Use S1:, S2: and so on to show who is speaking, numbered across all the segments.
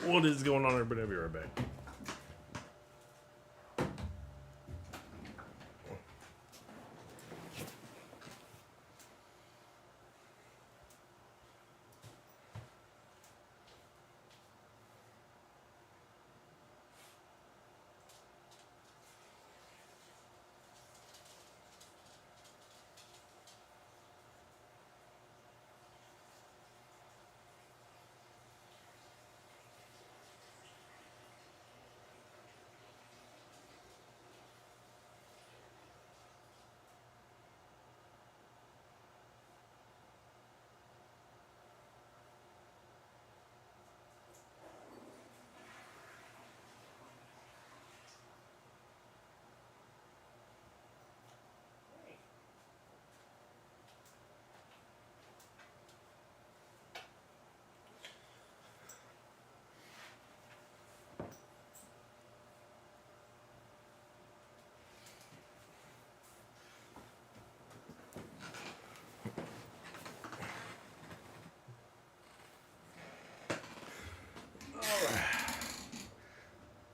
S1: What is going on, everybody? I'll be right back.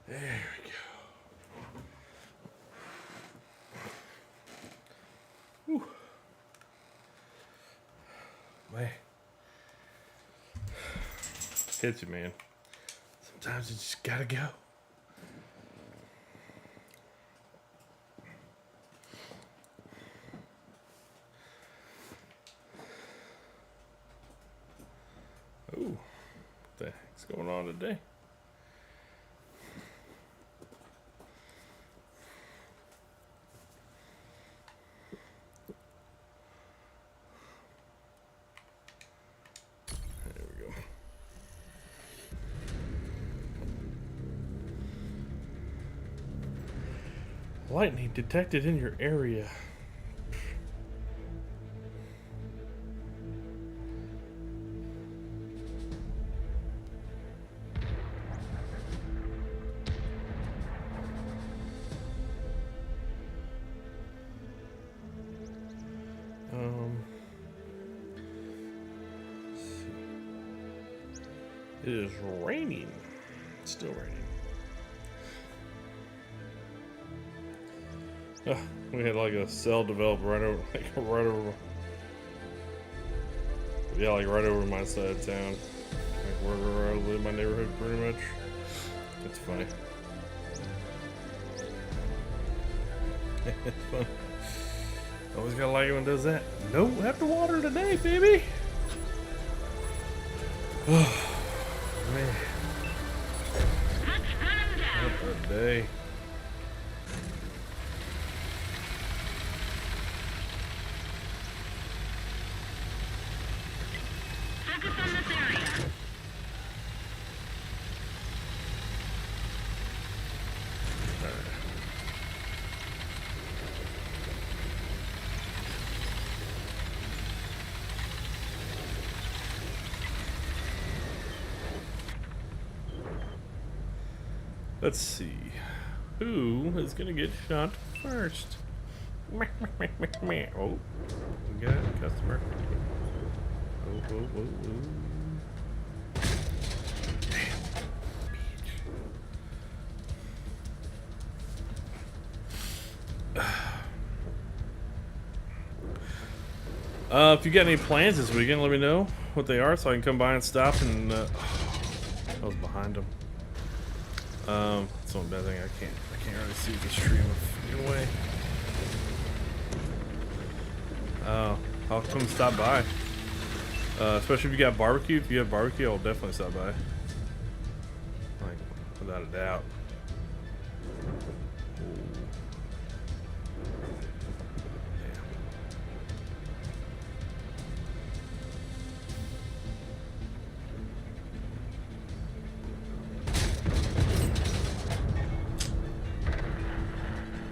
S1: There we go. Whew. Man. Hits you, man. Sometimes you just gotta go. Ooh. What the heck's going on today? Lightning detected in your area. Let's see. It is raining. It's still raining. We had like a cell develop right over, right over my side of town, like wherever I live, my neighborhood, pretty much. It's funny. It's fun. Always gotta like it when it does that. No, have to water today, baby. Oh man, what a day. Let's see. Who is gonna get shot first? Oh, we got a customer. Oh. Damn. If you got any plans this weekend, let me know what they are so I can come by and stop and I was behind them. That's one bad thing. I can't really see the stream anyway. I'll come stop by. Especially if you got barbecue. If you have barbecue, I'll definitely stop by. Like, without a doubt.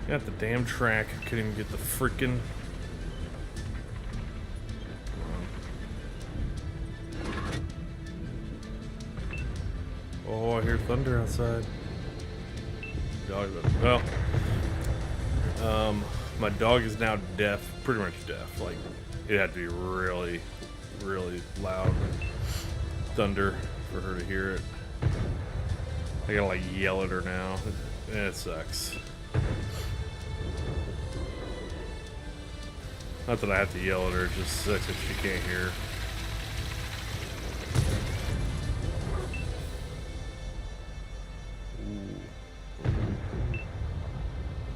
S1: Got the damn track. Couldn't even get the freaking. Oh, I hear thunder outside. Dog. Well, my dog is now deaf, pretty much deaf. Like, it had to be really, really loud thunder for her to hear it. I gotta like yell at her now. It sucks. Not that I have to yell at her, it just sucks if she can't hear.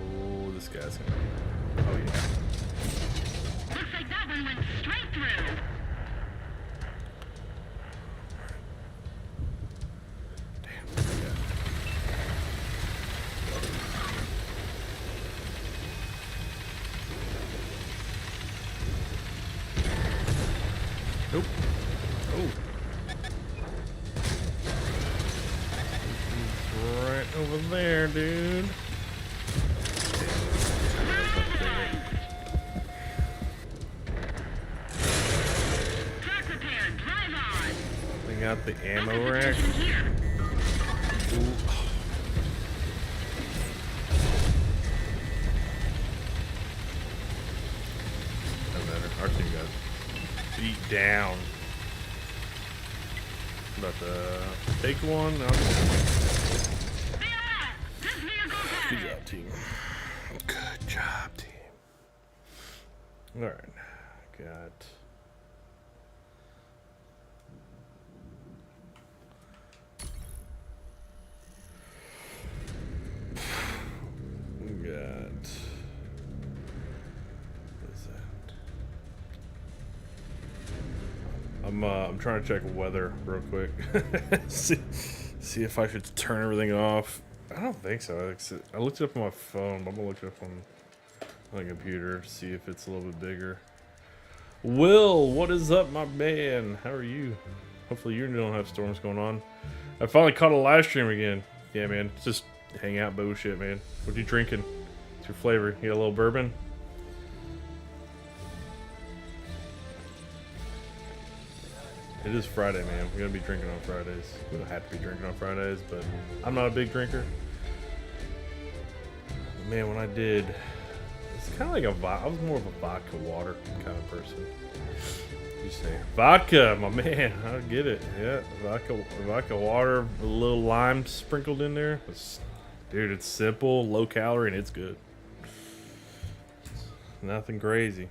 S1: Oh, this guy's gonna be... Oh, yeah.
S2: Looks like that one went straight through.
S1: Damn, yeah. Nope. Oh. He's right over there, dude.
S2: Track repair, drive on.
S1: They got the ammo rack.
S2: Here.
S1: Ooh. Doesn't matter. Our team got beat down. About to take one. No. Good job, team. Good job, team. All right, got. We got. What is that? I'm trying to check weather real quick. see if I should turn everything off. I don't think so. I looked it up on my phone, but I'm gonna look it up on my computer to see if it's a little bit bigger. Will, what is up, my man? How are you? Hopefully you don't have storms going on. I finally caught a live stream again. Yeah, man. It's just hang out bullshit, man. What you drinking? What's your flavor? You got a little bourbon? It is Friday, man. We're gonna be drinking on Fridays. We don't have to be drinking on Fridays, but I'm not a big drinker. Man, when I did, it's kind of like I was more of a vodka water kind of person. You say vodka, my man. I get it. Yeah, vodka water with a little lime sprinkled in there. Dude, it's simple, low calorie, and it's good. Nothing crazy.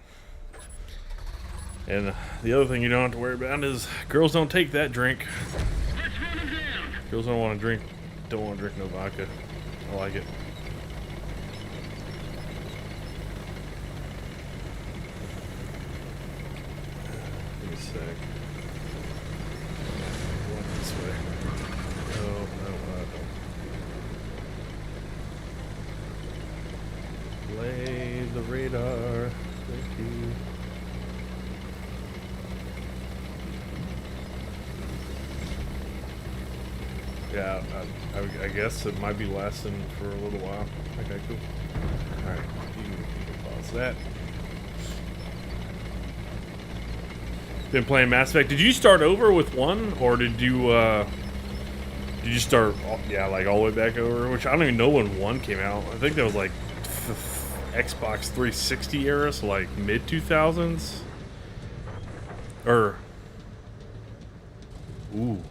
S1: And the other thing you don't have to worry about is girls don't take that drink. Girls don't want to drink no vodka. I like it. Give me a sec. Walk this way. No, I don't. Lay the radar. Thank you. Yeah, I guess it might be lasting for a little while. Okay, cool. Alright, you can pause that. Been playing Mass Effect. Did you start over with one, or did you start, yeah, like all the way back over? Which I don't even know when one came out. I think that was like Xbox 360 era, so like mid 2000s. Or, ooh.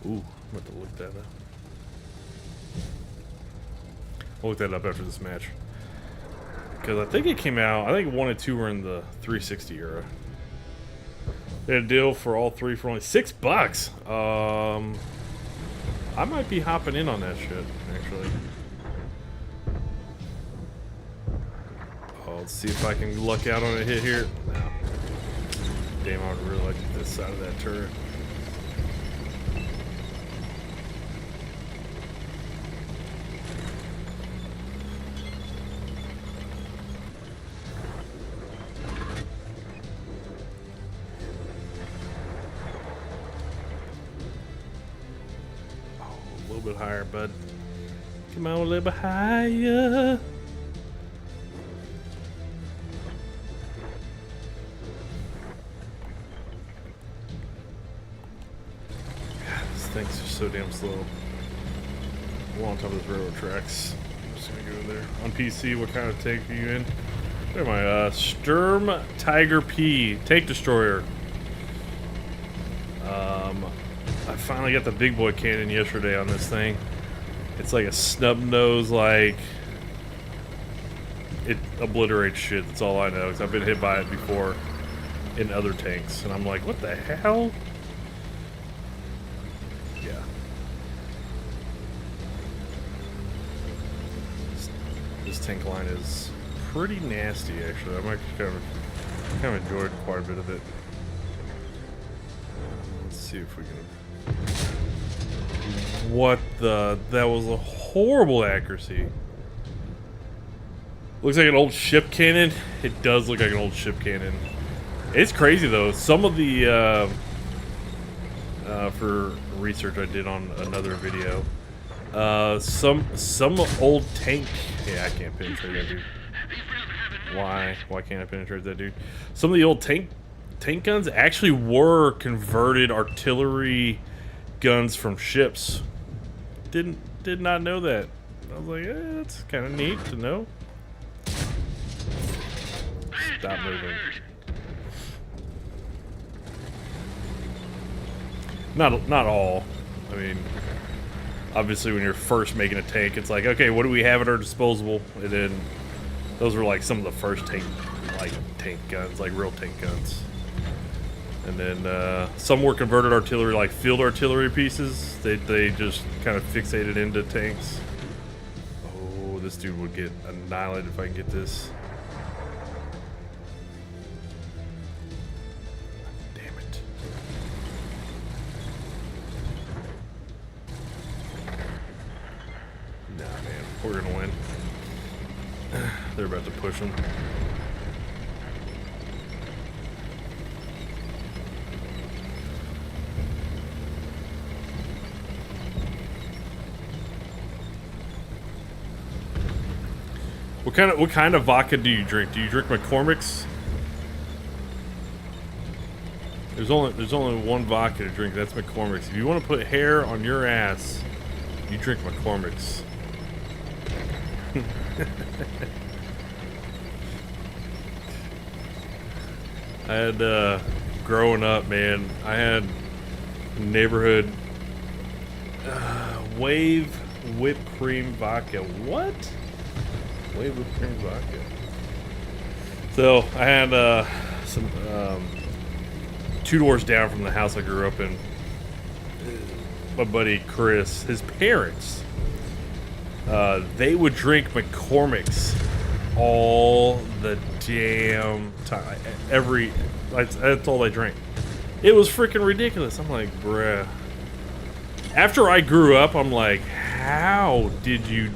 S1: Ooh, I'm about to look that up. I'll look that up after this match. Because I think it came out, I think 1 and 2 were in the 360 era. They had a deal for all three for only $6. I might be hopping in on that shit, actually. Oh, let's see if I can luck out on a hit here. No. Damn, I would really like to get this side of that turret. Bit higher, bud. Come on, a little bit higher. God, these things are so damn slow. We're on top of those railroad tracks. I'm just gonna go there. On PC, what kind of tank are you in? Where am I? Sturm Tiger P. Tank Destroyer. I finally got the big boy cannon yesterday on this thing. It's like a snub nose, like it obliterates shit. That's all I know. Cause I've been hit by it before in other tanks, and I'm like, what the hell? Yeah. This tank line is pretty nasty, actually. I'm actually kind of enjoyed quite a bit of it. Let's see if we can. What the? That was a horrible accuracy. Looks like an old ship cannon. It does look like an old ship cannon. It's crazy though. Some of the for research I did on another video, some old tank. Yeah, I can't penetrate that dude. Why can't I penetrate that dude? Some of the old tank guns actually were converted artillery guns from ships. Did not know that. I was like, that's kind of neat to know. Stop moving. Not all. I mean, obviously when you're first making a tank, it's like, okay, what do we have at our disposal? And then those were like some of the first tank guns, like real tank guns. And then some were converted artillery, like field artillery pieces. They just kind of fixated into tanks. Oh, this dude would get annihilated if I can get this. Damn it. Nah, man, we're gonna win. They're about to push him. What kind of vodka do you drink? Do you drink McCormick's? There's only one vodka to drink. That's McCormick's. If you want to put hair on your ass, you drink McCormick's. I had growing up, man. I had neighborhood Wave whipped cream vodka. What? Wave whipped cream vodka. So I had some 2 doors down from the house I grew up in. My buddy Chris, his parents, they would drink McCormick's all the damn time. That's all they drank. It was freaking ridiculous. I'm like, bruh. After I grew up, I'm like, how did you?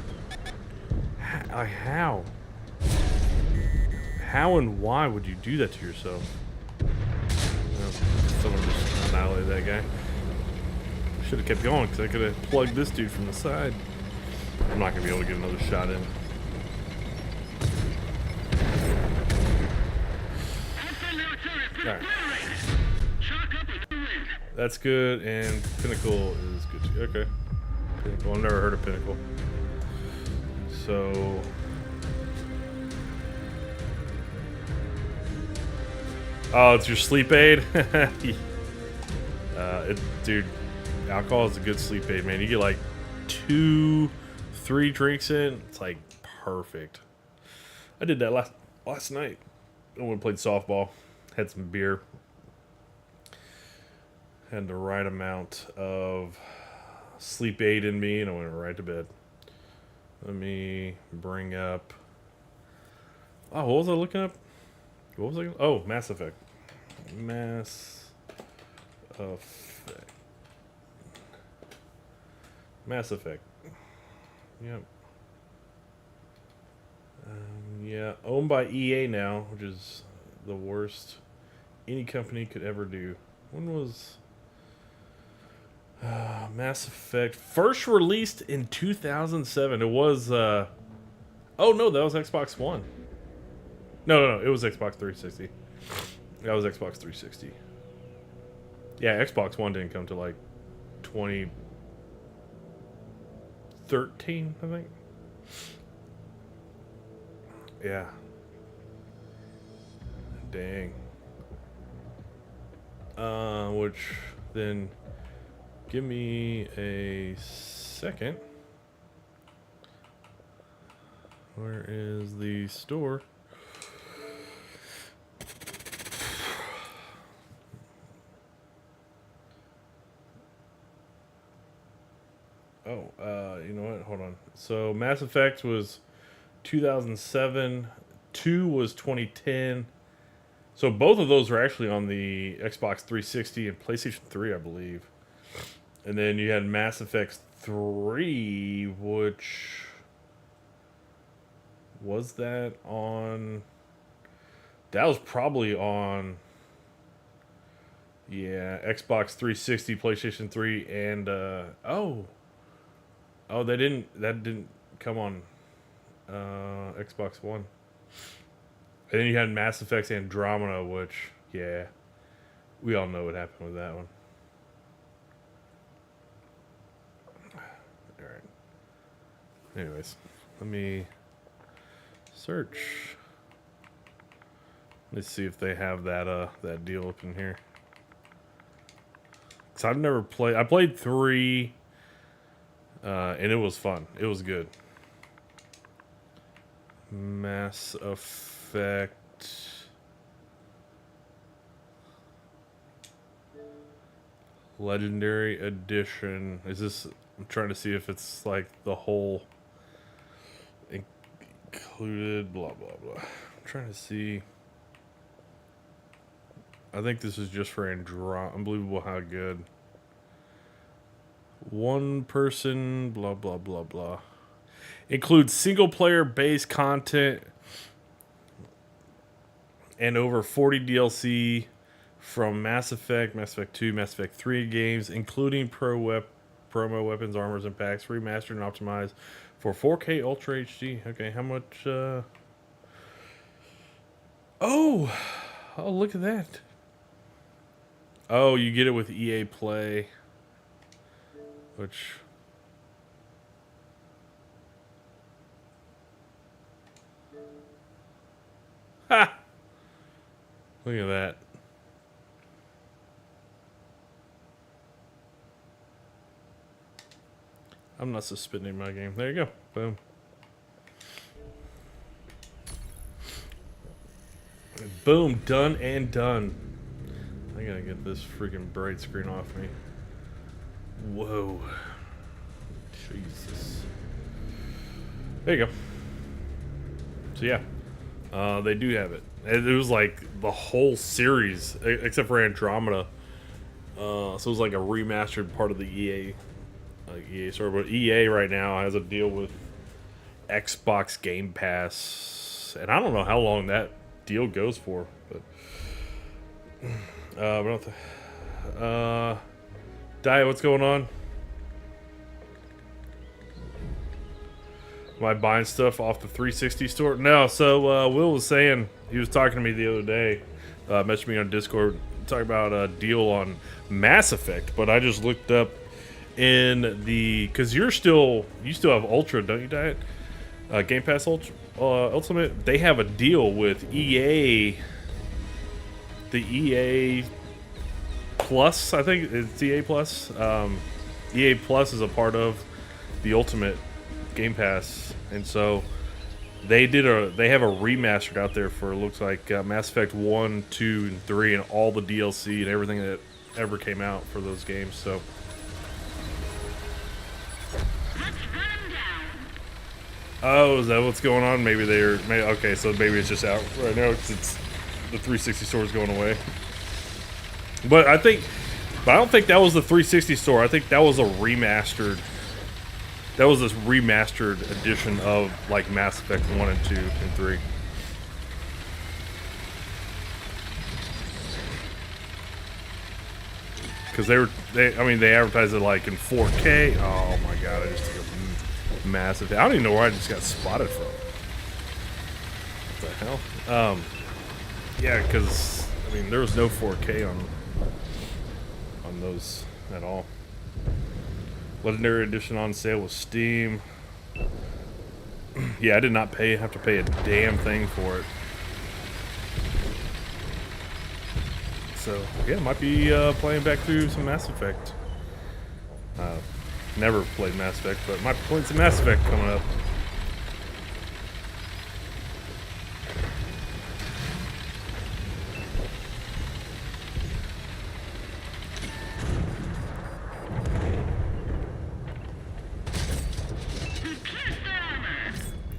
S1: How? How and why would you do that to yourself? Well, someone just annihilated that guy. Should have kept going because I could have plugged this dude from the side. I'm not gonna be able to get another shot in. Alright. That's good, and Pinnacle is good too. Okay. Pinnacle, I've never heard of Pinnacle. So... oh, it's your sleep aid? Dude, alcohol is a good sleep aid, man. You get like 2-3 drinks in, it's like perfect. I did that last night. I went and played softball, had some beer, had the right amount of sleep aid in me, and I went right to bed. Let me bring up... oh, what was I looking up? What was I? Oh, Mass Effect. Mass Effect. Mass Effect. Yep. Yeah, owned by EA now, which is the worst any company could ever do. When was Mass Effect first released in 2007? It was oh no, that was Xbox One. No, it was Xbox 360. That was Xbox 360. Yeah, Xbox One didn't come to like 2013, I think. Yeah. Dang. Which then Give me a second. Where is the store? Oh, you know what? Hold on. So Mass Effect was 2007. 2 was 2010. So both of those were actually on the Xbox 360 and PlayStation 3, I believe. And then you had Mass Effect 3, which was that on? That was probably on. Yeah, Xbox 360, PlayStation 3, and oh, they didn't. That didn't come on Xbox One. And then you had Mass Effect Andromeda, which, yeah, we all know what happened with that one. All right. Anyways, let me search. Let's see if they have that that deal up in here. Cause I've never played. I played 3, and it was fun. It was good. Mass Effect. Legendary Edition. Is this? I'm trying to see if it's like the whole included. Blah blah blah. I'm trying to see. I think this is just for Andromeda. Unbelievable how good. One person. Blah blah blah blah. Includes single player based content and over 40 DLC from Mass Effect, Mass Effect 2, Mass Effect 3 games, including promo weapons, armors, and packs, remastered and optimized for 4K Ultra HD. Okay, how much? Oh, look at that. Oh, you get it with EA Play, which. Ha! Look at that. I'm not suspending my game. There you go. Boom. Boom. Done and done. I gotta get this freaking bright screen off me. Whoa. Jesus. There you go. So yeah. They do have it. It was like the whole series, except for Andromeda. So it was like a remastered part of the EA store. But EA right now has a deal with Xbox Game Pass, and I don't know how long that deal goes for. But Dia, what's going on? Am I buying stuff off the 360 store? No, so Will was saying, he was talking to me the other day, messaged me on Discord, talking about a deal on Mass Effect, but I just looked up in the, because you still have Ultra, don't you, Diet? Game Pass Ultimate, they have a deal with EA, the EA Plus, I think it's EA Plus. EA Plus is a part of the Ultimate Game Pass, and so they have a remastered out there for, looks like Mass Effect 1, 2, and 3, and all the DLC and everything that ever came out for those games. So oh, is that what's going on? Maybe okay, so maybe it's just out right now because it's the 360 store is going away. But I don't think that was the 360 store. I think that was a remastered. That was this remastered edition of like Mass Effect 1 and 2 and 3. Because they advertised it like in 4K. Oh my god, I just took a massive. I don't even know where I just got spotted from. What the hell? Yeah, because I mean there was no 4K on those at all. Legendary Edition on sale with Steam. Yeah, I did not have to pay a damn thing for it. So yeah, might be playing back through some Mass Effect. Never played Mass Effect, but my points in Mass Effect coming up.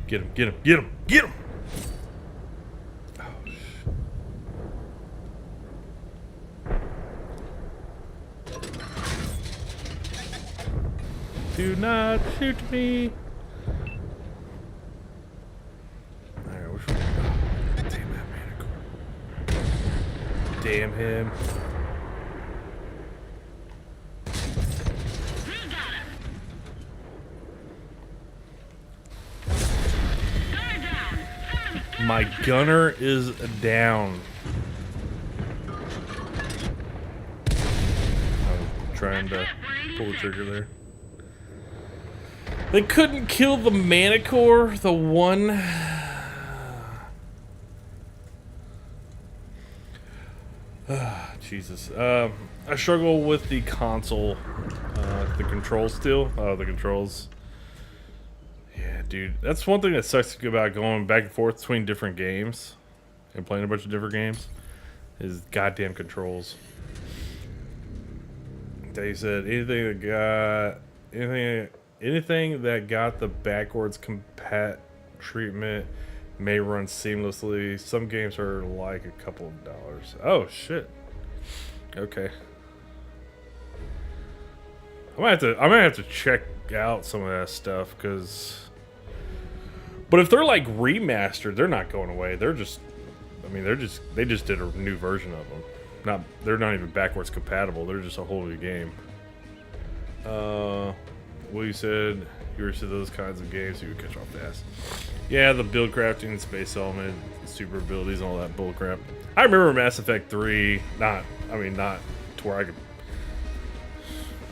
S1: Get him, get him, get him, get him! Oh, do not shoot me! Alright, which one? Oh, damn that Manicore. Damn him. My gunner is down. I'm trying to pull the trigger there. They couldn't kill the Manicore, the one. Jesus. I struggle with the console, the controls still. Oh, the controls. Yeah, dude, that's one thing that sucks about going back and forth between different games and playing a bunch of different games is goddamn controls. They said anything that got the backwards compat treatment may run seamlessly. Some games are like a couple of dollars. Oh shit. Okay. I might have to check out some of that stuff but if they're like remastered, they're not going away. They're just, they just did a new version of them. They're not even backwards compatible. They're just a whole new game. Well, you said you were to those kinds of games, you would catch on fast. Yeah, the build crafting, space element, super abilities, and all that bullcrap. I remember Mass Effect 3. Not to where I could.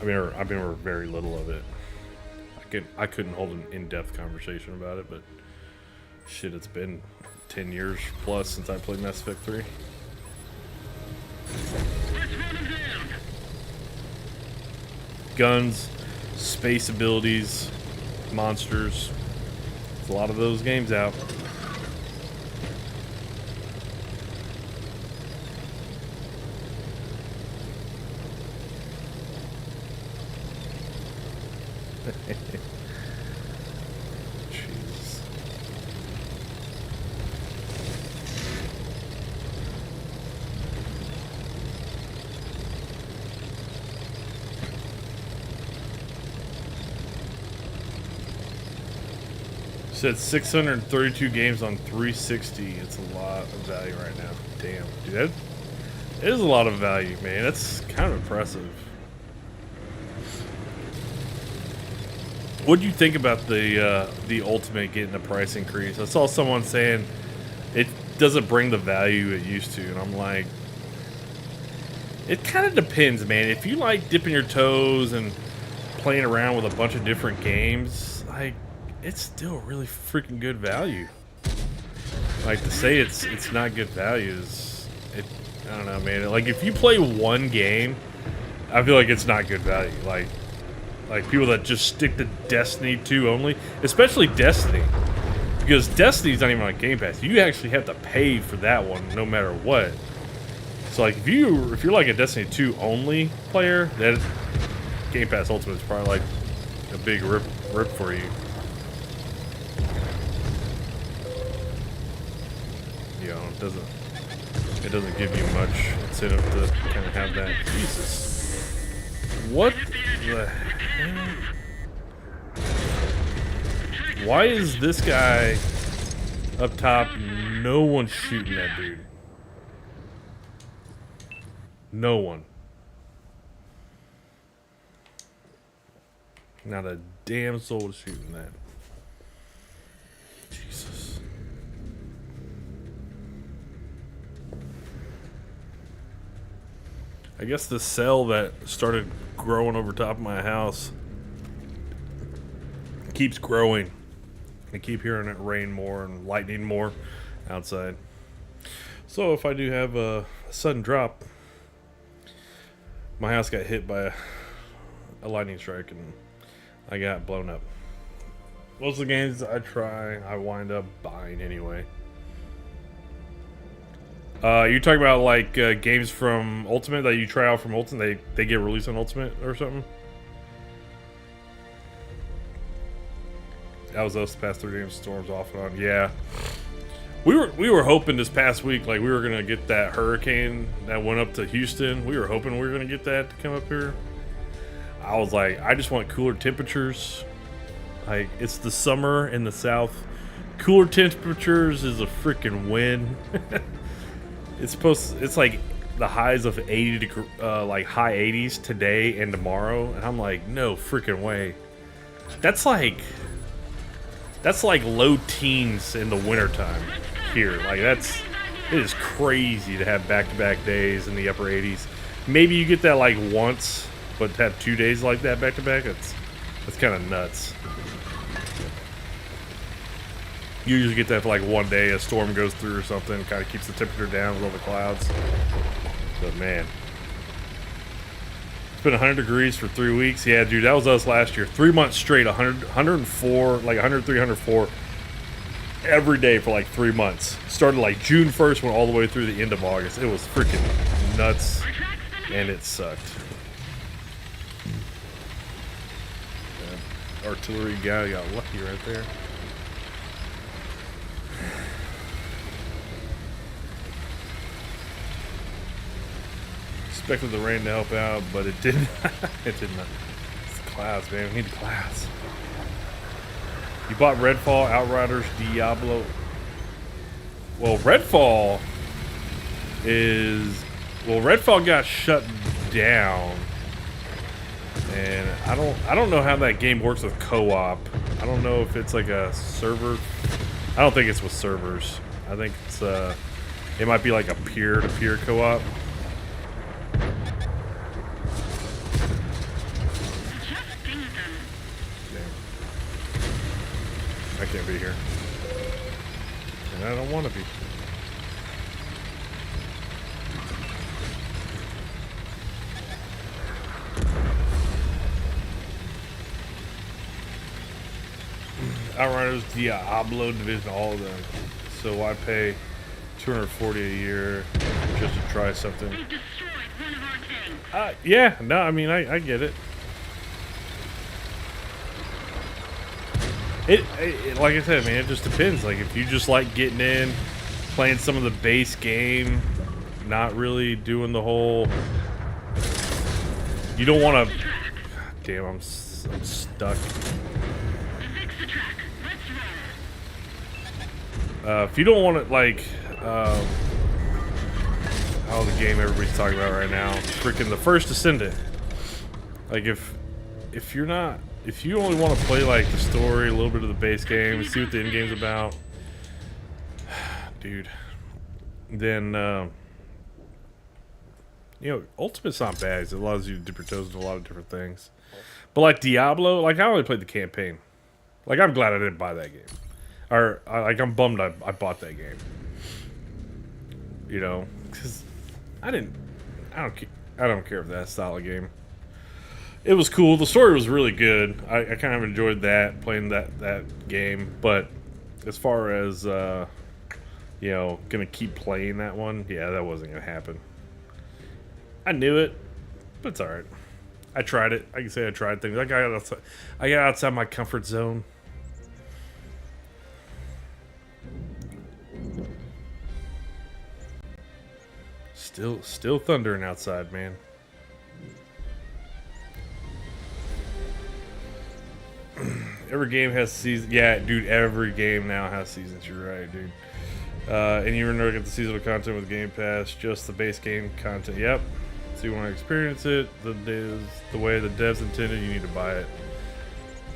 S1: I remember very little of it. I couldn't hold an in-depth conversation about it, but shit, it's been 10 years plus since I played Mass Effect 3. Guns, space abilities, monsters. There's a lot of those games out. Jesus. Said 632 games on 360. It's a lot of value right now. Damn, dude, that is a lot of value, man. That's kind of impressive. What do you think about the Ultimate getting a price increase? I saw someone saying it doesn't bring the value it used to, and I'm like, it kind of depends, man. If you like dipping your toes and playing around with a bunch of different games, like, it's still really freaking good value. Like, to say it's not good value is, I don't know, man. Like, if you play one game, I feel like it's not good value. Like people that just stick to Destiny 2 only, especially Destiny, because Destiny's not even on Game Pass. You actually have to pay for that one no matter what. So like if you're like a Destiny 2 only player, that Game Pass Ultimate is probably like a big rip for you. You know, it doesn't give you much incentive to kind of have that. Jesus. What the hell? Why is this guy up top? No one's shooting that dude. No one. Not a damn soul is shooting that. Jesus. I guess the cell that started growing over top of my house keeps growing. I keep hearing it rain more and lightning more outside. So if I do have a sudden drop, my house got hit by a a lightning strike and I got blown up. Most of the games I try, I wind up buying anyway. You talking about like games from Ultimate that you try out from Ultimate? They get released on Ultimate or something? That was us the past 3 games. Storms off and on. Yeah, we were hoping this past week like we were gonna get that hurricane that went up to Houston. We were hoping we were gonna get that to come up here. I was like, I just want cooler temperatures. Like, it's the summer in the South. Cooler temperatures is a freaking win. It's like the highs of 80 degree, like high 80s today and tomorrow, and I'm like, no freaking way. That's like low teens in the wintertime here. Like it is crazy to have back-to-back days in the upper 80s. Maybe you get that like once, but to have 2 days like that back-to-back, that's kind of nuts. You usually get that for like 1 day, a storm goes through or something, kind of keeps the temperature down with all the clouds. But man, it's been 100 degrees for 3 weeks. Yeah, dude, that was us last year. 3 months straight, 100, 104, like 103, 104 every day for like 3 months. Started like June 1st, went all the way through the end of August. It was freaking nuts, and it sucked. Yeah. Artillery guy got lucky right there. Expected the rain to help out, but it didn't. It did not. It's the clouds, man. We need the clouds. You bought Redfall, Outriders, Diablo. Well, Redfall got shut down, and I don't know how that game works with co-op. I don't know if it's like a server. I don't think it's with servers. I think it's it might be like a peer-to-peer co-op. I can't be here. And I don't want to be. Outriders, Diablo, Division, all of them. So why pay $240 a year just to try something?
S2: They've destroyed one of our tanks.
S1: Yeah, no, I mean, I get it. It like I said, man, it just depends. Like, if you just like getting in, playing some of the base game, not really doing the whole. You don't want to. God damn, I'm stuck. If you don't want to, like, oh, the game everybody's talking about right now, freaking the First Ascendant. Like, if you're not. If you only want to play like the story, a little bit of the base game, see what the end game's about, dude, then you know, Ultimate's not bad. It allows you to dip your toes into a lot of different things. But like Diablo, like I only played the campaign. Like I'm glad I didn't buy that game, or like I'm bummed I bought that game. You know, because I don't care if that's style of game. It was cool. The story was really good. I kind of enjoyed that, playing that game. But as far as, you know, going to keep playing that one, yeah, that wasn't going to happen. I knew it, but it's alright. I tried it. I can say I tried things. I got outside my comfort zone. Still thundering outside, man. Every game has seasons. Yeah, dude, every game now has seasons. You're right, dude. And you never get the seasonal content with Game Pass, just the base game content. Yep. So you want to experience it the way the devs intended, you need to buy it.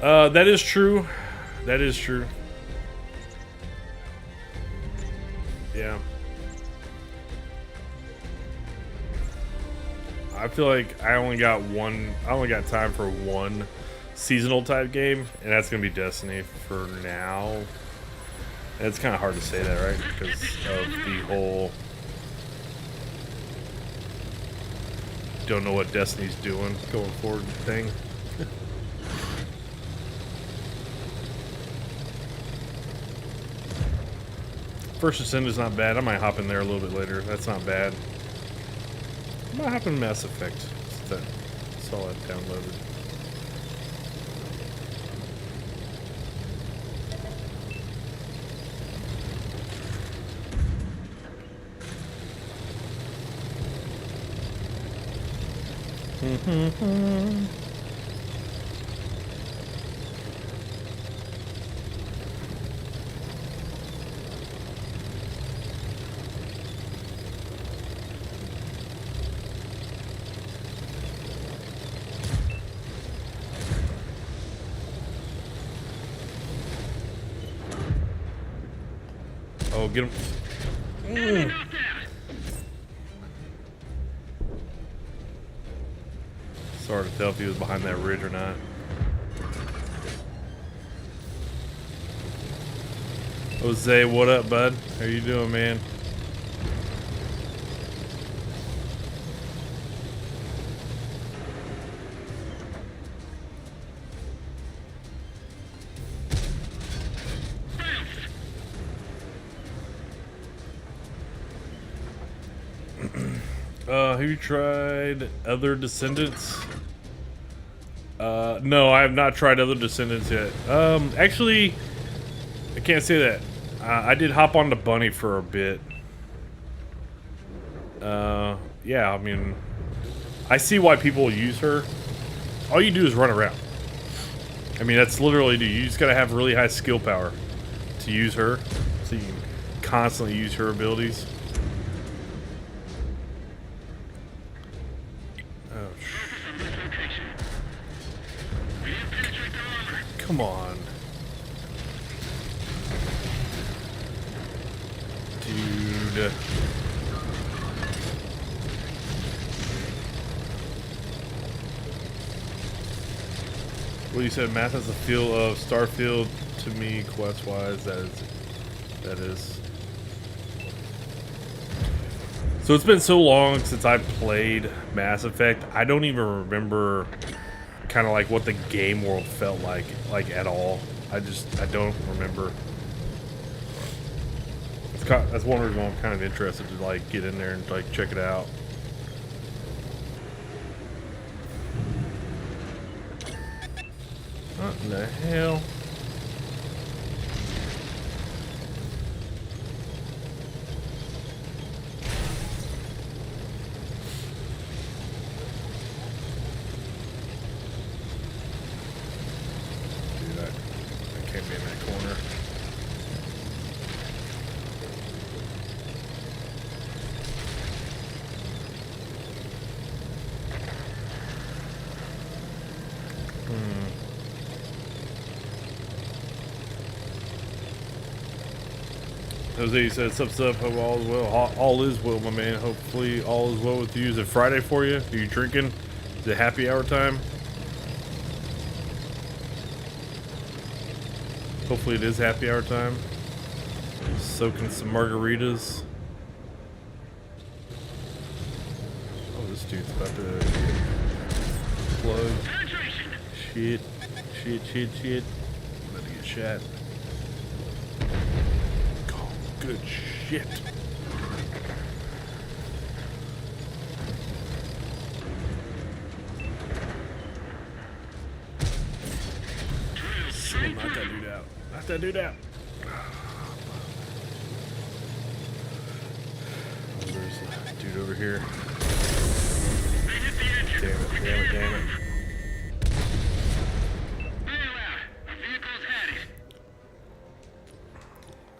S1: That is true. That is true. Yeah. I feel like I only got time for one seasonal type game, and that's gonna be Destiny for now. And it's kind of hard to say that, right? Because of the whole don't know what Destiny's doing going forward thing. First Ascend is not bad. I might hop in there a little bit later. That's not bad. I might hop in Mass Effect. Saw that downloaded. Oh, get him. It's hard to tell if he was behind that ridge or not. Jose, what up, bud? How you doing, man? Have you tried other Descendants? No, I have not tried other Descendants yet. Actually, I can't say that. I did hop on the Bunny for a bit. Yeah, I mean, I see why people use her. All you do is run around. I mean, that's literally do. You just gotta have really high skill power to use her, so you can constantly use her abilities. Come on. Dude. What you said, math has a feel of Starfield to me, quest-wise. That is. So it's been so long since I played Mass Effect, I don't even remember kind of like what the game world felt like at all. I don't remember. That's one reason why I'm kind of interested to like get in there and like check it out. What in the hell? Can't be in that corner. Jose, you said, sup, hope all is well. All is well, my man. Hopefully all is well with you. Is it Friday for you? Are you drinking? Is it happy hour time? Hopefully it is happy hour time. Soaking some margaritas. Oh, this dude's about to plug. Shit. I'm about to get shot. Oh, good shit. Knock that dude out. Knock that dude out. Oh, there's a dude over here. Damn it.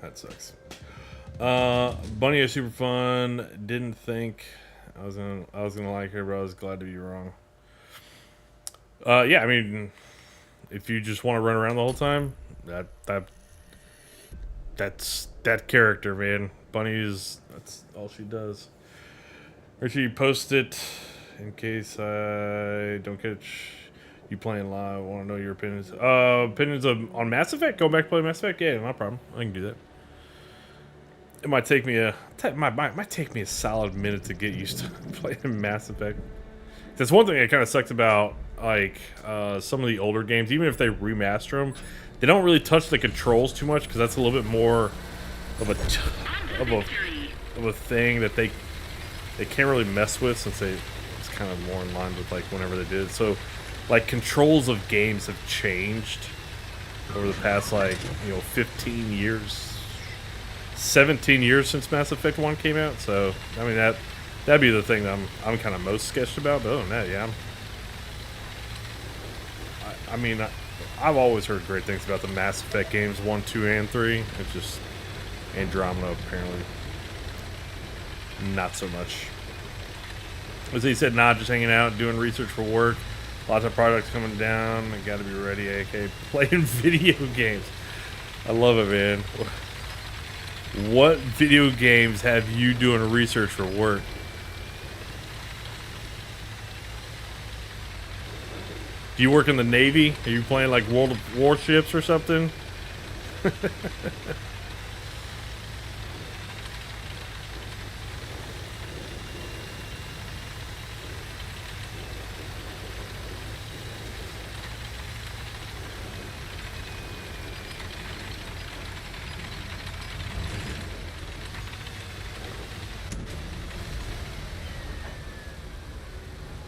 S1: That sucks. Bunny is super fun. Didn't think I was gonna like her, but I was glad to be wrong. Yeah, I mean, if you just want to run around the whole time, that's that character, man. Bunny that's all she does. Or she post it in case I don't catch you playing live. I want to know your opinions. Opinions on Mass Effect? Go back and play Mass Effect? Yeah, no problem. I can do that. It might take me might take me a solid minute to get used to playing Mass Effect. That's one thing that kind of sucks about like some of the older games. Even if they remaster them, they don't really touch the controls too much because that's a little bit more of a thing that they can't really mess with since it's kind of more in line with like whenever they did it. So like controls of games have changed over the past like 15 years, 17 years since Mass Effect 1 came out. So I mean that'd be the thing that I'm kind of most sketched about. But other than that, yeah, I mean I've always heard great things about the Mass Effect games 1, 2, and 3. It's just Andromeda apparently not so much. As he said, nah, just hanging out, doing research for work. Lots of products coming down. I gotta be ready, aka playing video games. I love it, man. What video games have you doing research for work? Do you work in the Navy? Are you playing like World of Warships or something?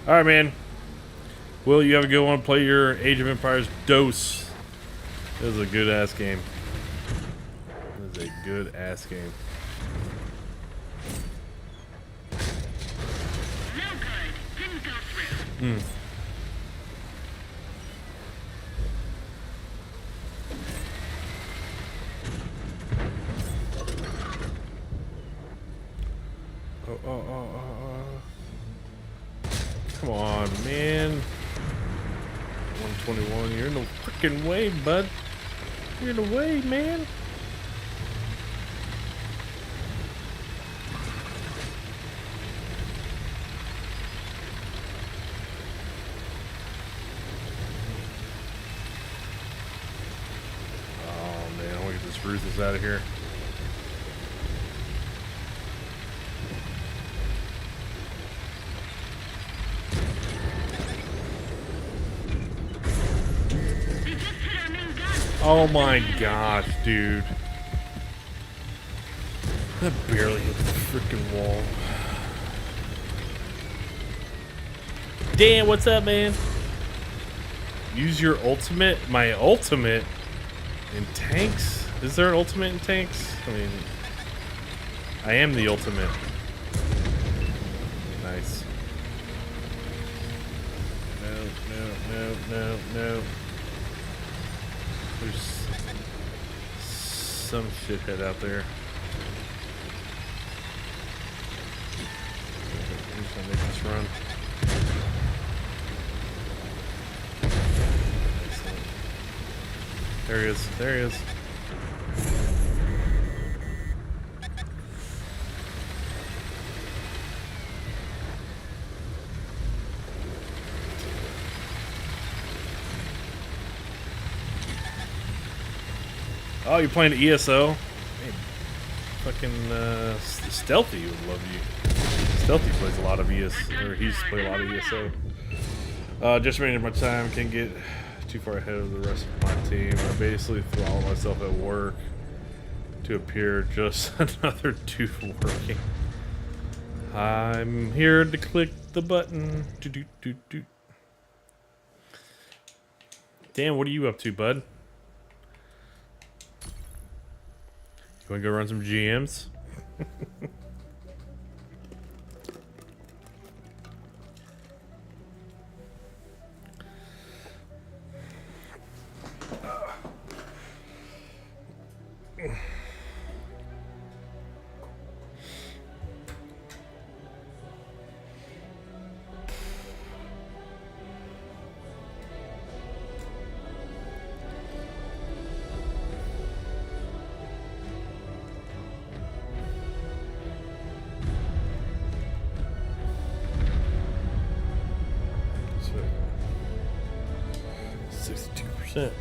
S1: Alright, man. Will, you have a good one. Play your Age of Empires Dose. This is a good ass game. This is a good ass game.
S2: No good. Didn't go through.
S1: Come on, man. 121, you're in the freaking way, bud. You're in the way, man. Oh, man, I want to get this Ruthless out of here. Oh my gosh, dude. That barely hit the freaking wall. Dan, what's up, man? Use your ultimate? My ultimate? In tanks? Is there an ultimate in tanks? I mean, I am the ultimate. Nice. No. There's some shithead out there. I'm just gonna make this run. There he is. There he is. Oh, you're playing ESO? Man, fucking Stealthy would love you. Stealthy plays a lot of ESO, or he used to play a lot of ESO. Just running my time, can't get too far ahead of the rest of my team. I basically throttle myself at work to appear just another dude working. I'm here to click the button. Damn, what are you up to, bud? You wanna go run some GMs? .62%.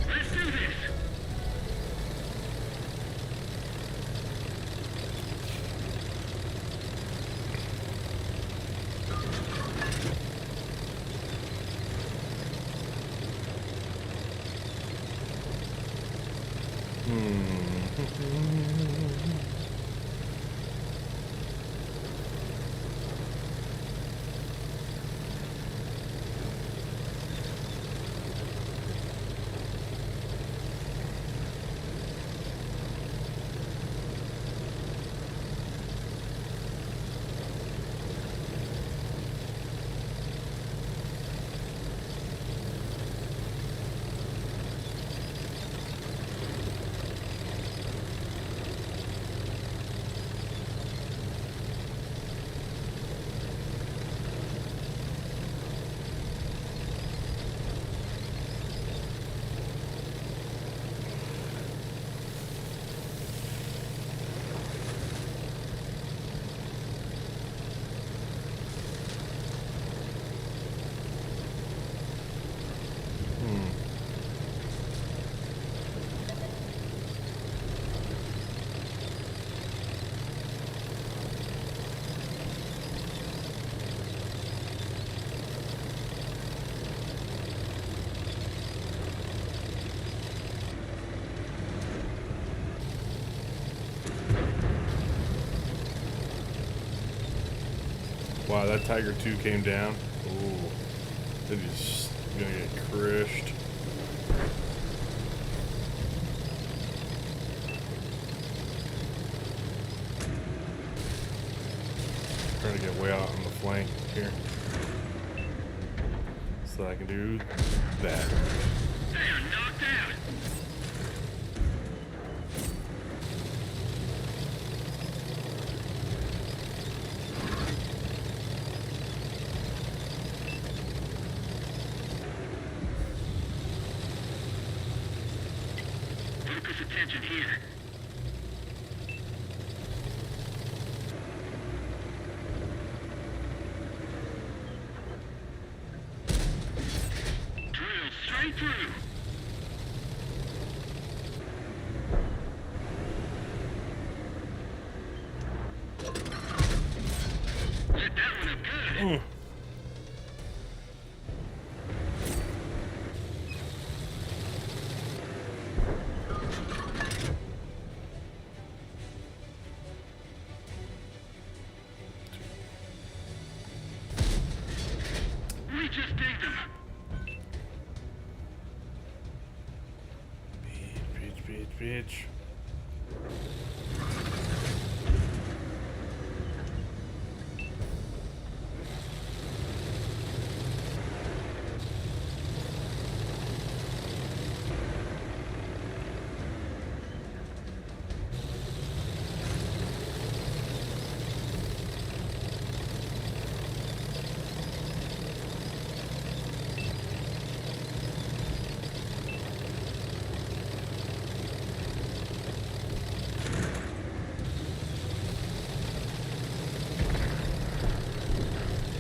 S2: Let's do this.
S1: Wow, that Tiger 2 came down. Ooh, it is gonna get crushed. Trying to get way out on the flank here, so I can do that.
S2: They are knocked out. Focus attention here. Drill straight through. Lit that one up good. We just dinged him.
S1: Bitch.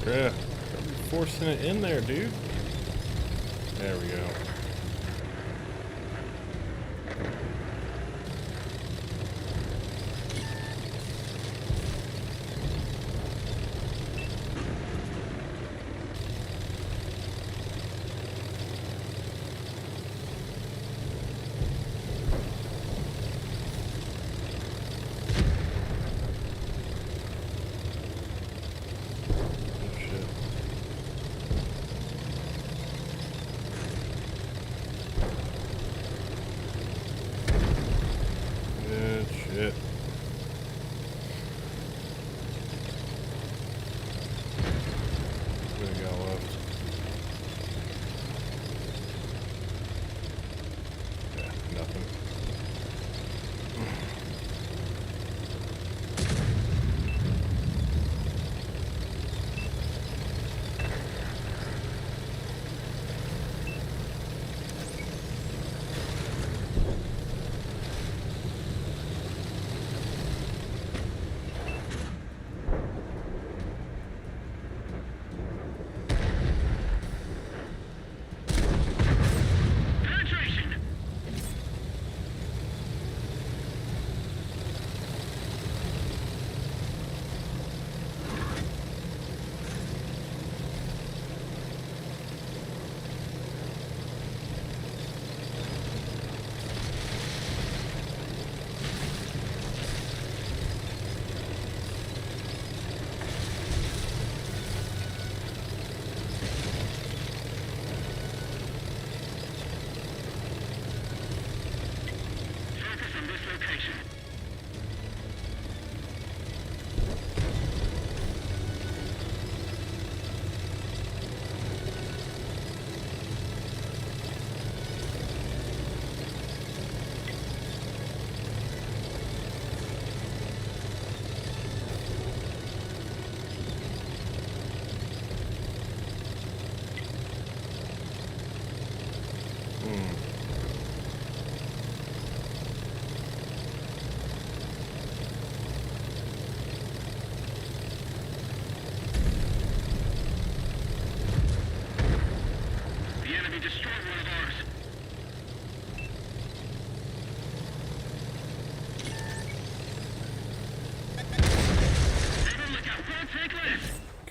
S1: Yeah, gotta be forcing it in there, dude. There we go.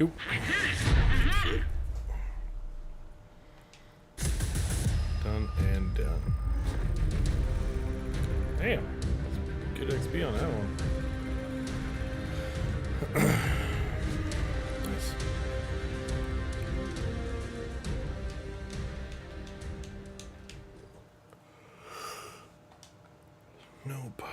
S1: Cool. Done and done. Damn. Good XP on that one. Nice. Nope.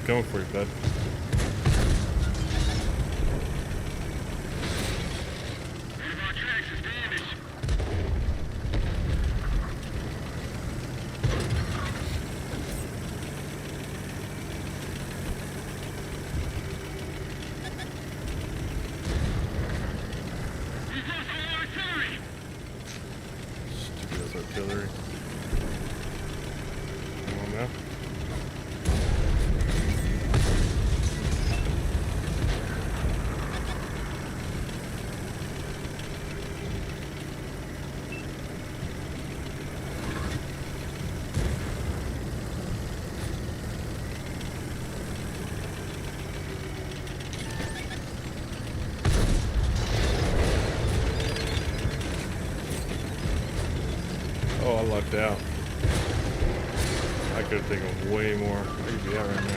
S1: Going for it, bud. Stupid artillery. Come on now. Oh, I lucked out. I could have taken way more. I could be out right now.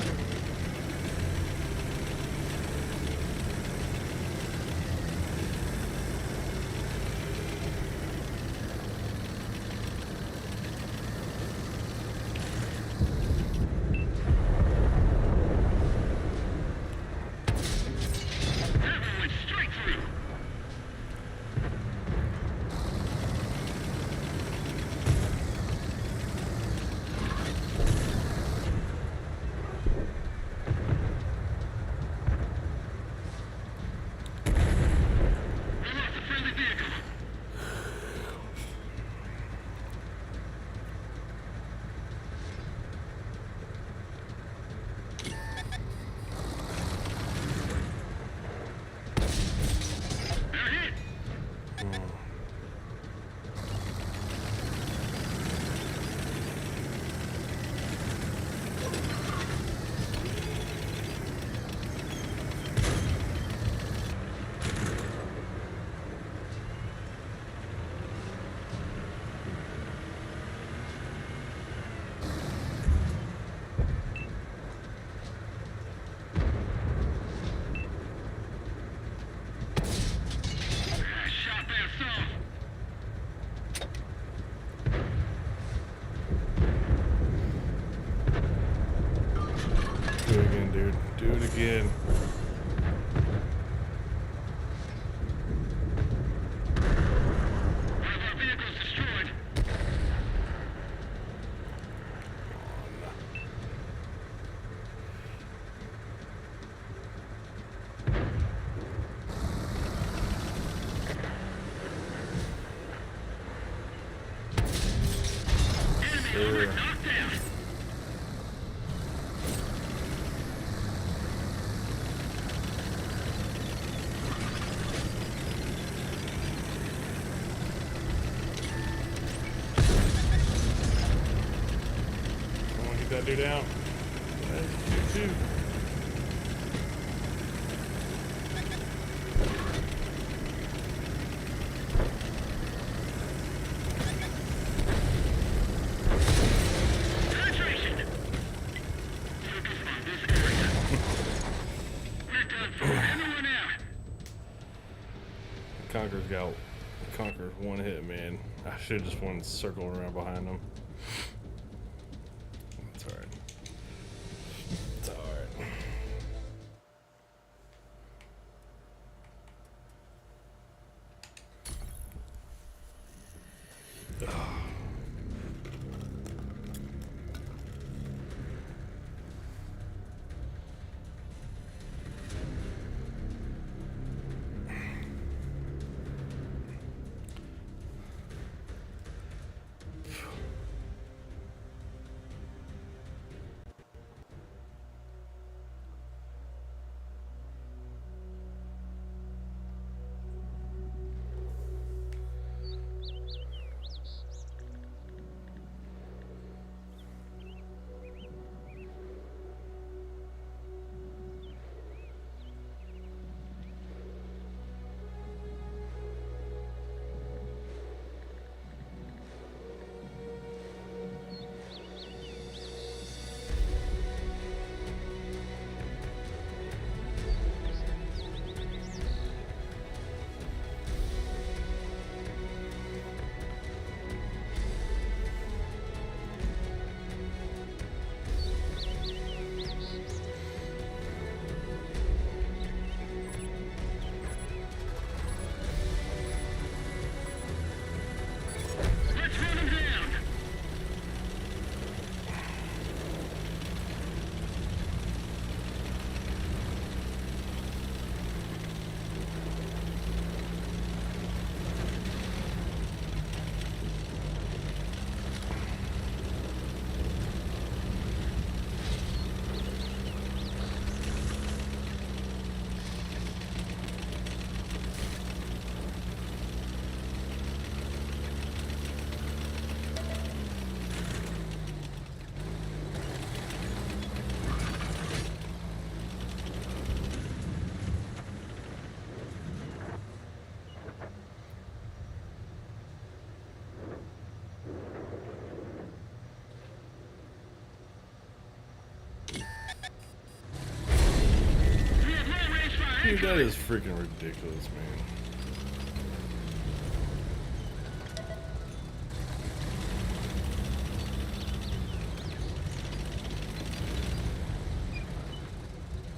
S1: again, dude. Do it again. That dude out. That's two. Conqueror's one hit, man. I should have just went circling around behind him. It's alright. It's alright. Dude, that is freaking ridiculous, man.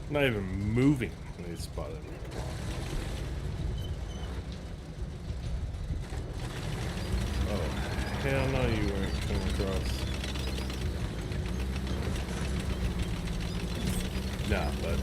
S1: Not even moving when they spotted me. Oh, hell no, you weren't coming across. Nah, bud.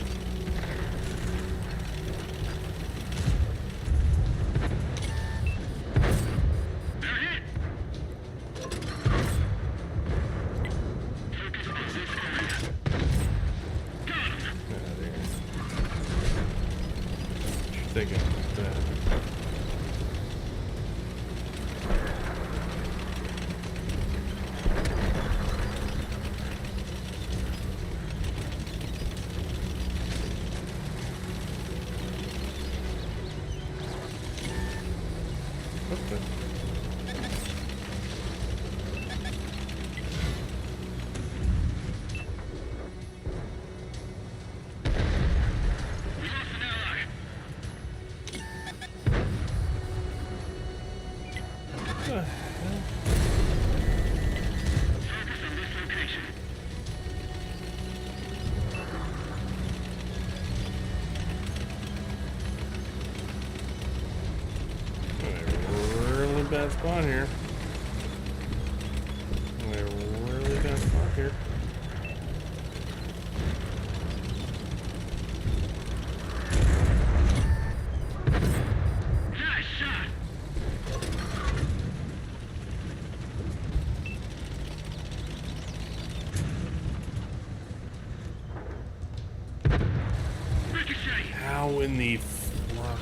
S1: tight spot here. We're really tight spot here.
S2: Nice shot. Ricochet.
S1: How in the fuck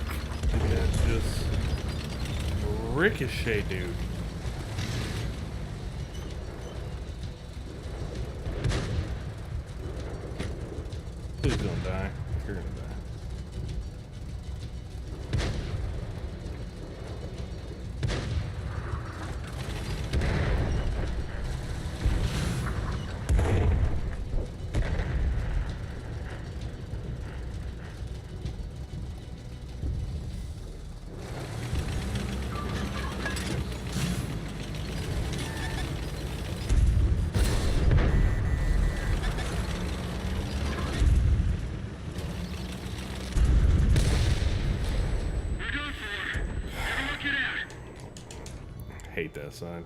S1: did that just ricochet, dude? Please don't die. You're gonna die.
S2: We're going for it. Everyone get out.
S1: Hate that sign.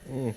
S1: Mm.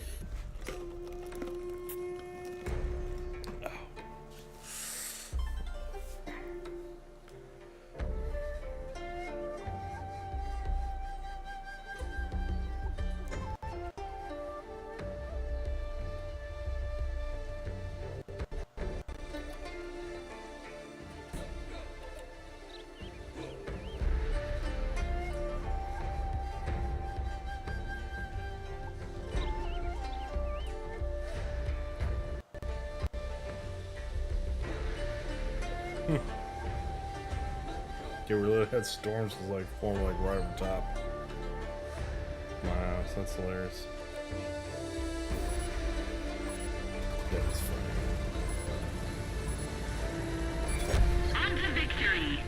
S1: Get rid of that storms is like forming like right over top. Wow, that's hilarious. That is funny.
S2: On to victory.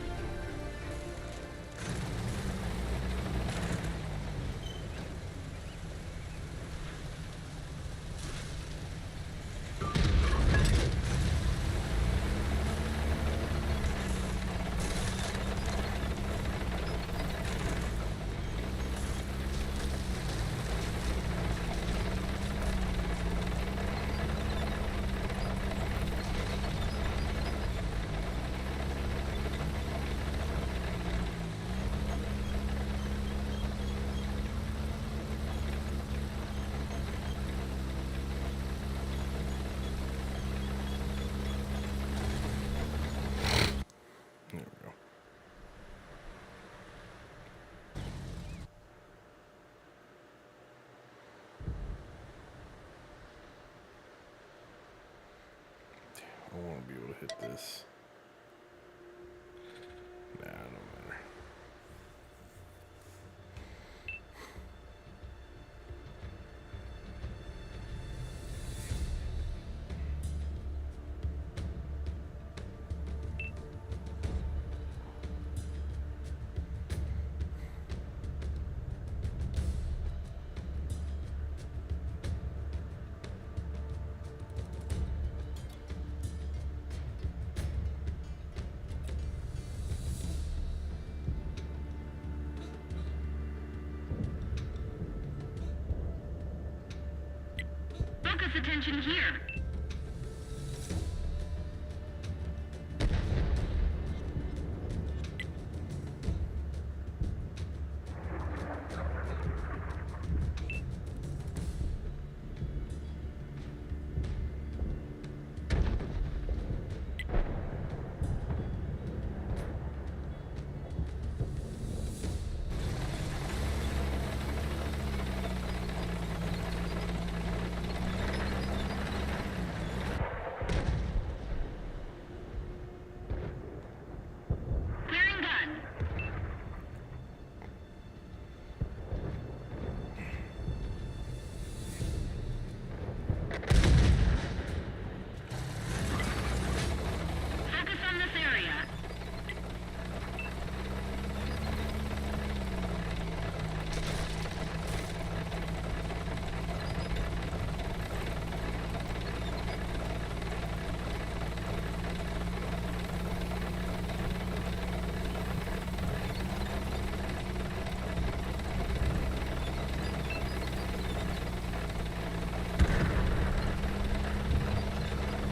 S1: There we go. Damn, I want to be able to hit this. Nah, it don't matter.
S2: Focus attention here.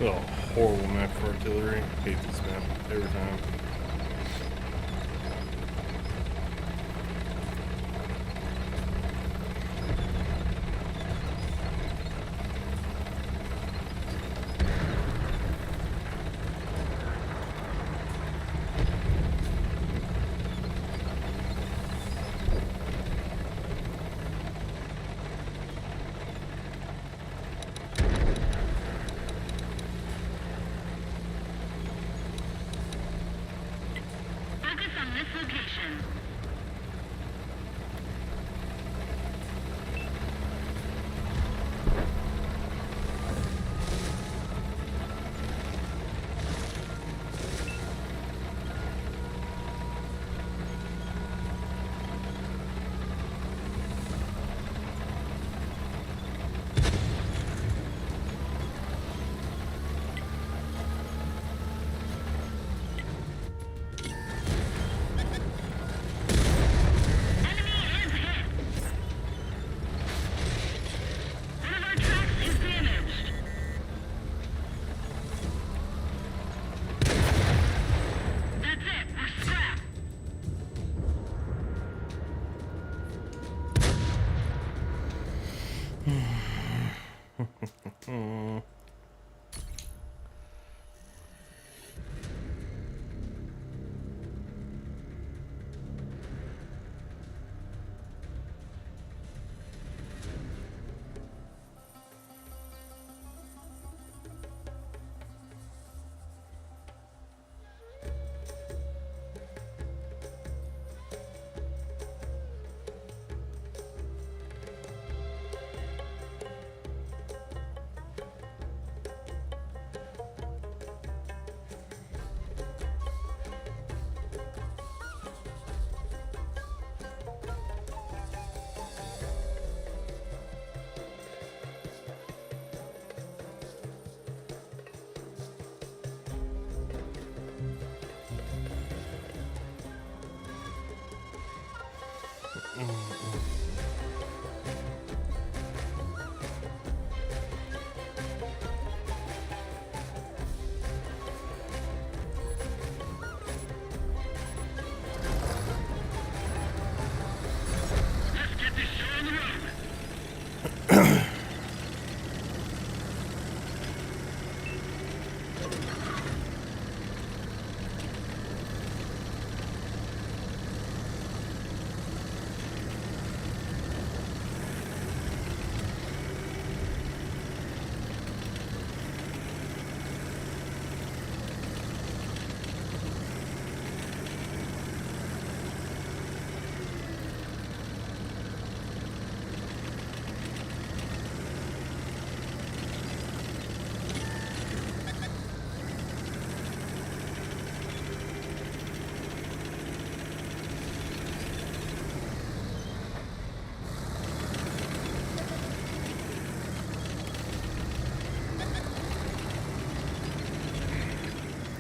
S1: Oh, horrible map for artillery. Hate this map every time.
S2: Focus on this location.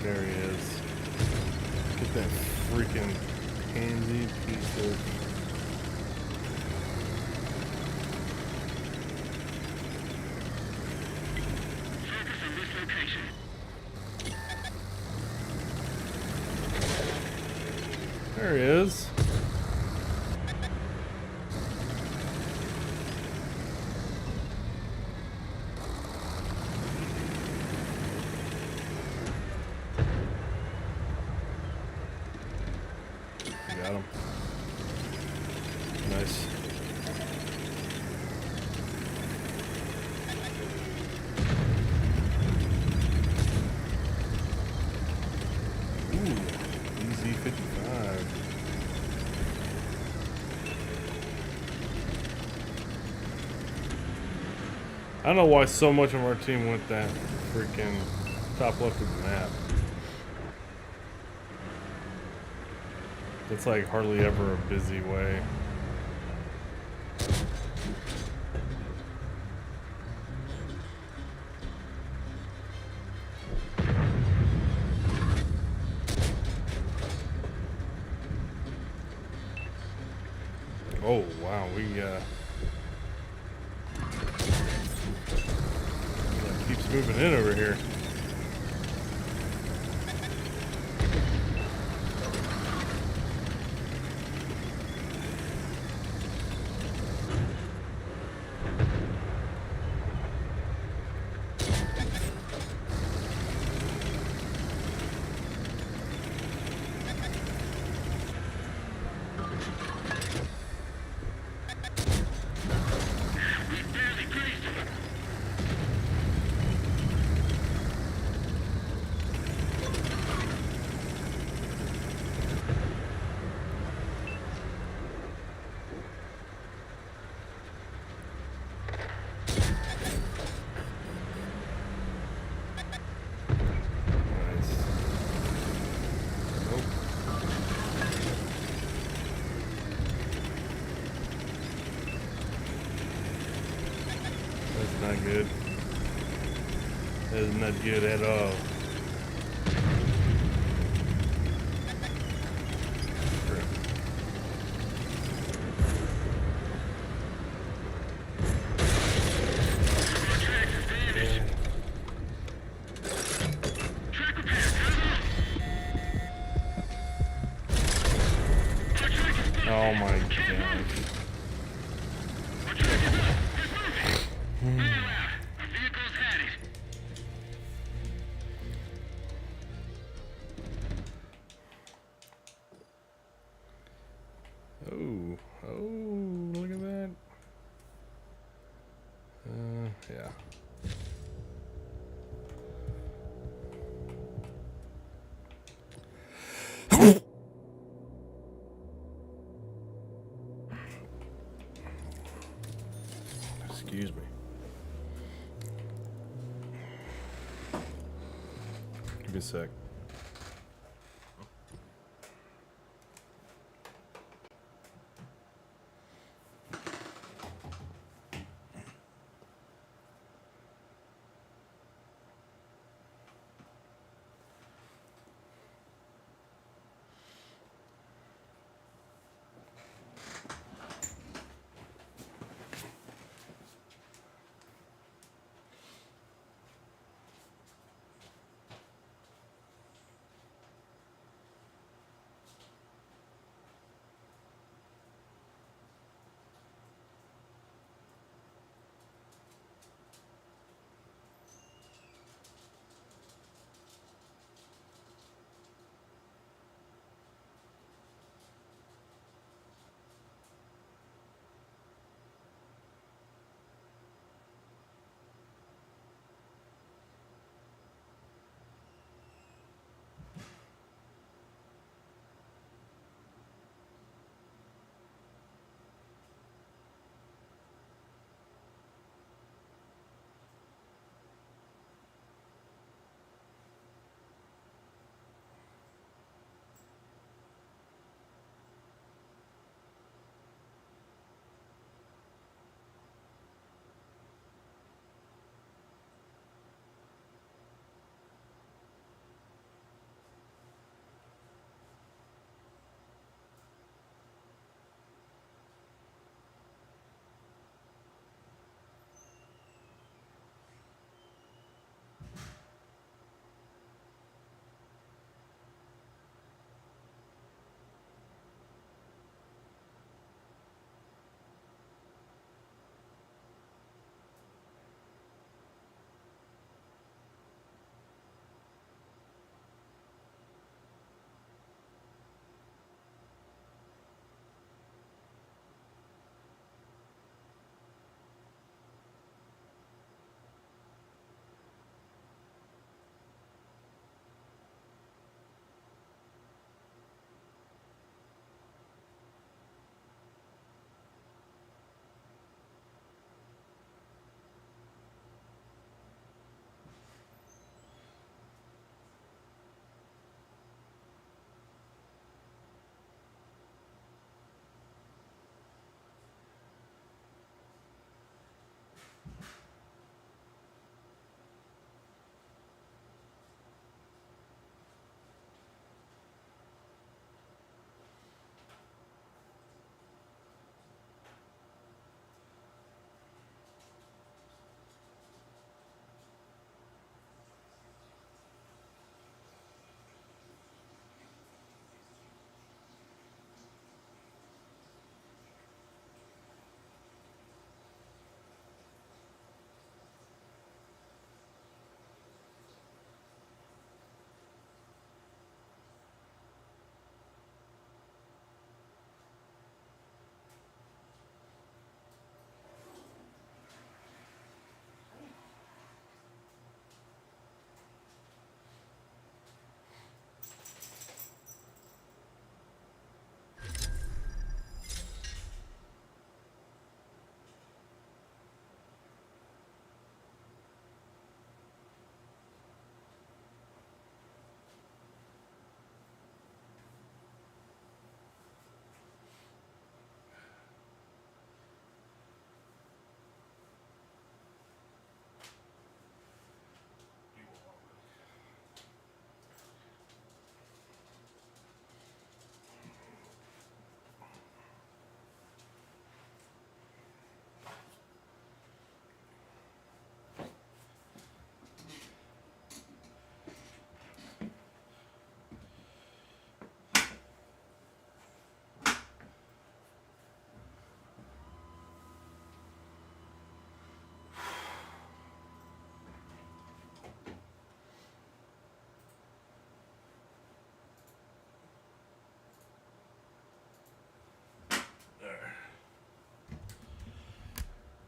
S1: There he is. Get that freaking pansy piece of...
S2: Focus on this location.
S1: There he is. Got him. Nice. Ooh, easy 55. I don't know why so much of our team went that freaking top left of the map. It's like hardly ever a busy way. Oh wow, we keeps moving in over here. not good. That is not good at all. Oh my god. Oh, look at that. Yeah. Excuse me. Give me a sec.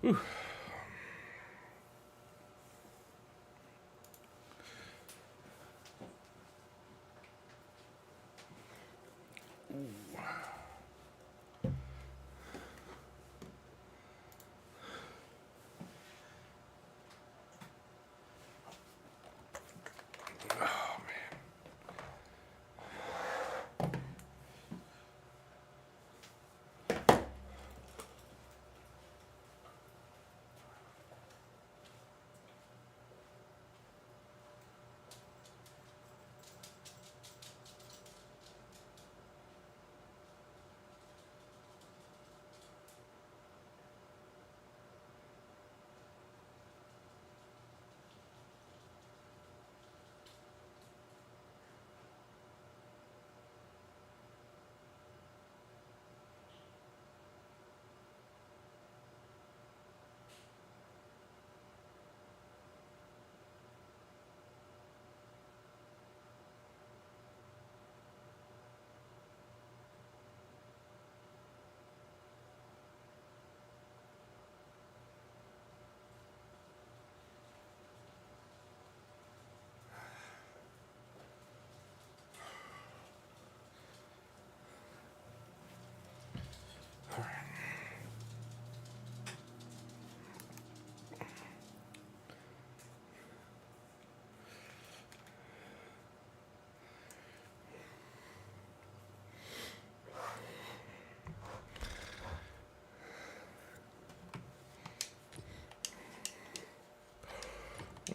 S1: Whew.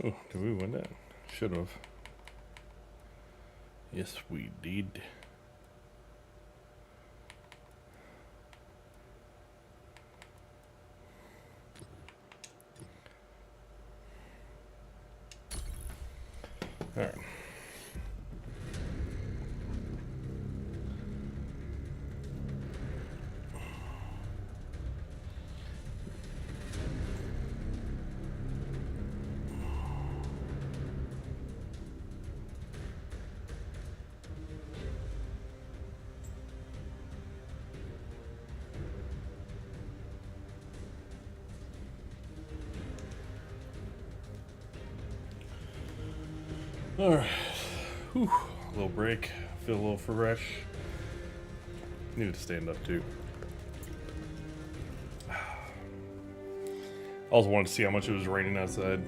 S1: Oh, did we win that? Should have. Yes, we did. All right. All right. Whew. A little break. Feel a little fresh. Needed to stand up too. I also wanted to see how much it was raining outside.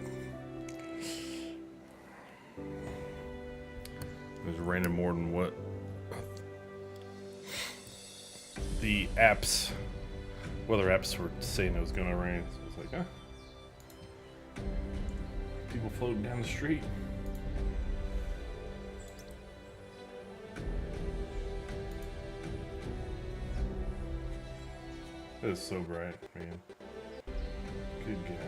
S1: It was raining more than what the apps, weather apps were saying it was gonna rain. So it's like, huh? People floating down the street. It is so bright, man. Good gosh.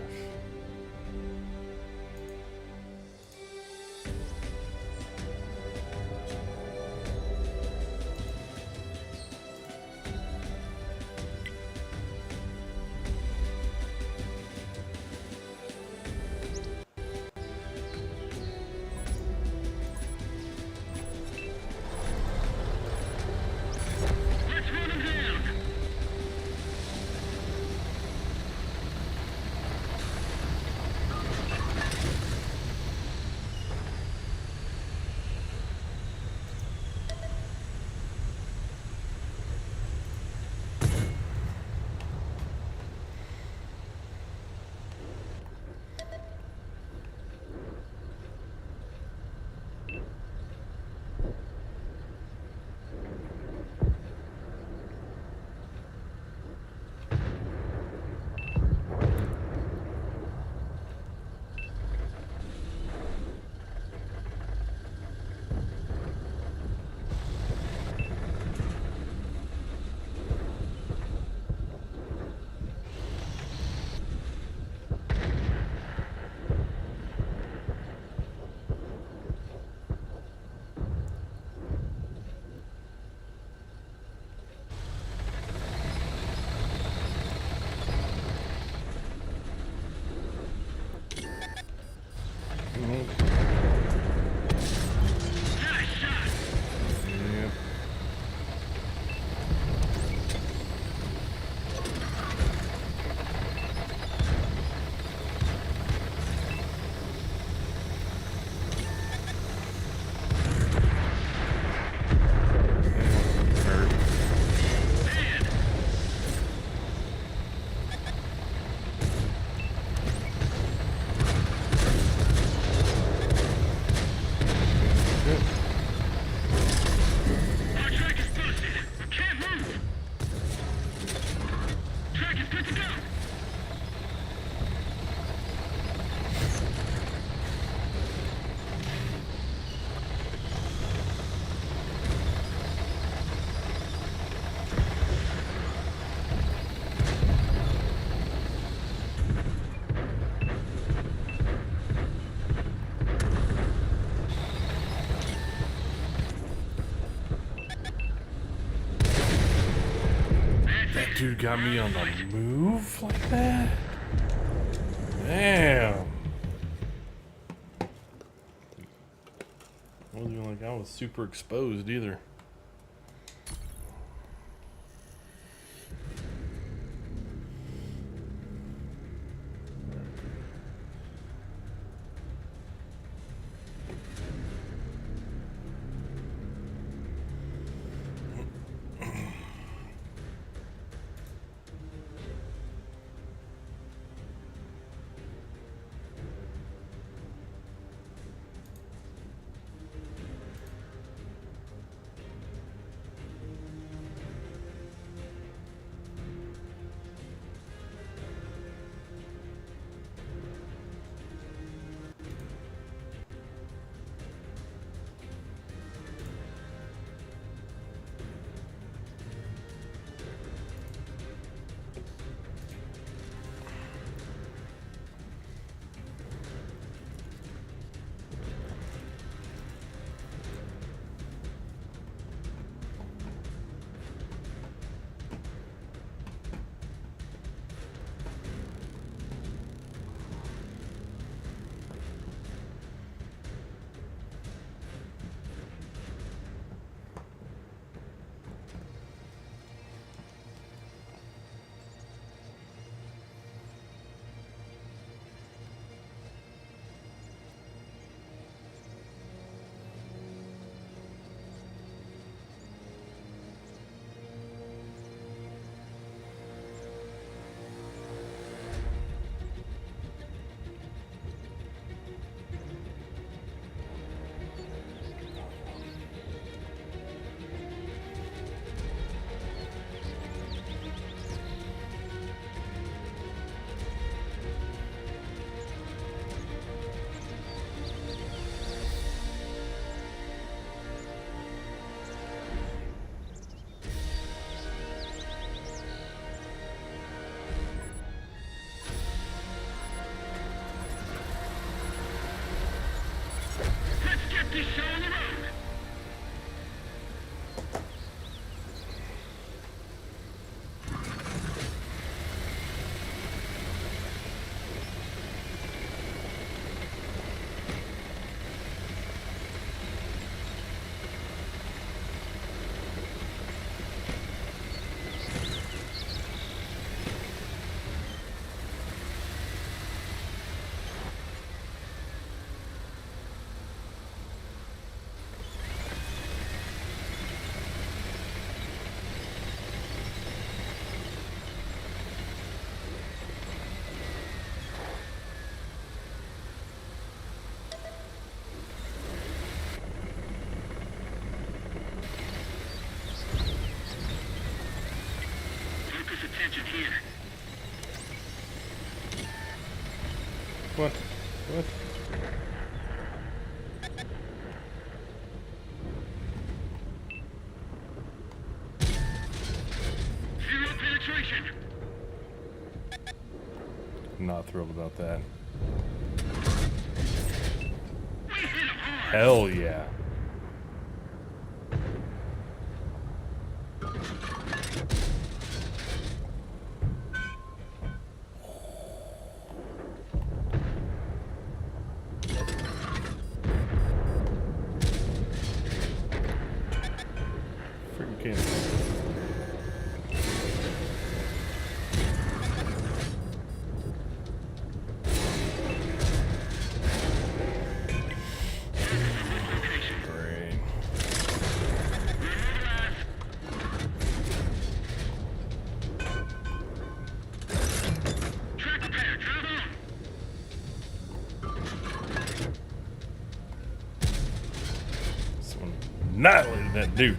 S1: dude got me on the move like that? Damn. Wasn't even like I was super exposed either.
S2: This show on the road. Attention here.
S1: What? What?
S2: Zero penetration.
S1: Not thrilled about that.
S2: We hit him hard.
S1: Hell yeah. Annihilated that dude.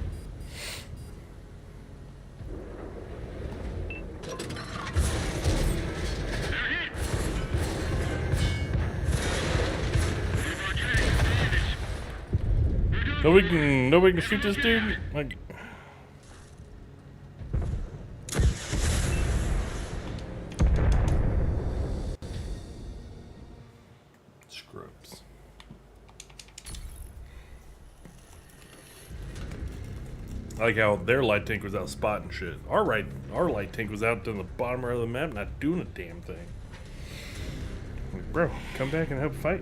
S1: Nobody can shoot this dude. Like, scrubs. I like how their light tank was out spotting shit. Our light tank was out in the bottom of the map, not doing a damn thing. Like, bro, come back and help fight.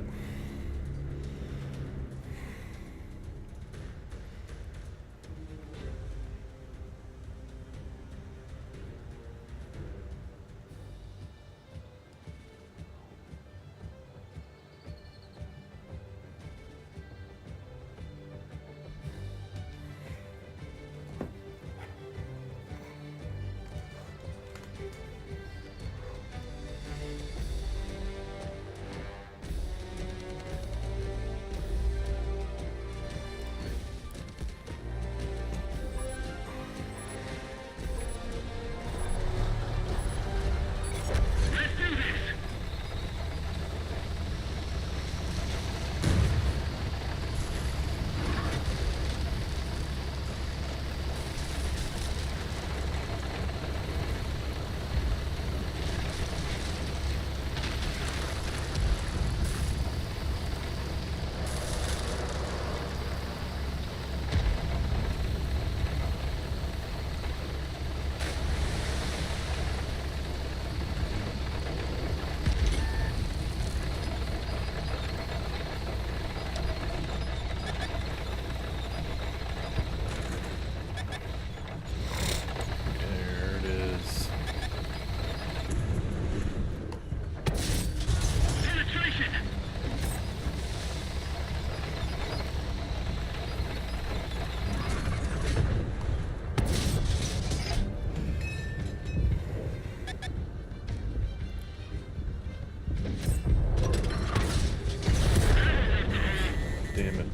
S1: Damn it.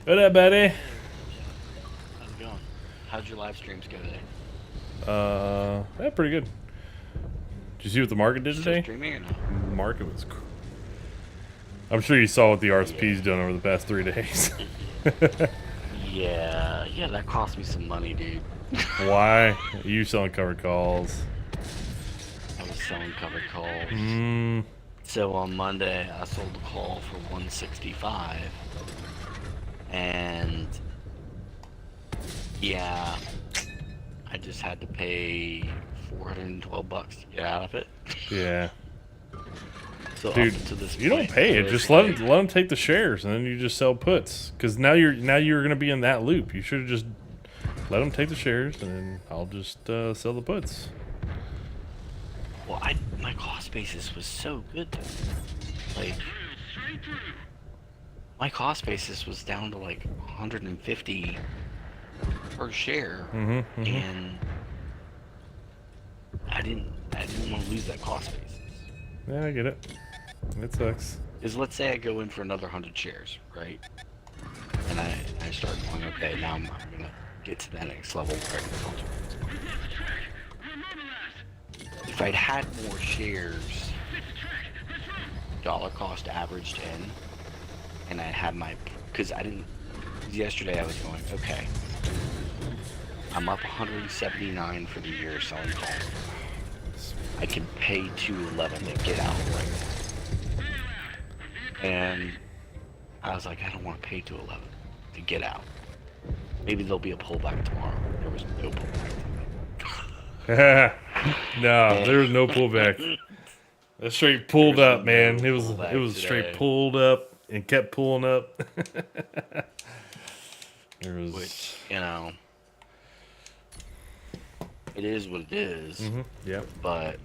S1: What up, buddy?
S3: How's it going? How'd your live streams go today?
S1: Yeah, pretty good. Did you see what the market did
S3: Still
S1: today?
S3: streaming or no?
S1: Market was. I'm sure you saw what the RSP's done over the past 3 days.
S3: Yeah, that cost me some money, dude.
S1: Why? You selling covered calls?
S3: I was selling covered calls.
S1: Mm.
S3: So on Monday, I sold a call for 165, and yeah, I just had to pay $412 to get out of it.
S1: Yeah.
S3: So
S1: Dude,
S3: up to this
S1: you don't
S3: point,
S1: pay it.
S3: it's
S1: Just
S3: like-
S1: let them take the shares, and then you just sell puts. Because now you're gonna be in that loop. You should have just let them take the shares, and then I'll just sell the puts.
S3: Well, my cost basis was so good though. Like, my cost basis was down to like 150 per share, and I didn't want to lose that cost basis.
S1: Yeah, I get it. It sucks.
S3: Is let's say I go in for another 100 shares, right? And I start going, okay, now I'm gonna get to that next level where I can filter. If I'd had more shares, dollar cost averaged in, and I had my, because I didn't, yesterday I was going, okay, I'm up 179 for the year selling calls. I can pay 211 to get out right now. And I was like, I don't want to pay 211 to get out. Maybe there'll be a pullback tomorrow. There was no pullback.
S1: No, there was no pullback. It straight pulled
S3: There was
S1: up, man.
S3: no
S1: It was
S3: pullback
S1: straight
S3: today.
S1: pulled up and kept pulling up. There was
S3: Which, you know, it is what it is.
S1: yeah.
S3: But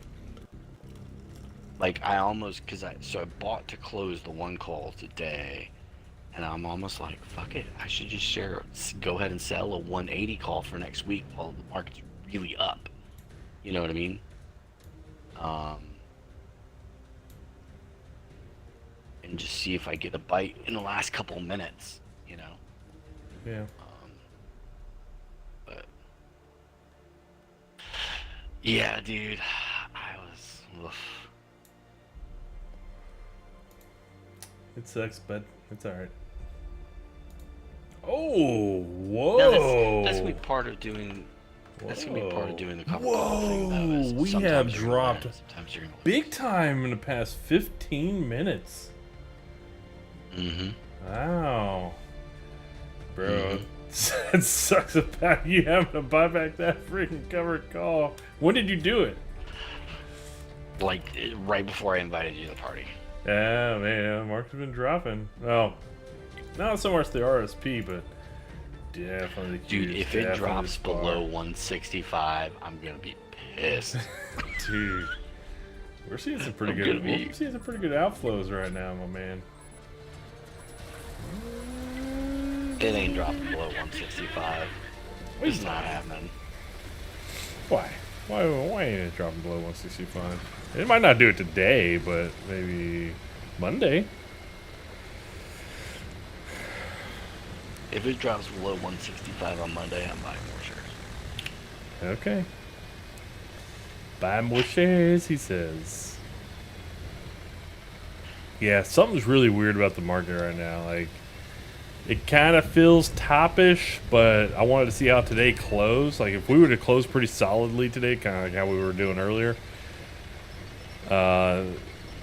S3: like I almost, so I bought to close the one call today, and I'm almost like, fuck it, I should just go ahead and sell a 180 call for next week while the market's really up. You know what I mean? And just see if I get a bite in the last couple minutes, you know?
S1: Yeah.
S3: But Yeah, dude. I was. Oof.
S1: It sucks, but it's alright. Oh, whoa!
S3: No, that's gonna be part of doing. That's gonna be part of doing the cover call thing, though. Is
S1: We have
S3: sometimes you're gonna
S1: dropped
S3: win, sometimes you're gonna lose.
S1: big time in the past 15 minutes.
S3: Mm-hmm.
S1: Wow. Bro, it sucks about you having to buy back that freaking covered call. When did you do it?
S3: Like right before I invited you to the party.
S1: Yeah, man, Mark's been dropping. Well, not so much the RSP, but definitely the
S3: Dude,
S1: Qs,
S3: if it
S1: definitely
S3: drops
S1: Spar.
S3: below 165, I'm gonna be pissed.
S1: Dude, we're seeing some pretty
S3: I'm
S1: good.
S3: gonna be-
S1: We're seeing some pretty good outflows right now, my man.
S3: It ain't dropping below 165. It's not happening.
S1: Why? Why ain't it dropping below 165? It might not do it today, but maybe Monday.
S3: If it drops below 165 on Monday, I'm buying more shares.
S1: Okay. Buy more shares, he says. Yeah, something's really weird about the market right now. Like, it kind of feels top-ish, but I wanted to see how today closed. Like, if we were to close pretty solidly today, kind of like how we were doing earlier, then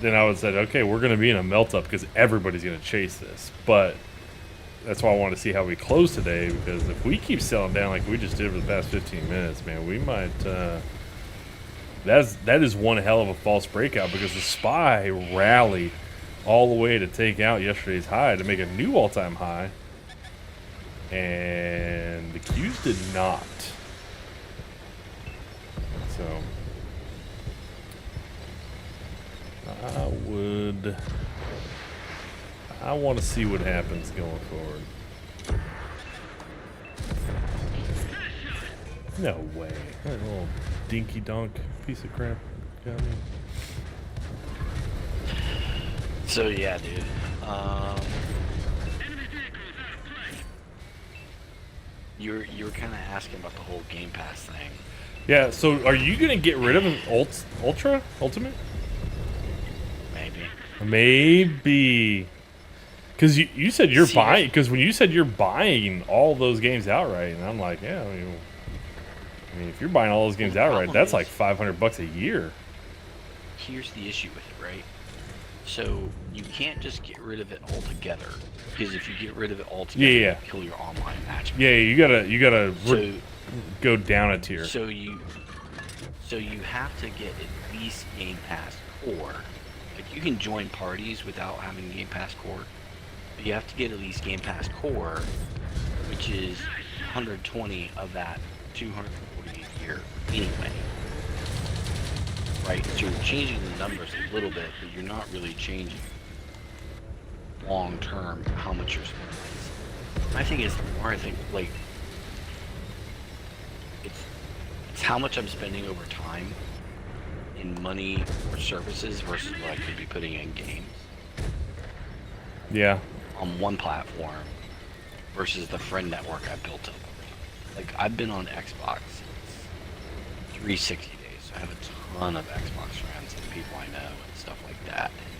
S1: I would have said, okay, we're going to be in a melt-up because everybody's going to chase this. But that's why I want to see how we close today, because if we keep selling down like we just did for the past 15 minutes, man, we might... that is one hell of a false breakout, because the SPY rallied all the way to take out yesterday's high to make a new all-time high, and the Qs did not. So I want to see what happens going forward. No way. That little dinky donk piece of crap got me.
S3: So yeah, dude. You were kind of asking about the whole Game Pass thing.
S1: Yeah, so are you gonna get rid of an Ultimate? Maybe. Because you said you're buying. Because when you said you're buying all those games outright, and I'm like, yeah. I mean, if you're buying all those games outright, that's like $500 a year.
S3: Here's the issue with it, right? So you can't just get rid of it altogether, because if you get rid of it altogether, you kill your online match.
S1: Yeah, you gotta go down a tier.
S3: So you have to get at least Game Pass Core. Like, you can join parties without having Game Pass Core, but you have to get at least Game Pass Core, which is 120 of that 240 a year anyway. Right, so you're changing the numbers a little bit, but you're not really changing long term how much you're spending. I think it's more, like it's how much I'm spending over time in money or services versus what I could be putting in games.
S1: Yeah.
S3: On one platform versus the friend network I built up. Like, I've been on Xbox since 360 days, so I have a ton of Xbox friends and people I know and stuff like that. And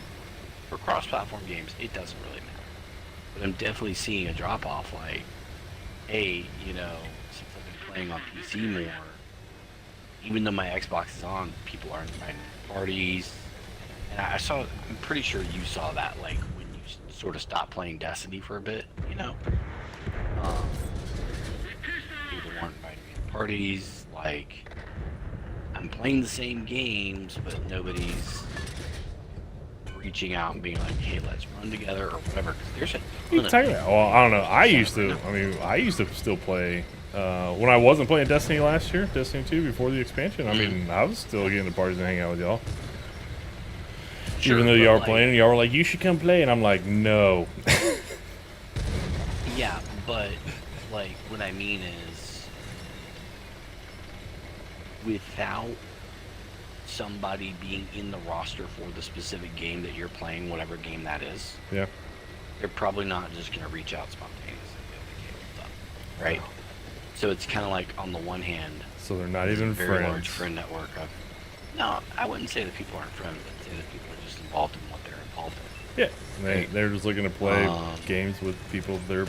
S3: for cross-platform games, it doesn't really matter. But I'm definitely seeing a drop-off, like, since I've been playing on PC more, even though my Xbox is on, people aren't inviting me to parties. And I'm pretty sure you saw that, like, when you sort of stopped playing Destiny for a bit, people weren't inviting me to parties, like, I'm playing the same games, but nobody's reaching out and being like, hey, let's run together or whatever. There's a ton of
S1: Well, I don't know. I used to still play when I wasn't playing Destiny last year, Destiny 2 before the expansion. I mean, I was still getting to parties and hanging out with y'all.
S3: Sure,
S1: even though y'all were playing, and y'all were like, you should come play, and I'm like, no.
S3: Yeah, but like, what I mean is, without somebody being in the roster for the specific game that you're playing, whatever game that is,
S1: yeah,
S3: they're probably not just going to reach out spontaneously to get the game done, right? So it's kind of like on the one hand,
S1: So they're not
S3: it's a
S1: even
S3: very
S1: friends.
S3: large friend network of. No, I wouldn't say that people aren't friends. I'd say that people are just involved in what they're involved in.
S1: Yeah, they're just looking to play
S3: Um,
S1: games with people they're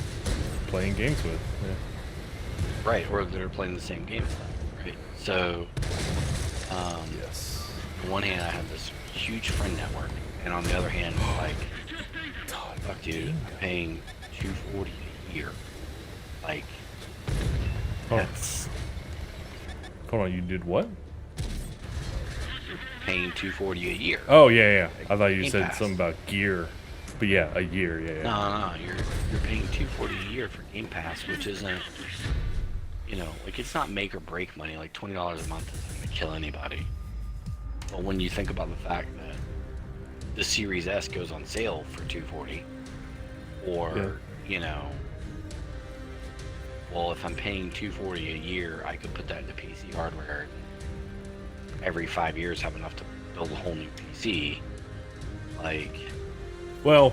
S1: playing games with. Yeah.
S3: Right, or they're playing the same game as them, right? So,
S1: Yes.
S3: on one hand, I have this huge friend network, and on the other hand, like, fuck, dude, I'm paying $240 a year. Like,
S1: Oh.
S3: that's
S1: Hold on, you did what?
S3: paying $240 a year.
S1: Oh yeah. I thought you
S3: Game
S1: said
S3: Pass.
S1: something about gear. But yeah, a year. Yeah.
S3: No, you're paying $240 a year for Game Pass, which isn't, you know, like it's not make or break money. Like $20 a month isn't gonna kill anybody. But when you think about the fact that the Series S goes on sale for $240, or
S1: Yeah.
S3: you know, well, if I'm paying $240 a year, I could put that into PC hardware. Every 5 years, have enough to build a whole new PC. Like,
S1: Well,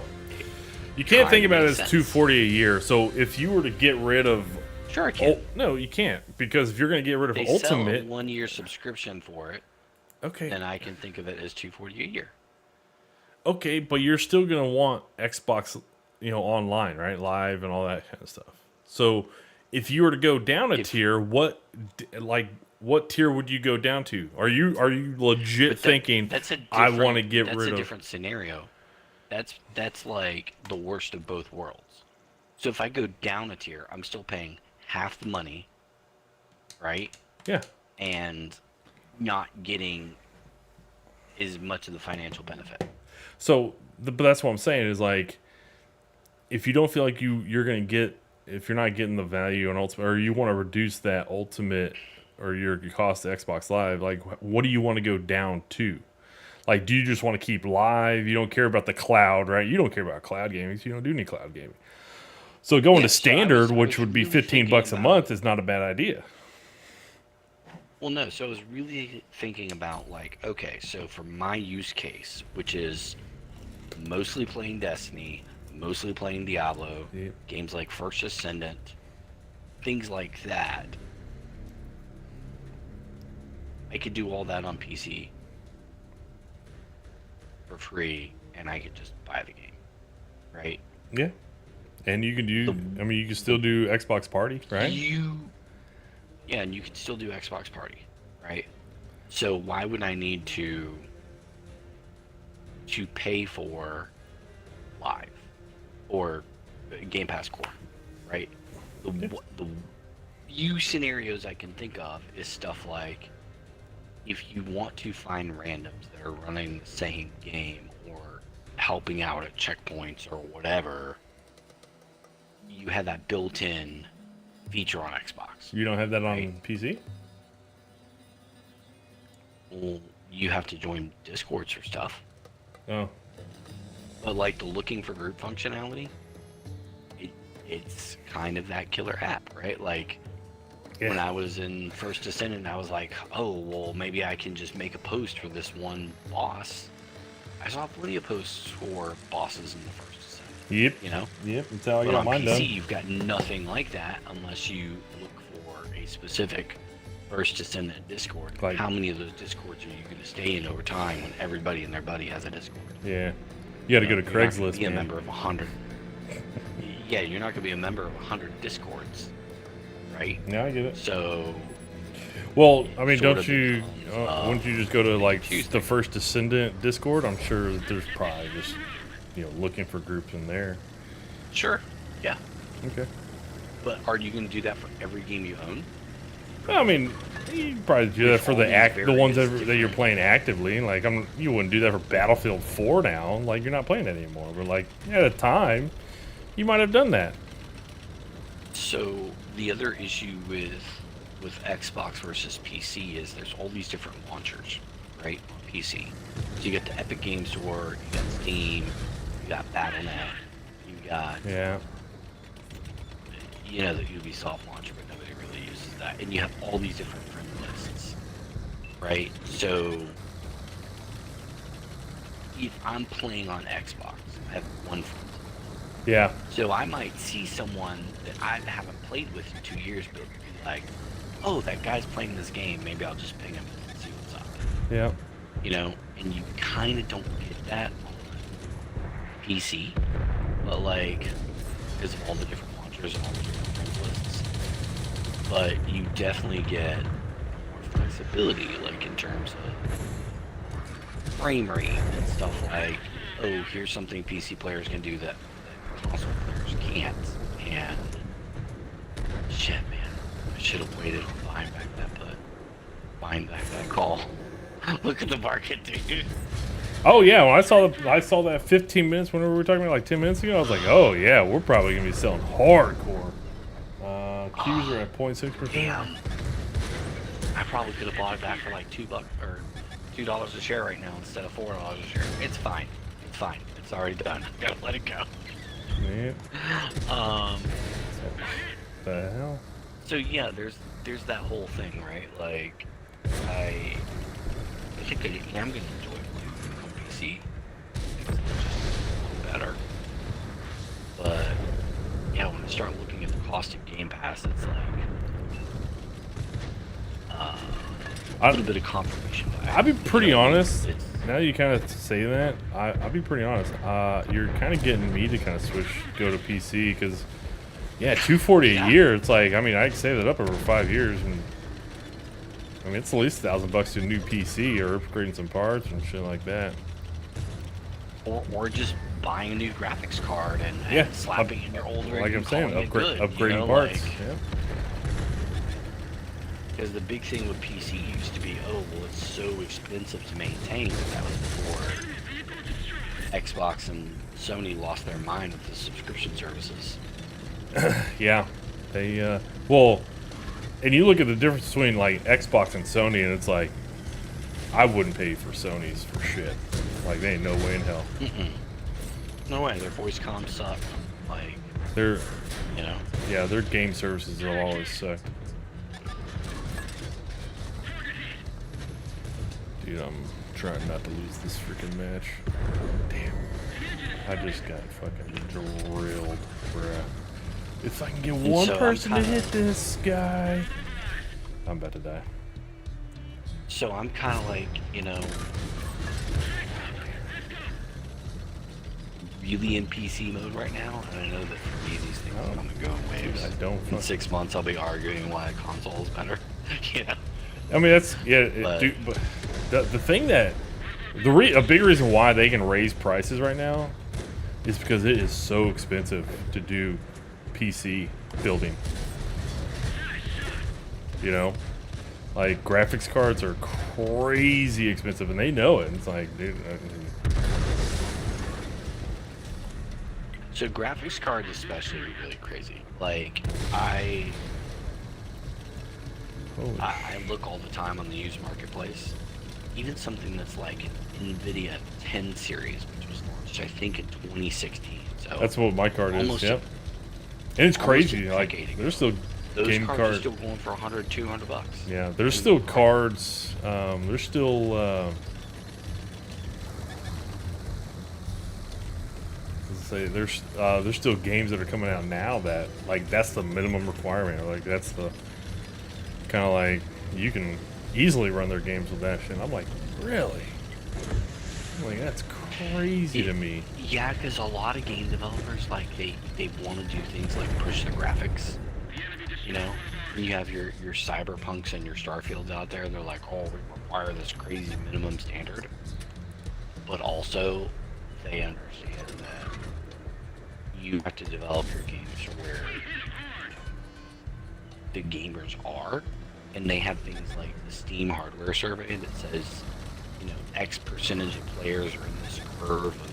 S1: you can't think
S3: Kinda
S1: about it
S3: makes
S1: as
S3: sense.
S1: $240 a year. So if you were to get rid of,
S3: sure, I can.
S1: no, you can't, because if you're going to get rid of
S3: They sell a
S1: Ultimate,
S3: 1-year subscription for it.
S1: okay,
S3: Then I can think of it as $240 a year.
S1: okay, but you're still going to want Xbox, online, right, live and all that kind of stuff. So if you were to go down a tier, what tier would you go down to? Are you legit
S3: But
S1: thinking
S3: that's a
S1: I want to
S3: different-
S1: get
S3: that's
S1: rid
S3: a
S1: of?
S3: different scenario. That's like the worst of both worlds. So if I go down a tier, I'm still paying half the money, right?
S1: Yeah.
S3: And not getting as much of the financial benefit.
S1: So, but that's what I'm saying is like, if you don't feel like you're gonna get, if you're not getting the value on Ultimate, or you want to reduce that Ultimate or your cost to Xbox Live, like what do you want to go down to? Like, do you just want to keep live? You don't care about the cloud, right? You don't care about cloud gaming. So you don't do any cloud gaming. So going
S3: Yeah,
S1: to
S3: so
S1: standard,
S3: I
S1: which
S3: was
S1: would be
S3: really
S1: $15 a
S3: thinking
S1: month,
S3: about-
S1: is not a bad idea.
S3: Well, no. So I was really thinking about like, okay, so for my use case, which is mostly playing Destiny, mostly playing Diablo,
S1: Yep.
S3: games like First Ascendant, things like that, I could do all that on PC for free, and I could just buy the game, right?
S1: Yeah. And you can do, you can still do Xbox Party, right?
S3: Yeah, and you can still do Xbox Party, right? So why would I need to pay for Live or Game Pass Core, right? The few scenarios I can think of is stuff like if you want to find randoms that are running the same game or helping out at checkpoints or whatever, you have that built-in feature on Xbox.
S1: You don't have that on
S3: Right.
S1: PC?
S3: Well, you have to join Discords or stuff.
S1: Oh.
S3: But like the looking for group functionality, it's kind of that killer app, right? Like when I was in First Ascendant, I was like, oh, well, maybe I can just make a post for this one boss. I saw plenty of posts for bosses in the First Ascendant.
S1: Yep.
S3: You know?
S1: Yep. That's how I
S3: But
S1: got
S3: on
S1: mine
S3: PC,
S1: done.
S3: you've got nothing like that unless you look for a specific First Ascendant Discord.
S1: Like-
S3: How many of those Discords are you going to stay in over time when everybody and their buddy has a Discord?
S1: Yeah. You got to go to
S3: You're not gonna
S1: Craigslist,
S3: be a
S1: man.
S3: member of 100. Yeah, you're not going to be a member of 100 Discords, right?
S1: Yeah, I get it.
S3: So,
S1: Well, I mean,
S3: Sort
S1: don't
S3: of
S1: you?
S3: becomes,
S1: Wouldn't you just go to like
S3: Tuesday.
S1: the First Descendant Discord? I'm sure that there's probably just looking for groups in there.
S3: sure, yeah.
S1: Okay.
S3: But are you going to do that for every game you own?
S1: Well, I mean, you probably do that
S3: There's
S1: for
S3: all
S1: the
S3: these
S1: the ones
S3: various
S1: that you're
S3: different-
S1: playing actively. Like, you wouldn't do that for Battlefield 4 now. Like, you're not playing it anymore. But like at a time, you might have done that.
S3: So the other issue with Xbox versus PC is there's all these different launchers, right, on PC. So you got the Epic Games Store, you got Steam, you got Battle.net, you got
S1: Yeah.
S3: the Ubisoft launcher, but nobody really uses that. And you have all these different friend lists, right? So if I'm playing on Xbox, I have one friend.
S1: Yeah.
S3: So I might see someone that I haven't played with in 2 years, but be like, oh, that guy's playing this game. Maybe I'll just ping him and see what's up.
S1: Yeah.
S3: You know, and you kind of don't get that on PC, but like, because of all the different launchers and all the different friends lists. But you definitely get more flexibility, like in terms of frame rate and stuff like, oh, here's something PC players can do that console players can't. And shit, man, I should have waited on buying back that call. Look at the market, dude.
S1: Oh yeah, when I saw that 15 minutes whenever we were talking about like 10 minutes ago, I was like, oh yeah, we're probably gonna be selling hardcore. Qs are at 0.6%.
S3: Damn. I probably could have bought it back for like $2 or $2 a share right now instead of $4 a share. It's fine. It's fine. It's already done. Gotta let it go.
S1: Man. The hell?
S3: So yeah, there's that whole thing, right? Like, I think I am gonna enjoy playing on PC. It's just better. But yeah, when I start looking at the cost of Game Pass, it's like a little bit of confirmation bias.
S1: I'll be pretty
S3: You know,
S1: honest.
S3: it's,
S1: Now you kind of say that, I'll be pretty honest. You're kind of getting me to kind of go to PC because, yeah, $240 a year. It's like, I mean, I can save that up over 5 years, and I mean, it's at least $1,000 to a new PC or upgrading some parts and shit like that.
S3: or just buying a new graphics card and slapping in your older.
S1: Like I'm saying, upgrading
S3: you know,
S1: parts.
S3: like,
S1: yeah.
S3: Because the big thing with PC used to be, oh, well, it's so expensive to maintain. That was before Xbox and Sony lost their mind with the subscription services.
S1: Yeah, they well, and you look at the difference between like Xbox and Sony, and it's like, I wouldn't pay for Sony's for shit. Like, they ain't no way in hell.
S3: No way, their voice comms suck. Like,
S1: They're,
S3: you know.
S1: yeah, their game services will always suck. Dude, I'm trying not to lose this freaking match. Damn. I just got fucking drilled, bruh. If I can get one
S3: so
S1: person to hit this guy, I'm about to die.
S3: So I'm kind of like, you know, really in PC mode right now, and I know that for me these things come and go in waves.
S1: Dude, I don't.
S3: In 6 months, I'll be arguing why a console is better. You know.
S1: I mean, that's dude, but the thing that a big reason why they can raise prices right now is because it is so expensive to do PC building. You know, like graphics cards are crazy expensive, and they know it. It's like, dude.
S3: So graphics cards especially are really crazy. Like, I look all the time on the used marketplace. Even something that's like an NVIDIA 10 series, which was launched, I think, in 2016. So
S1: That's what my card is. Yep. And it's crazy. Like, there's still
S3: those
S1: game
S3: cards
S1: cards
S3: are still going for $100, $200.
S1: Yeah, there's still cards. There's still. Say there's still games that are coming out now that, like, that's the minimum requirement. Like, that's the kind of like, you can easily run their games with that shit. I'm like, really? I'm like, that's crazy to me.
S3: Yeah, because a lot of game developers, like, they want to do things like push the graphics. You know, you have your Cyberpunks and your Starfields out there, and they're like, oh, we require this crazy minimum standard. But also, they understand that you have to develop your games for where the gamers are, and they have things like the Steam hardware survey that says, you know, X percentage of players are in this curve of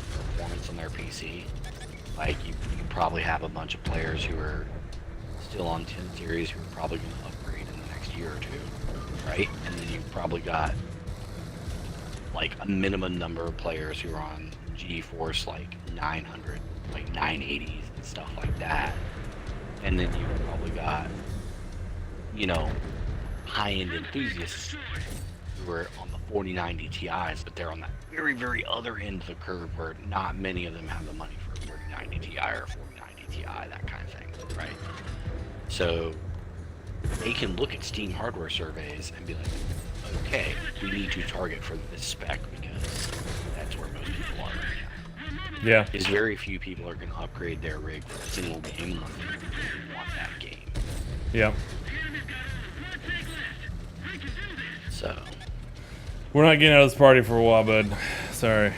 S3: performance on their PC. Like, you probably have a bunch of players who are still on 10 series who are probably going to upgrade in the next year or two, right? And then you've probably got like a minimum number of players who are on GeForce like 900, like 980s and stuff like that. And then you've probably got, you know, high-end enthusiasts who are on the 4090 Ti's, but they're on that very, very other end of the curve where not many of them have the money for a 3090. 4090 Ti or 4090 Ti, that kind of thing, right? So they can look at Steam hardware surveys and be like, okay, we need to target for this spec because that's where most people are right now.
S1: Yeah.
S3: Because very few people are going to upgrade their rig for a single game unless they really want that game.
S1: Yeah.
S3: So
S1: We're not getting out of this party for a while, bud. Sorry.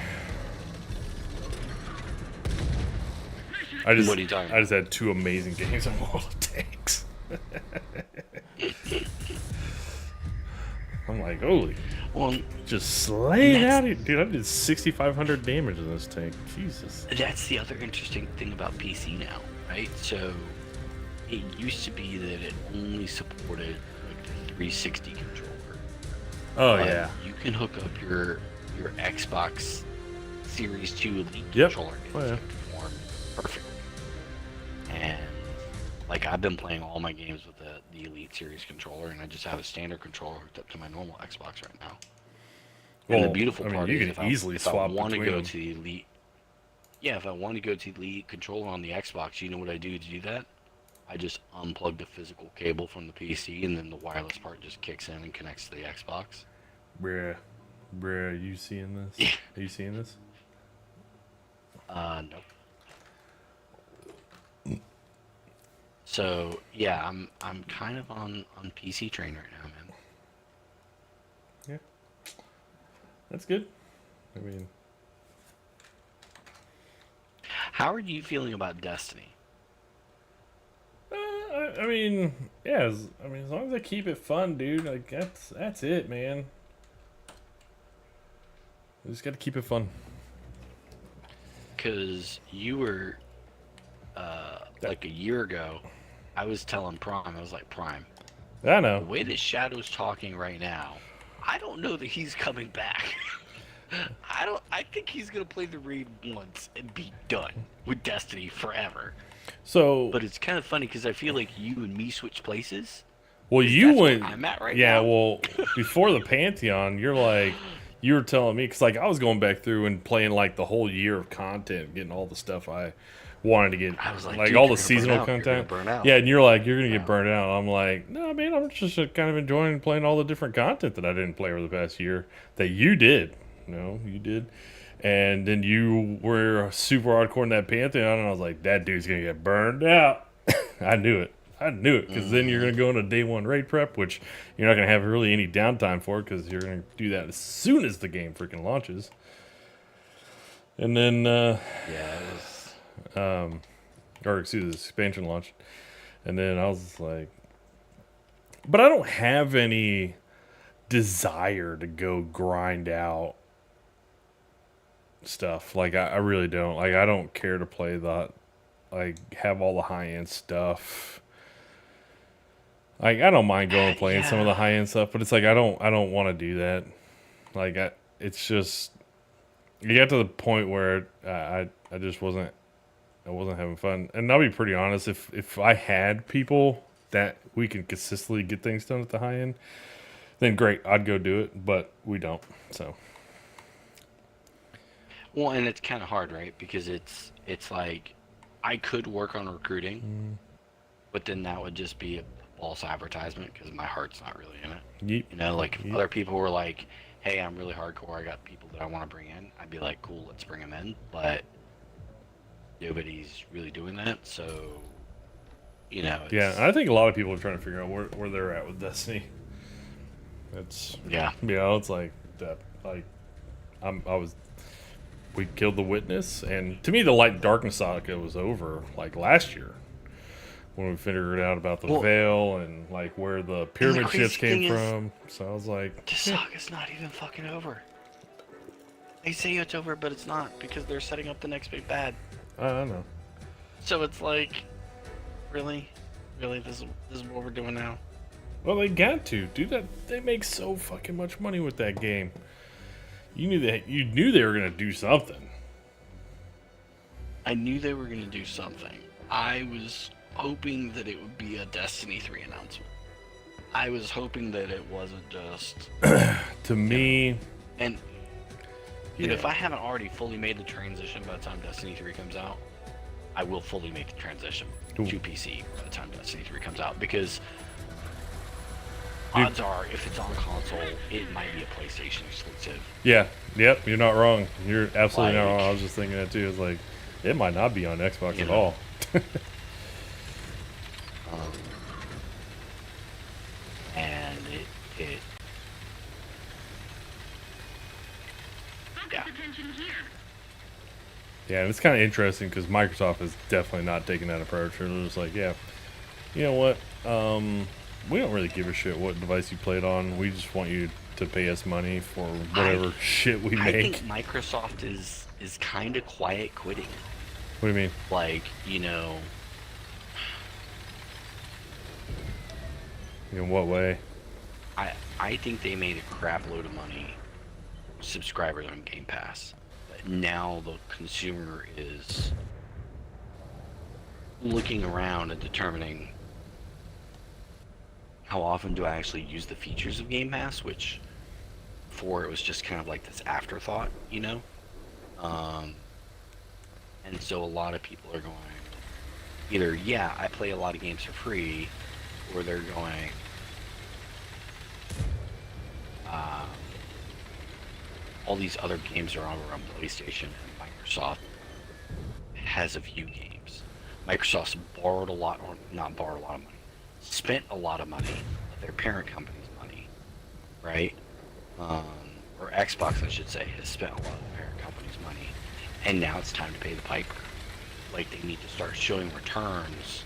S3: What are you talking about?
S1: I just had 2 amazing games on World of Tanks. I'm like, holy.
S3: Well,
S1: Just slay it out here. Dude, I did 6,500 damage in this tank. Jesus.
S3: that's the other interesting thing about PC now, right? So it used to be that it only supported like the 360 controller.
S1: Oh,
S3: But
S1: yeah.
S3: you can hook up your Xbox Series 2 Elite
S1: Yep.
S3: controller and
S1: Oh,
S3: it's
S1: yeah.
S3: gonna perform perfectly. And like I've been playing all my games with the Elite Series controller, and I just have a standard controller hooked up to my normal Xbox right now. And the
S1: Well,
S3: beautiful
S1: I mean,
S3: part
S1: you
S3: is
S1: can
S3: if
S1: easily
S3: if I
S1: swap
S3: want to
S1: between
S3: go
S1: them.
S3: to the Elite, yeah, if I want to go to the Elite controller on the Xbox, you know what I do to do that? I just unplug the physical cable from the PC, and then the wireless part just kicks in and connects to the Xbox.
S1: Bruh. Bruh, you seeing this?
S3: Yeah.
S1: Are you seeing this?
S3: No. So yeah, I'm kind of on PC train right now, man.
S1: Yeah. That's good. I mean,
S3: How are you feeling about Destiny?
S1: I mean, yeah. As long as I keep it fun, dude. Like that's it, man. I just got to keep it fun.
S3: Because you were, like a year ago, I was telling Prime, I was like, Prime,
S1: I
S3: the
S1: know.
S3: way that Shadow's talking right now, I don't know that he's coming back. I think he's gonna play the raid once and be done with Destiny forever.
S1: So,
S3: But it's kind of funny because I feel like you and me switch places.
S1: well, you
S3: That's
S1: went.
S3: where I'm at right
S1: yeah,
S3: now.
S1: well, before the Pantheon, you were telling me because like I was going back through and playing like the whole year of content, getting all the stuff I wanted to get,
S3: I was like,
S1: like
S3: dude,
S1: all
S3: you're
S1: the
S3: gonna burn
S1: seasonal
S3: out. You're gonna
S1: content.
S3: burn out.
S1: Yeah, and you're like, you're gonna get burned out. I'm like, no, man, I'm just kind of enjoying playing all the different content that I didn't play over the past year that you did. No, you did. And then you were super hardcore in that Pantheon, and I was like, that dude's gonna get burned out. I knew it. Because then you're going to go into day 1 raid prep, which you're not going to have really any downtime for because you're going to do that as soon as the game freaking launches. And then,
S3: Yeah, it was.
S1: or excuse me, the expansion launch. And then I was like, but I don't have any desire to go grind out stuff. Like, I really don't. Like, I don't care to play have all the high-end stuff. Like, I don't mind going and playing some of the high-end stuff, but it's like I don't want to do that. Like, it's just you get to the point where I just wasn't having fun. And I'll be pretty honest, if I had people that we can consistently get things done at the high end, then great, I'd go do it. But we don't. So.
S3: Well, and it's kind of hard, right? Because it's like I could work on recruiting, but then that would just be a false advertisement because my heart's not really in it.
S1: Yeep.
S3: You know, like if other people were like, hey, I'm really hardcore, I got people that I want to bring in, I'd be like, cool, let's bring them in. But nobody's really doing that, so, you know.
S1: Yeah, I think a lot of people are trying to figure out where they're at with Destiny. It's it's like that. Like, we killed the Witness, and to me, the Light Darkness saga was over like last year when we figured out about the Veil and like where the pyramid ships came from. So I was like,
S3: this saga's not even fucking over. They say it's over, but it's not because they're setting up the next big bad.
S1: I don't know.
S3: So it's like, really, this is what we're doing now.
S1: Well, they got to do that. They make so fucking much money with that game. You knew they were gonna do something.
S3: I knew they were gonna do something. I was hoping that it would be a Destiny 3 announcement. I was hoping that it wasn't just
S1: to me.
S3: And dude, if I haven't already fully made the transition by the time Destiny 3 comes out, I will fully make the transition
S1: Ooh.
S3: to PC by the time Destiny 3 comes out, because
S1: Dude.
S3: odds are, if it's on console, it might be a PlayStation exclusive.
S1: Yeah. Yep. You're not wrong. You're absolutely not
S3: Like-
S1: wrong. I was just thinking that too. It's like it might not be on Xbox
S3: You
S1: at
S3: know.
S1: all.
S3: And it
S2: Focus
S3: Yeah.
S2: attention here.
S1: Yeah, and it's kind of interesting because Microsoft is definitely not taking that approach. They're just like, yeah, you know what? We don't really give a shit what device you played on. We just want you to pay us money for whatever shit we
S3: I
S1: make.
S3: think Microsoft is kind of quiet quitting.
S1: What do you mean?
S3: Like, you know,
S1: In what way?
S3: I think they made a crap load of money subscribers on Game Pass. But now the consumer is looking around and determining, how often do I actually use the features of Game Pass, which before it was just kind of like this afterthought, you know? And so a lot of people are going, either, yeah, I play a lot of games for free, or they're going, all these other games are over on PlayStation, and Microsoft has a few games. Microsoft's borrowed a lot, or not borrowed a lot of money, spent a lot of money of their parent company's money, right? Or Xbox, I should say, has spent a lot of the parent company's money, and now it's time to pay the piper. Like, they need to start showing returns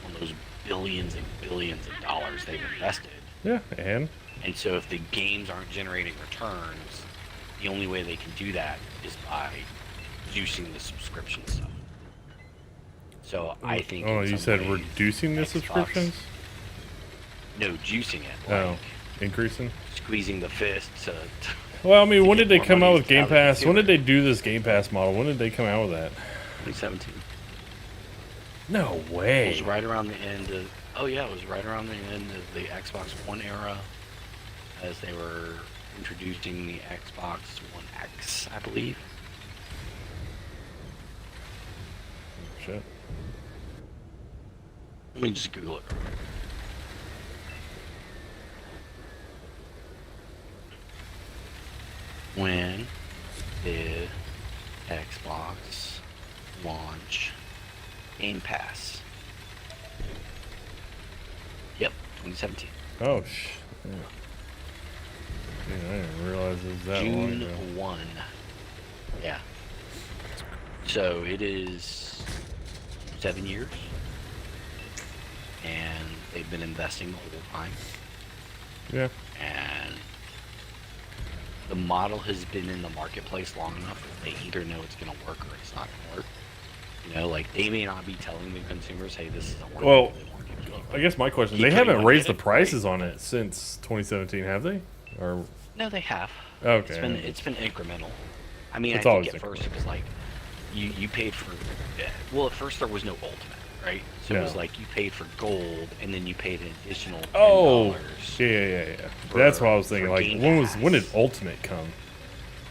S3: on those billions and billions of dollars they've invested.
S1: Yeah, and
S3: And so if the games aren't generating returns, the only way they can do that is by juicing the subscription stuff. So I think.
S1: oh,
S3: in
S1: you
S3: some
S1: said
S3: ways,
S1: reducing the
S3: Xbox-
S1: subscriptions?
S3: No, juicing it.
S1: Oh,
S3: Like
S1: increasing.
S3: squeezing the fist to
S1: Well, I mean,
S3: to
S1: when
S3: get
S1: did they
S3: more
S1: come out
S3: money
S1: with Game
S3: out of the
S1: Pass? When did
S3: consumer.
S1: they do this Game Pass model? When did they come out with that?
S3: 2017.
S1: No
S3: It
S1: way.
S3: was right around the end of. Oh yeah, it was right around the end of the Xbox One era, as they were introducing the Xbox One X, I believe.
S1: Shit.
S3: Let me just Google it. When did Xbox launch Game Pass? Yep, 2017.
S1: Oh, yeah. Dude, I didn't realize it was that long
S3: June
S1: ago.
S3: 1. Yeah. So it is 7 years. And they've been investing the whole time.
S1: Yeah.
S3: And the model has been in the marketplace long enough that they either know it's going to work or it's not going to work. You know, like, they may not be telling the consumers, hey, this isn't working.
S1: Well,
S3: they want you to keep
S1: I guess my question is,
S3: Keep
S1: they
S3: putting
S1: haven't
S3: money
S1: raised
S3: in
S1: the
S3: it,
S1: prices on it since 2017, have they? Or
S3: No, they have.
S1: okay.
S3: It's been incremental. I mean,
S1: It's
S3: I
S1: always
S3: think at first it was like you paid for. Well, at first there was no ultimate, right? So it was
S1: No.
S3: like you paid for gold, and then you paid an additional $10.
S1: Oh, yeah. That's what I was thinking.
S3: for
S1: Like,
S3: Game
S1: when did
S3: Pass.
S1: Ultimate come?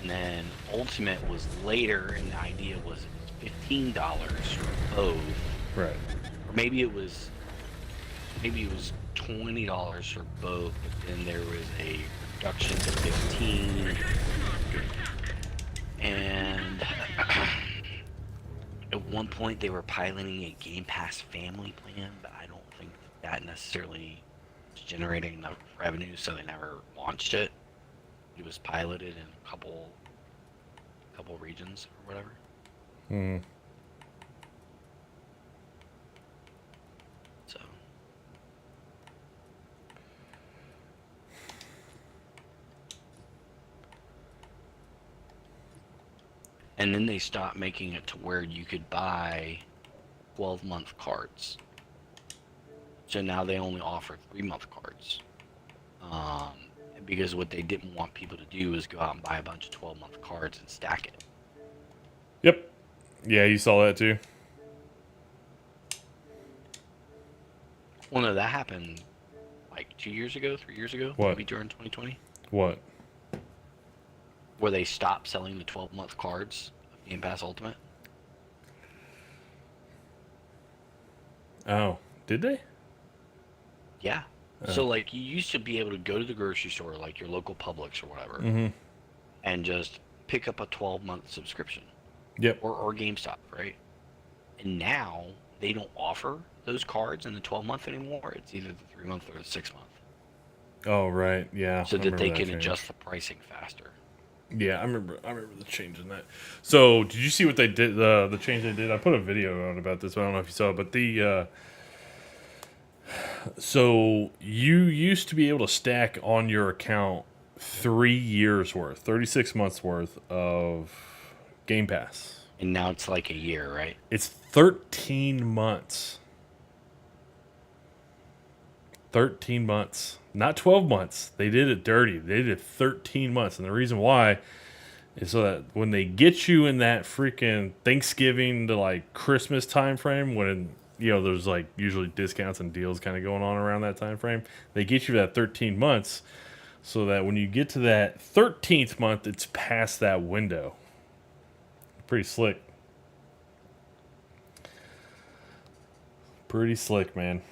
S3: And then ultimate was later, and the idea was $15 for both,
S1: Right.
S3: or maybe it was $20 for both, but then there was a reduction to 15. And at one point they were piloting a Game Pass family plan, but I don't think that necessarily was generating enough revenue, so they never launched it. It was piloted in a couple regions or whatever.
S1: Hmm.
S3: So and then they stopped making it to where you could buy 12-month cards. So now they only offer 3-month cards. Because what they didn't want people to do is go out and buy a bunch of 12-month cards and stack it.
S1: Yep. Yeah, you saw that too.
S3: Well, no, that happened like 2 years ago, 3 years ago,
S1: What?
S3: maybe during 2020,
S1: What?
S3: where they stopped selling the 12-month cards of Game Pass Ultimate.
S1: Oh, did they?
S3: Yeah. So like you used to be able to go to the grocery store, like your local Publix or whatever,
S1: Mm-hmm.
S3: and just pick up a 12-month subscription,
S1: Yep.
S3: or GameStop, right? And now they don't offer those cards in the 12-month anymore. It's either the 3-month or the 6-month,
S1: Oh, right. Yeah.
S3: so
S1: I
S3: that
S1: remember
S3: they
S1: that
S3: can
S1: change.
S3: adjust the pricing faster.
S1: Yeah, I remember the change in that. So, did you see what they did? The change they did. I put a video out about this. But I don't know if you saw it, but so you used to be able to stack on your account 3 years worth, 36 months worth of Game Pass.
S3: And now it's like a year, right?
S1: It's 13 months. 13 months, not 12 months. They did it dirty. They did 13 months, and the reason why is so that when they get you in that freaking Thanksgiving to like Christmas time frame, when there's like usually discounts and deals kind of going on around that time frame, they get you that 13 months, so that when you get to that 13th month, it's past that window. Pretty slick. Pretty slick, man.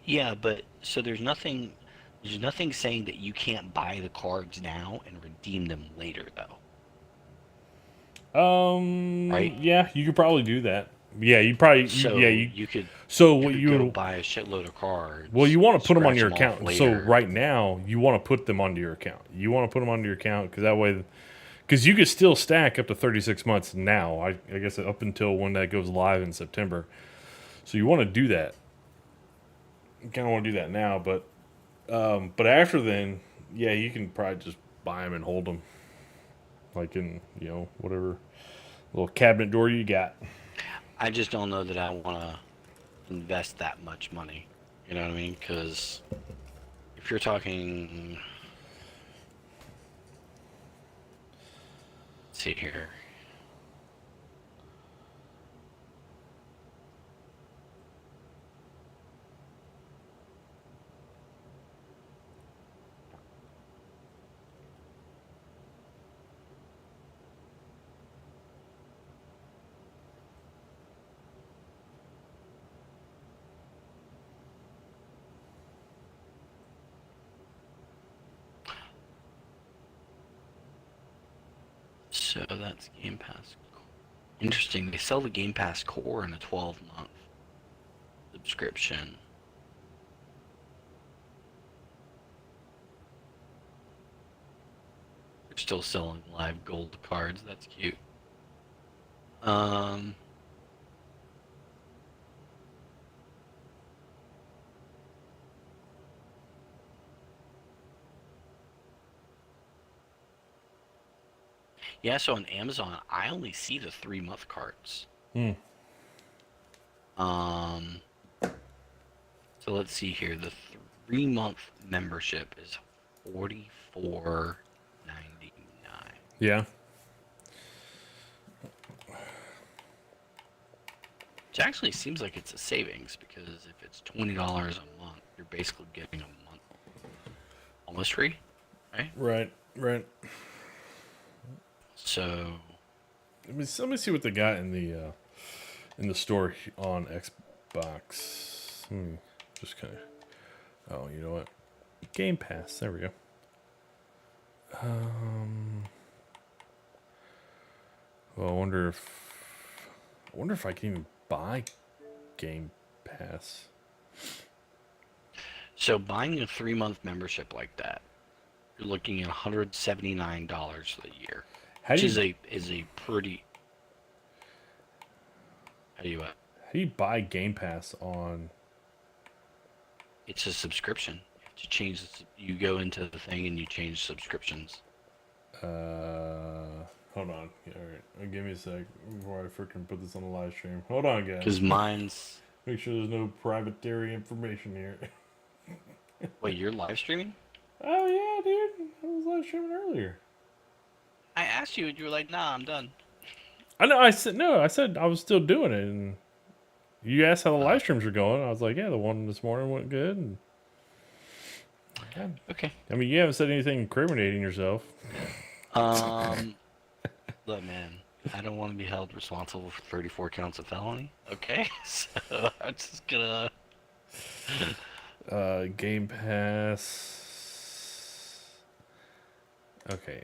S3: Yeah, but so there's nothing saying that you can't buy the cards now and redeem them later, though. Right?
S1: Yeah, you could probably do that. Yeah, you probably.
S3: So
S1: yeah,
S3: you could.
S1: So
S3: You
S1: what
S3: could
S1: you
S3: go
S1: would.
S3: buy a shitload of cards.
S1: Well, you want to put them on
S3: scratch
S1: your
S3: off
S1: account. So
S3: later.
S1: right now, you want to put them onto your account. You want to put them onto your account because that way, because you could still stack up to 36 months now. I guess up until when that goes live in September. So you want to do that. You kind of want to do that now, but after then, yeah, you can probably just buy them and hold them, like in whatever little cabinet door you got.
S3: I just don't know that I want to invest that much money. You know what I mean? Because if you're talking, let's see here. So that's Game Pass. Interesting. They sell the Game Pass Core in a 12-month subscription. They're still selling live gold cards. That's cute. Yeah, so on Amazon, I only see the 3-month cards. So let's see here. The 3-month membership is $44.99.
S1: Yeah.
S3: Which actually seems like it's a savings because if it's $20 a month, you're basically getting a month almost free, right?
S1: Right.
S3: So
S1: Let me see what they got in the store on Xbox. Just kind of. Oh, you know what? Game Pass. There we go. Well, I wonder if I can even buy Game Pass.
S3: So buying a 3-month membership like that, you're looking at $179 a year, which is a pretty. How do
S1: you buy Game Pass on?
S3: It's a subscription. You have to change. You go into the thing and you change subscriptions.
S1: Hold on. Yeah, all right. Give me a sec before I freaking put this on the live stream. Hold on, guys.
S3: Because mine's.
S1: Make sure there's no privatary information here.
S3: Wait, you're live streaming?
S1: Oh yeah, dude. I was live streaming earlier.
S3: I asked you, and you were like, "Nah, I'm done."
S1: I know. I said no. I said I was still doing it, and you asked how the live streams were going. I was like, yeah, the one this morning went good. And, yeah.
S3: Okay.
S1: I mean, you haven't said anything incriminating yourself.
S3: Look, man, I don't want to be held responsible for 34 counts of felony. Okay, so I'm just gonna.
S1: Game Pass. Okay.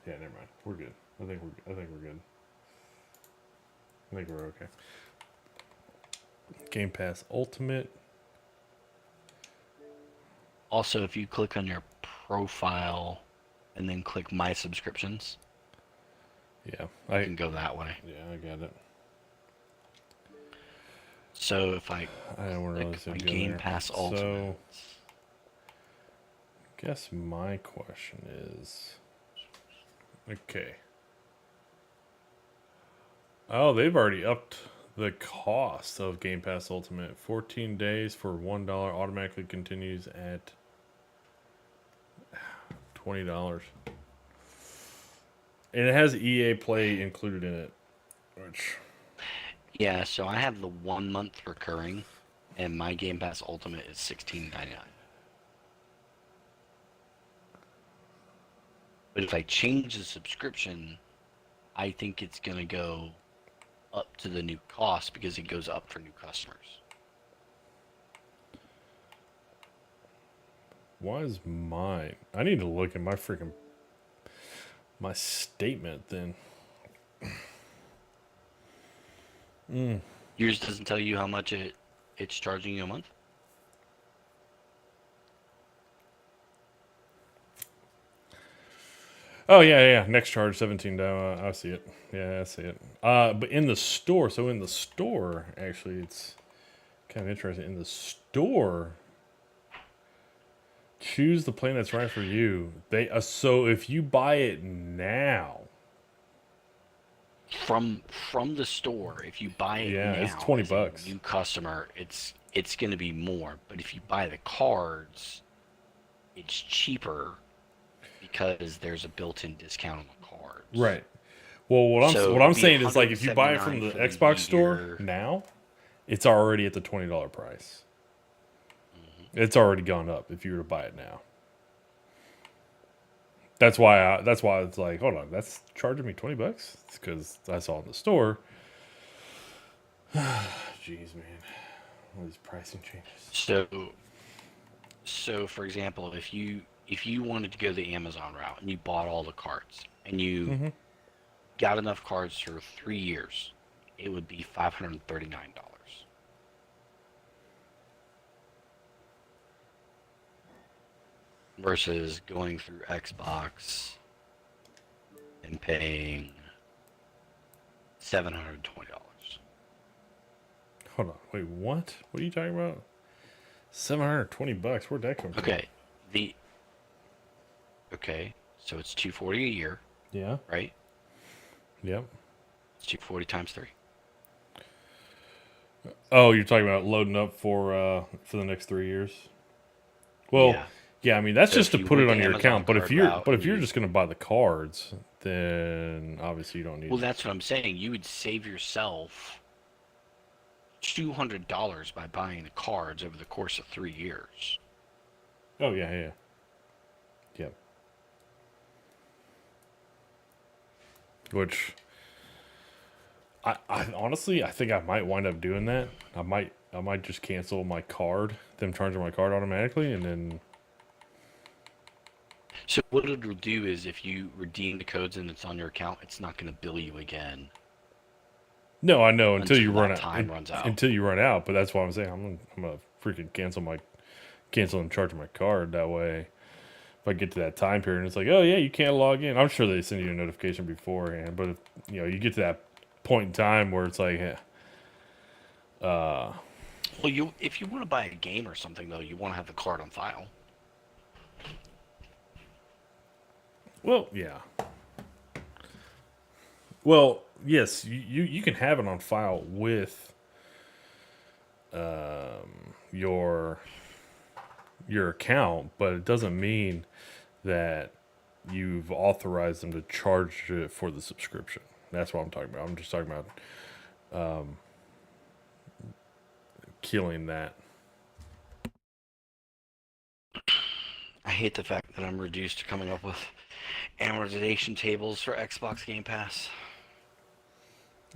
S1: Yeah, never mind. We're good. I think we're good. I think we're okay. Game Pass Ultimate.
S3: Also, if you click on your profile and then click My Subscriptions,
S1: Yeah,
S3: you can go that way.
S1: Yeah, I got it.
S3: So if I
S1: don't really
S3: click
S1: see
S3: my
S1: it go
S3: Game
S1: there.
S3: Pass
S1: So,
S3: Ultimate,
S1: guess my question is, okay. Oh, they've already upped the cost of Game Pass Ultimate. 14 days for $1 automatically continues at $20. And it has EA Play included in it. Which,
S3: yeah. So I have the 1 month recurring, and my Game Pass Ultimate is $16.99. But if I change the subscription, I think it's gonna go up to the new cost because it goes up for new customers.
S1: why is mine? I need to look at my freaking my statement then.
S3: Yours doesn't tell you how much it's charging you a month?
S1: Oh yeah. Next charge $17. I see it. Yeah, I see it. But in the store, actually, it's kind of interesting. In the store, choose the plan that's right for you. So if you buy it now,
S3: From the store, if you buy it now,
S1: it's $20.
S3: as a new customer, it's going to be more. But if you buy the cards, it's cheaper because there's a built-in discount on the cards.
S1: Right. Well, what
S3: So
S1: I'm
S3: it'd be
S1: saying is, like, if you buy it from the
S3: $179 for the
S1: Xbox store
S3: year.
S1: now, it's already at the $20 price. It's already gone up if you were to buy it now. That's why it's like, hold on, that's charging me $20. It's because I saw it in the store. Jeez, man, all these pricing changes.
S3: So for example, if you wanted to go the Amazon route and you bought all the cards and you got enough cards for 3 years, it would be $539. Versus going through Xbox and paying $720.
S1: Hold on, wait, what? What are you talking about? $720? Where'd that come from?
S3: Okay, so it's $240 a year.
S1: Yeah.
S3: Right?
S1: Yep.
S3: It's $240 times 3.
S1: Oh, you're talking about loading up for the next 3 years. Well, yeah. I mean that's
S3: So
S1: just to
S3: if you
S1: put it
S3: went
S1: on
S3: the
S1: your
S3: Amazon
S1: account. But if
S3: card
S1: you're
S3: route,
S1: just going to buy the cards, then obviously you don't need.
S3: Well, that's what I'm saying. You would save yourself $200 by buying the cards over the course of 3 years.
S1: Oh yeah. Yep. Which I honestly I think I might wind up doing that. I might just cancel my card, them charging my card automatically, and then.
S3: So what it'll do is if you redeem the codes and it's on your account, it's not going to bill you again.
S1: No, I know until you run out.
S3: Time runs out.
S1: Until you run out, but that's why I'm saying I'm gonna freaking cancel and charge my card. That way, if I get to that time period, and it's like, oh yeah, you can't log in. I'm sure they send you a notification beforehand, but if you get to that point in time where it's like,
S3: well, if you want to buy a game or something though, you want to have the card on file.
S1: Well, yeah. Well, yes, you can have it on file with your account, but it doesn't mean that you've authorized them to charge it for the subscription. That's what I'm talking about. I'm just talking about killing that.
S3: I hate the fact that I'm reduced to coming up with amortization tables for Xbox Game Pass.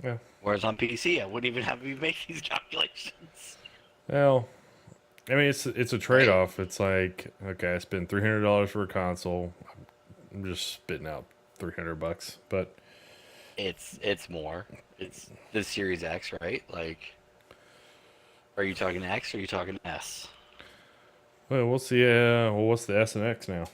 S1: Yeah.
S3: Whereas on PC, I wouldn't even have me make these calculations.
S1: Well, I mean, it's a
S3: Right?
S1: trade-off. It's like, okay, I spent $300 for a console. I'm just spitting out $300, but
S3: It's more. It's the Series X, right? Like, are you talking X or are you talking S?
S1: well, we'll see. Well, what's the S and X now?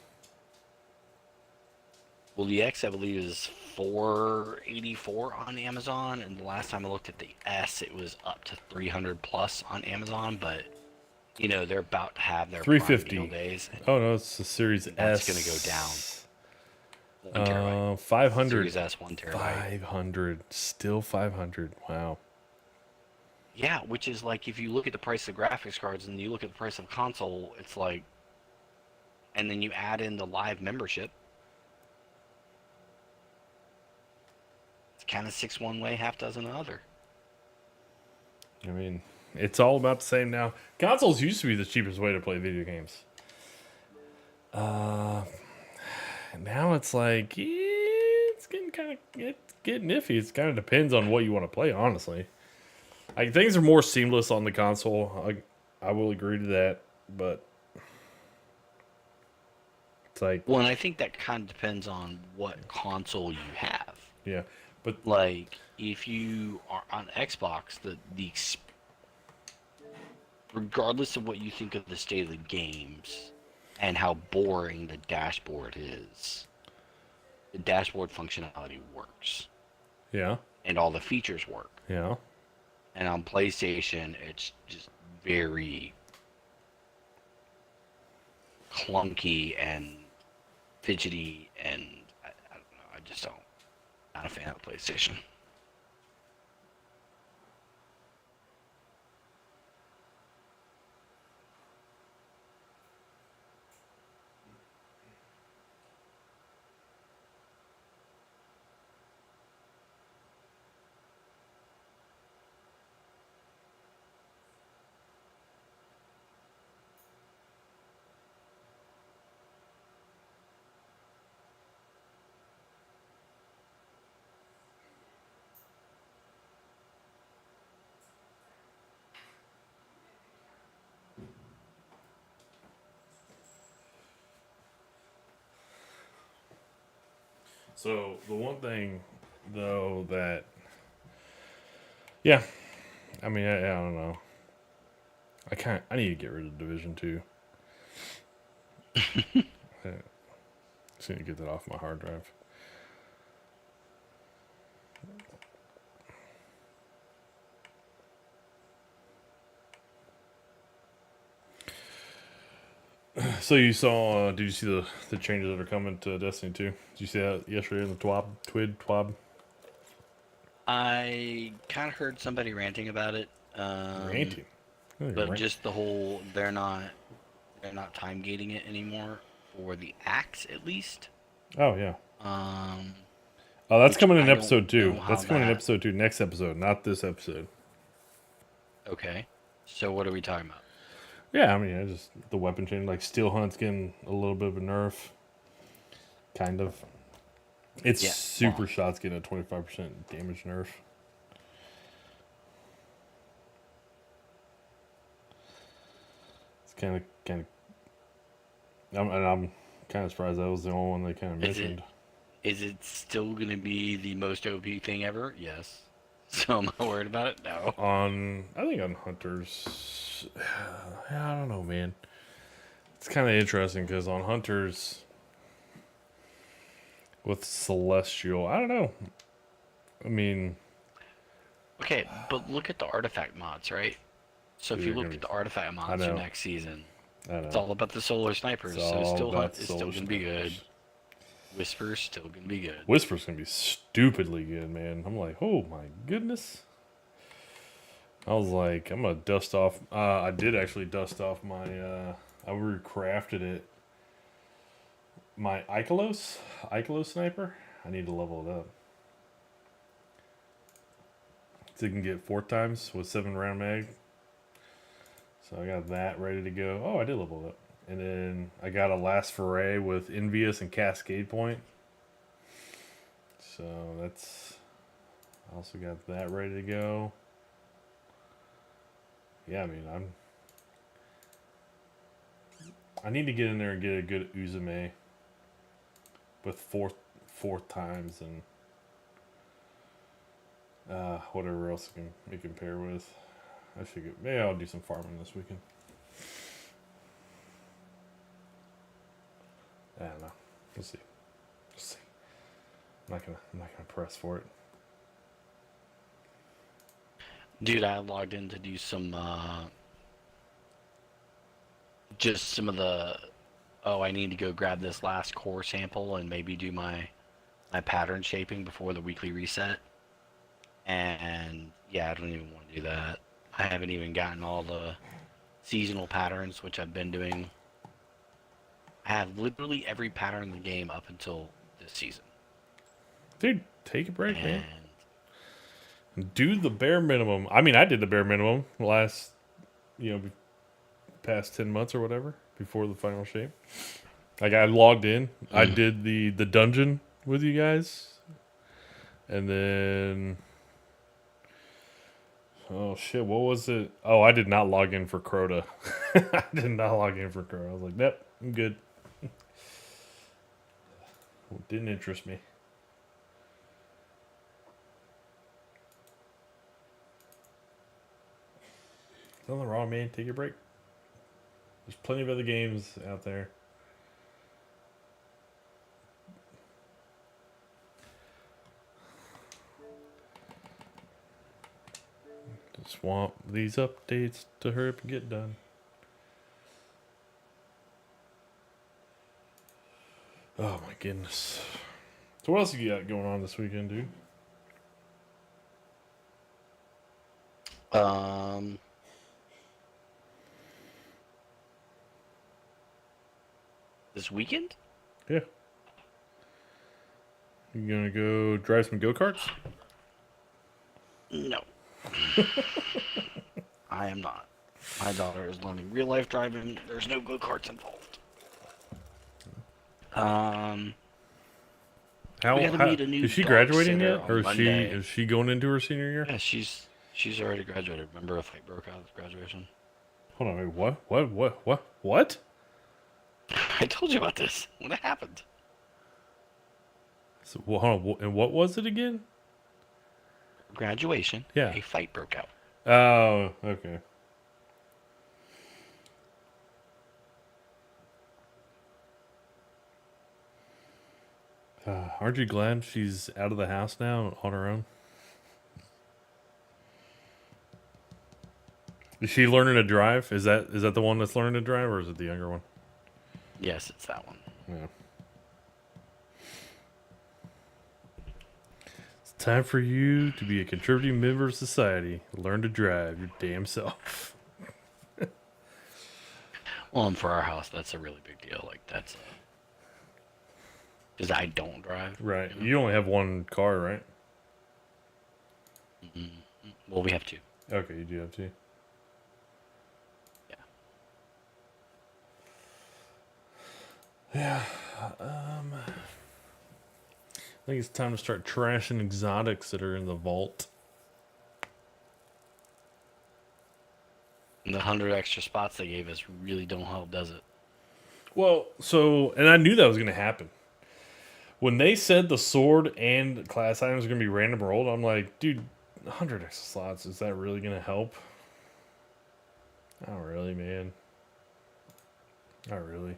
S3: Well, the X I believe is 484 on Amazon, and the last time I looked at the S, it was up to 300 plus on Amazon. But you know they're about to have their Prime Deal
S1: 350.
S3: days,
S1: Oh no, it's the Series
S3: and that's
S1: S.
S3: going to go down. 1 terabyte.
S1: 500.
S3: Series S, 1 terabyte.
S1: 500. Still 500. Wow.
S3: Yeah, which is like if you look at the price of graphics cards and you look at the price of console, it's like, and then you add in the live membership. It's kind of 6 one way, half dozen the other.
S1: I mean, it's all about the same now. Consoles used to be the cheapest way to play video games. Now it's like it's getting iffy. It kind of depends on what you want to play, honestly. Like things are more seamless on the console. I will agree to that, but it's like
S3: Well, and I think that kind of depends on what console you have.
S1: yeah, but
S3: Like, if you are on Xbox, regardless of what you think of the state of the games and how boring the dashboard is, the dashboard functionality works.
S1: yeah,
S3: And all the features work.
S1: yeah.
S3: And on PlayStation, it's just very clunky and fidgety, and I don't know. I just don't. Not a fan of PlayStation.
S1: So the one thing though that yeah, I mean I don't know. I need to get rid of Division 2. Just need to get that off my hard drive. So you saw? Did you see the changes that are coming to Destiny 2? Did you see that yesterday in the Twab?
S3: I kind of heard somebody ranting about it.
S1: Ranting.
S3: But just the whole they're not time gating it anymore for the axe at least.
S1: Oh yeah.
S3: Oh,
S1: that's coming in
S3: I don't
S1: episode 2.
S3: know how
S1: That's coming in
S3: that-
S1: episode 2. Next episode, not this episode.
S3: Okay. So what are we talking about?
S1: Yeah, I mean, just the weapon change. Like Steel Hunt's getting a little bit of a nerf. Kind of. It's
S3: Yeah,
S1: super
S3: well-
S1: shot's getting a 25% damage nerf. It's kind of. I'm kind of surprised that was the only one they kind of mentioned.
S3: Is it still going to be the most OP thing ever? Yes. So am I worried about it? No.
S1: I think on Hunters, I don't know, man. It's kind of interesting because on Hunters with Celestial, I don't know. I mean,
S3: Okay, but look at the artifact mods, right? So if
S1: These
S3: you
S1: are
S3: look
S1: gonna
S3: at
S1: be-
S3: the artifact mods
S1: know.
S3: for next season,
S1: I don't
S3: it's
S1: know.
S3: all about the solar snipers.
S1: It's
S3: So
S1: all
S3: still
S1: about
S3: Hunt is still
S1: solar
S3: going to be good.
S1: snipers.
S3: Whisper's still going to be good.
S1: Whisper's gonna be stupidly good, man. I'm like, oh my goodness. I was like, I'm gonna dust off. I did actually dust off my. I recrafted it. My Ikelos sniper. I need to level it up. So you can get 4 times with 7 round mag. So I got that ready to go. Oh, I did level it up. And then I got a last foray with Envious and Cascade Point. So that's... I also got that ready to go. Yeah, I mean, I need to get in there and get a good Uzume with fourth times and whatever else we can pair with. I figure maybe I'll do some farming this weekend. I don't know. We'll see. We'll see. I'm not gonna press for it.
S3: Dude, I logged in to do some just some of the I need to go grab this last core sample and maybe do my pattern shaping before the weekly reset. And yeah, I don't even want to do that. I haven't even gotten all the seasonal patterns, which I've been doing. I have literally every pattern in the game up until this season.
S1: Dude, take a break, man. Do the bare minimum. I mean, I did the bare minimum last, past 10 months or whatever before the final shape. Like, I logged in. I did the dungeon with you guys. And then... Oh, shit. What was it? Oh, I did not log in for Crota. I did not log in for Crota. I was like, nope, I'm good. Didn't interest me. Nothing wrong, man. Take a break. There's plenty of other games out there. Just want these updates to hurry up and get done. Oh my goodness. So what else you got going on this weekend, dude?
S3: This weekend?
S1: Yeah. You gonna go drive some go-karts?
S3: No. I am not. My daughter is learning real life driving. There's no go-karts involved.
S1: Is she graduating yet? Or
S3: Monday.
S1: is she going into her senior year?
S3: Yeah, she's already graduated. Remember, a fight broke out at graduation.
S1: Hold on, wait, what?
S3: I told you about this when it happened.
S1: So, hold on, and what was it again?
S3: Graduation.
S1: Yeah.
S3: A fight broke out.
S1: Oh, okay. Aren't you glad she's out of the house now on her own? Is she learning to drive? Is that the one that's learning to drive, or is it the younger one?
S3: Yes, it's that one.
S1: Yeah. It's time for you to be a contributing member of society. Learn to drive your damn self.
S3: Well, and for our house, that's a really big deal. Like, that's... Because I don't drive.
S1: Right. You only have one car, right?
S3: Mm-hmm. Well, we have two.
S1: Okay, you do have two.
S3: Yeah.
S1: Yeah. I think it's time to start trashing exotics that are in the vault.
S3: And the 100 extra spots they gave us really don't help, does it?
S1: Well, and I knew that was going to happen. When they said the sword and class items are going to be random rolled, I'm like, dude, 100 extra slots, is that really going to help? Not really, man. Not really.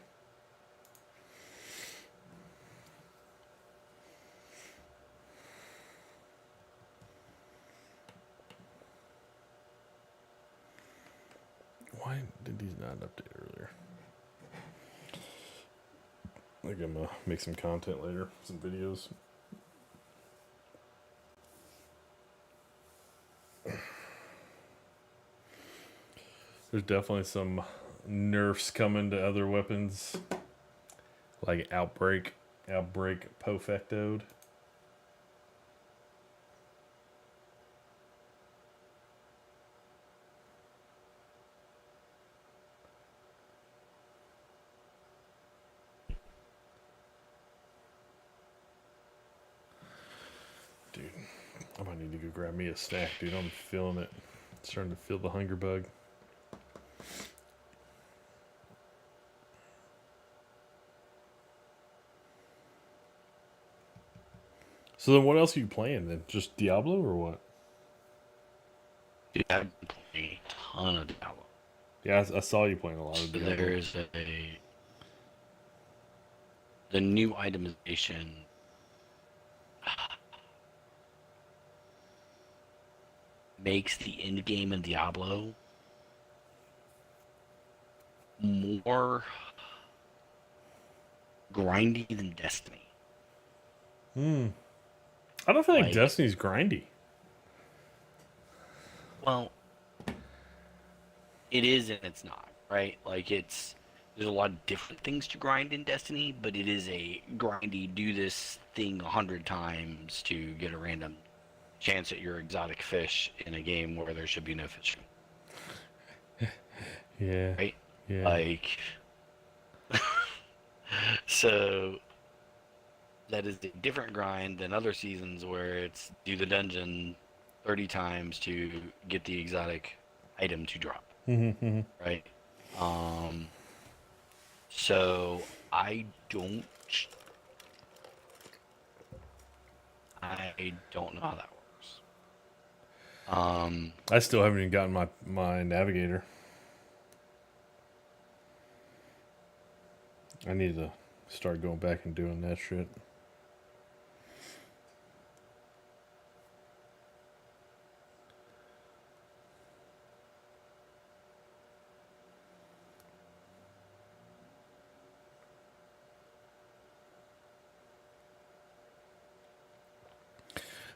S1: Why did these not update earlier? I think I'm going to make some content later, some videos. There's definitely some nerfs coming to other weapons, like Outbreak Pofectoed. I might need to go grab me a snack, dude. I'm feeling it. Starting to feel the hunger bug. So then what else are you playing then? Just Diablo or what?
S3: Dude, I've been playing a ton of Diablo.
S1: Yeah, I saw you playing a lot of
S3: So
S1: Diablo.
S3: there's the new itemization makes the end game in Diablo more grindy than Destiny.
S1: I don't feel like
S3: Like,
S1: Destiny's grindy.
S3: well, it is and it's not, right? Like there's a lot of different things to grind in Destiny, but it is a grindy do this thing 100 times to get a random chance at your exotic fish in a game where there should be no fishing.
S1: Yeah.
S3: Right?
S1: Yeah.
S3: Like so that is a different grind than other seasons where it's do the dungeon 30 times to get the exotic item to drop. Right? So I don't know how that works.
S1: I still haven't even gotten my navigator. I need to start going back and doing that shit.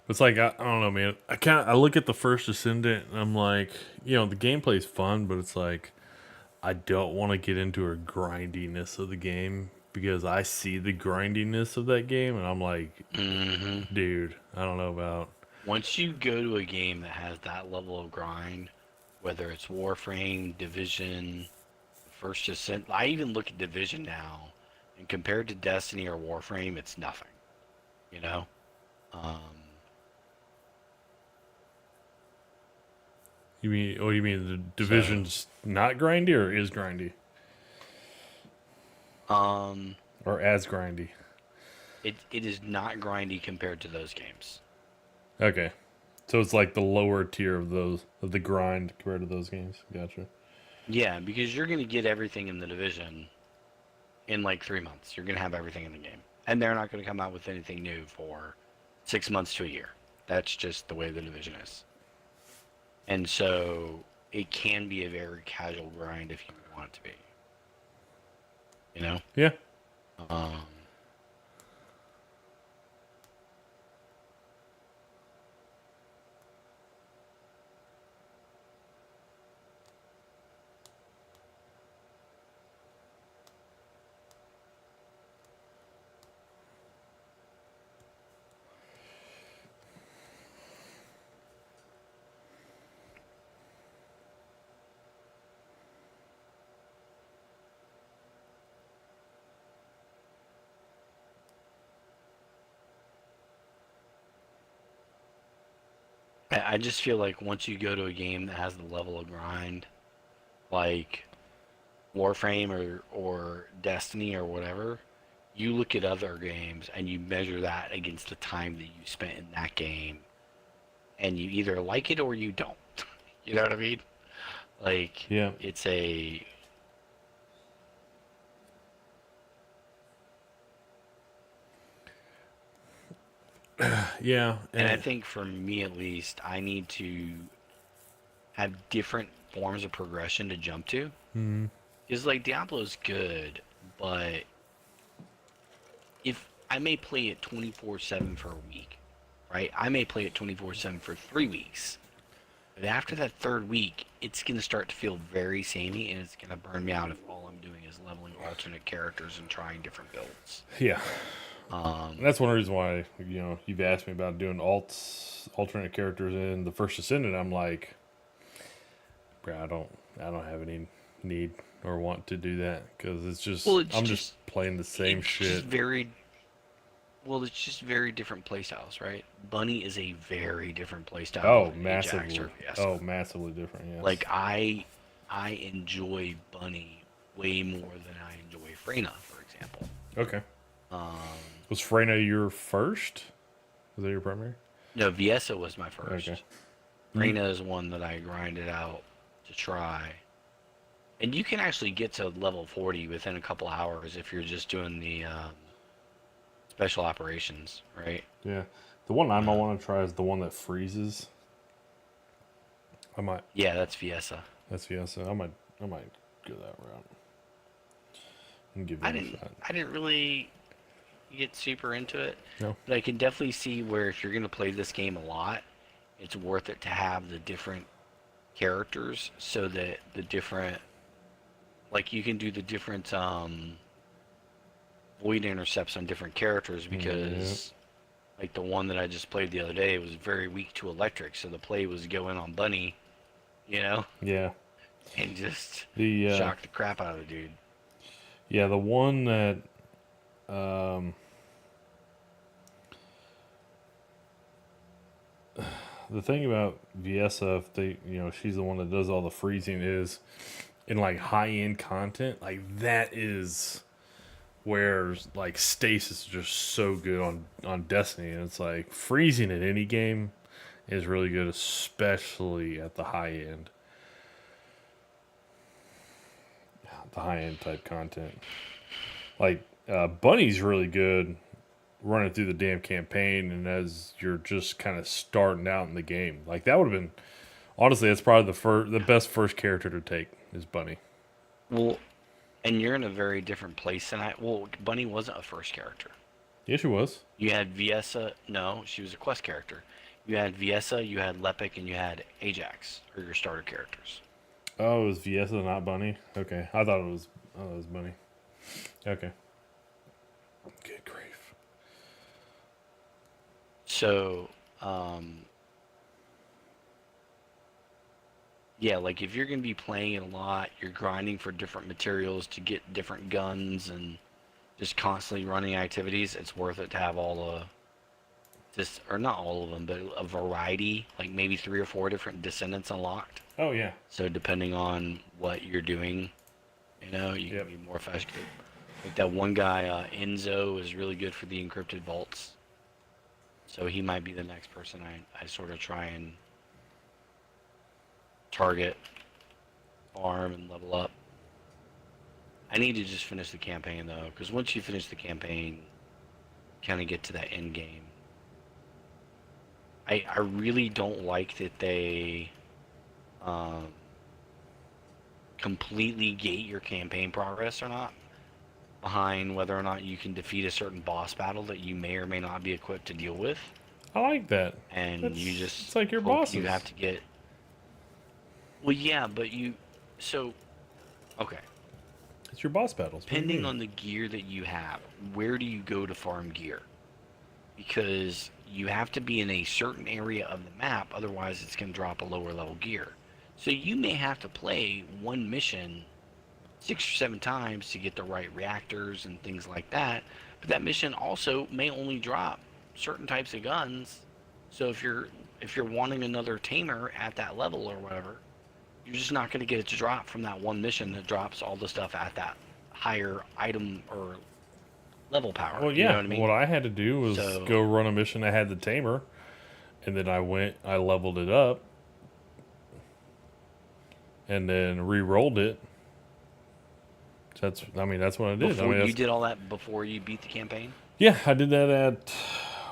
S1: It's like I don't know, man. I look at the First Ascendant and I'm like, the gameplay's fun, but it's like I don't want to get into a grindiness of the game because I see the grindiness of that game and I'm like, dude, I don't know about.
S3: Once you go to a game that has that level of grind, whether it's Warframe, Division, First Ascent, I even look at Division now, and compared to Destiny or Warframe, it's nothing. You know?
S1: You mean the Division's not grindy or is grindy? Or as grindy?
S3: It is not grindy compared to those games.
S1: Okay. So it's like the lower tier of the grind compared to those games. Gotcha.
S3: Yeah, because you're gonna get everything in the Division in like 3 months. You're gonna have everything in the game. And they're not gonna come out with anything new for 6 months to a year. That's just the way the Division is. And so it can be a very casual grind if you want it to be. You know?
S1: Yeah.
S3: I just feel like once you go to a game that has the level of grind, like Warframe or Destiny or whatever, you look at other games and you measure that against the time that you spent in that game, and you either like it or you don't. You know what I mean? Like,
S1: Yeah.
S3: it's a...
S1: Yeah.
S3: And I think for me at least, I need to have different forms of progression to jump to.
S1: Mm-hmm.
S3: Because, like, Diablo's good, but if I may play it 24/7 for a week, right? I may play it 24/7 for 3 weeks. But after that third week, it's going to start to feel very samey, and it's going to burn me out if all I'm doing is leveling alternate characters and trying different builds.
S1: Yeah. That's one reason why you've asked me about doing alternate characters in the First Ascendant. I'm like, bro, I don't have any need or want to do that because it's just I'm just playing the same shit.
S3: Just very Well, it's just very different playstyles, right? Bunny is a very different playstyle
S1: Oh,
S3: than Ajax
S1: massively.
S3: or Fiesta.
S1: Oh, massively different. Yes.
S3: Like I enjoy Bunny way more than I enjoy Freyna, for example.
S1: Okay.
S3: Um,
S1: Was Freyna your first? Was that your primary?
S3: no, Viesa was my first.
S1: Okay.
S3: Freyna is one that I grinded out to try. And you can actually get to level 40 within a couple hours if you're just doing the special operations, right?
S1: Yeah. The one I might want to try is the one that freezes. I might.
S3: Yeah, that's Viesa.
S1: That's Fiesta. I might go that route and give that a shot.
S3: I didn't really get super into it,
S1: No.
S3: but I can definitely see where if you're gonna play this game a lot, it's worth it to have the different characters so that the different, like you can do the different void intercepts on different characters because like the one that I just played the other day was very weak to electric, so the play was go in on Bunny, you know,
S1: Yeah.
S3: and just
S1: The
S3: shock the crap out of the dude.
S1: yeah, the one that the thing about Viesa, if they, she's the one that does all the freezing, is in like high end content, like that is where like stasis is just so good on Destiny, and it's like freezing in any game is really good, especially at the high end. The high end type content. Like Bunny's really good running through the damn campaign, and as you're just kind of starting out in the game, like that would have been, honestly, that's probably the best first character to take is Bunny.
S3: Well, and you're in a very different place than well, Bunny wasn't a first character.
S1: Yeah, she was.
S3: You had Viesa. No, she was a quest character. You had Viesa, you had Lepic, and you had Ajax, or your starter characters.
S1: Oh, it was Viesa, not Bunny? Okay. I thought it was Bunny. Okay. Good grief.
S3: So, yeah, like if you're going to be playing it a lot, you're grinding for different materials to get different guns and just constantly running activities, it's worth it to have all the, or not all of them, but a variety, like maybe 3 or 4 different descendants unlocked.
S1: Oh, yeah.
S3: So depending on what you're doing, you can be more effective. Like that one guy, Enzo, is really good for the encrypted vaults. So he might be the next person I sort of try and target, farm, and level up. I need to just finish the campaign, though, because once you finish the campaign, kind of get to that end game. I really don't like that they completely gate your campaign progress or not behind whether or not you can defeat a certain boss battle that you may or may not be equipped to deal with.
S1: I like that.
S3: And it's
S1: like your bosses.
S3: You have to get. Well, yeah, but okay.
S1: It's your boss battles.
S3: Depending on the gear that you have, where do you go to farm gear? Because you have to be in a certain area of the map, otherwise it's going to drop a lower level gear. So you may have to play one mission 6 or 7 times to get the right reactors and things like that. But that mission also may only drop certain types of guns. So if you're wanting another tamer at that level or whatever, you're just not going to get it to drop from that one mission that drops all the stuff at that higher item or level power.
S1: Well, yeah.
S3: You know what I mean?
S1: What I had to do was go run a mission that had the tamer, and then I leveled it up, and then re-rolled it. That's what I did.
S3: You did all that before you beat the campaign?
S1: Yeah, I did that at,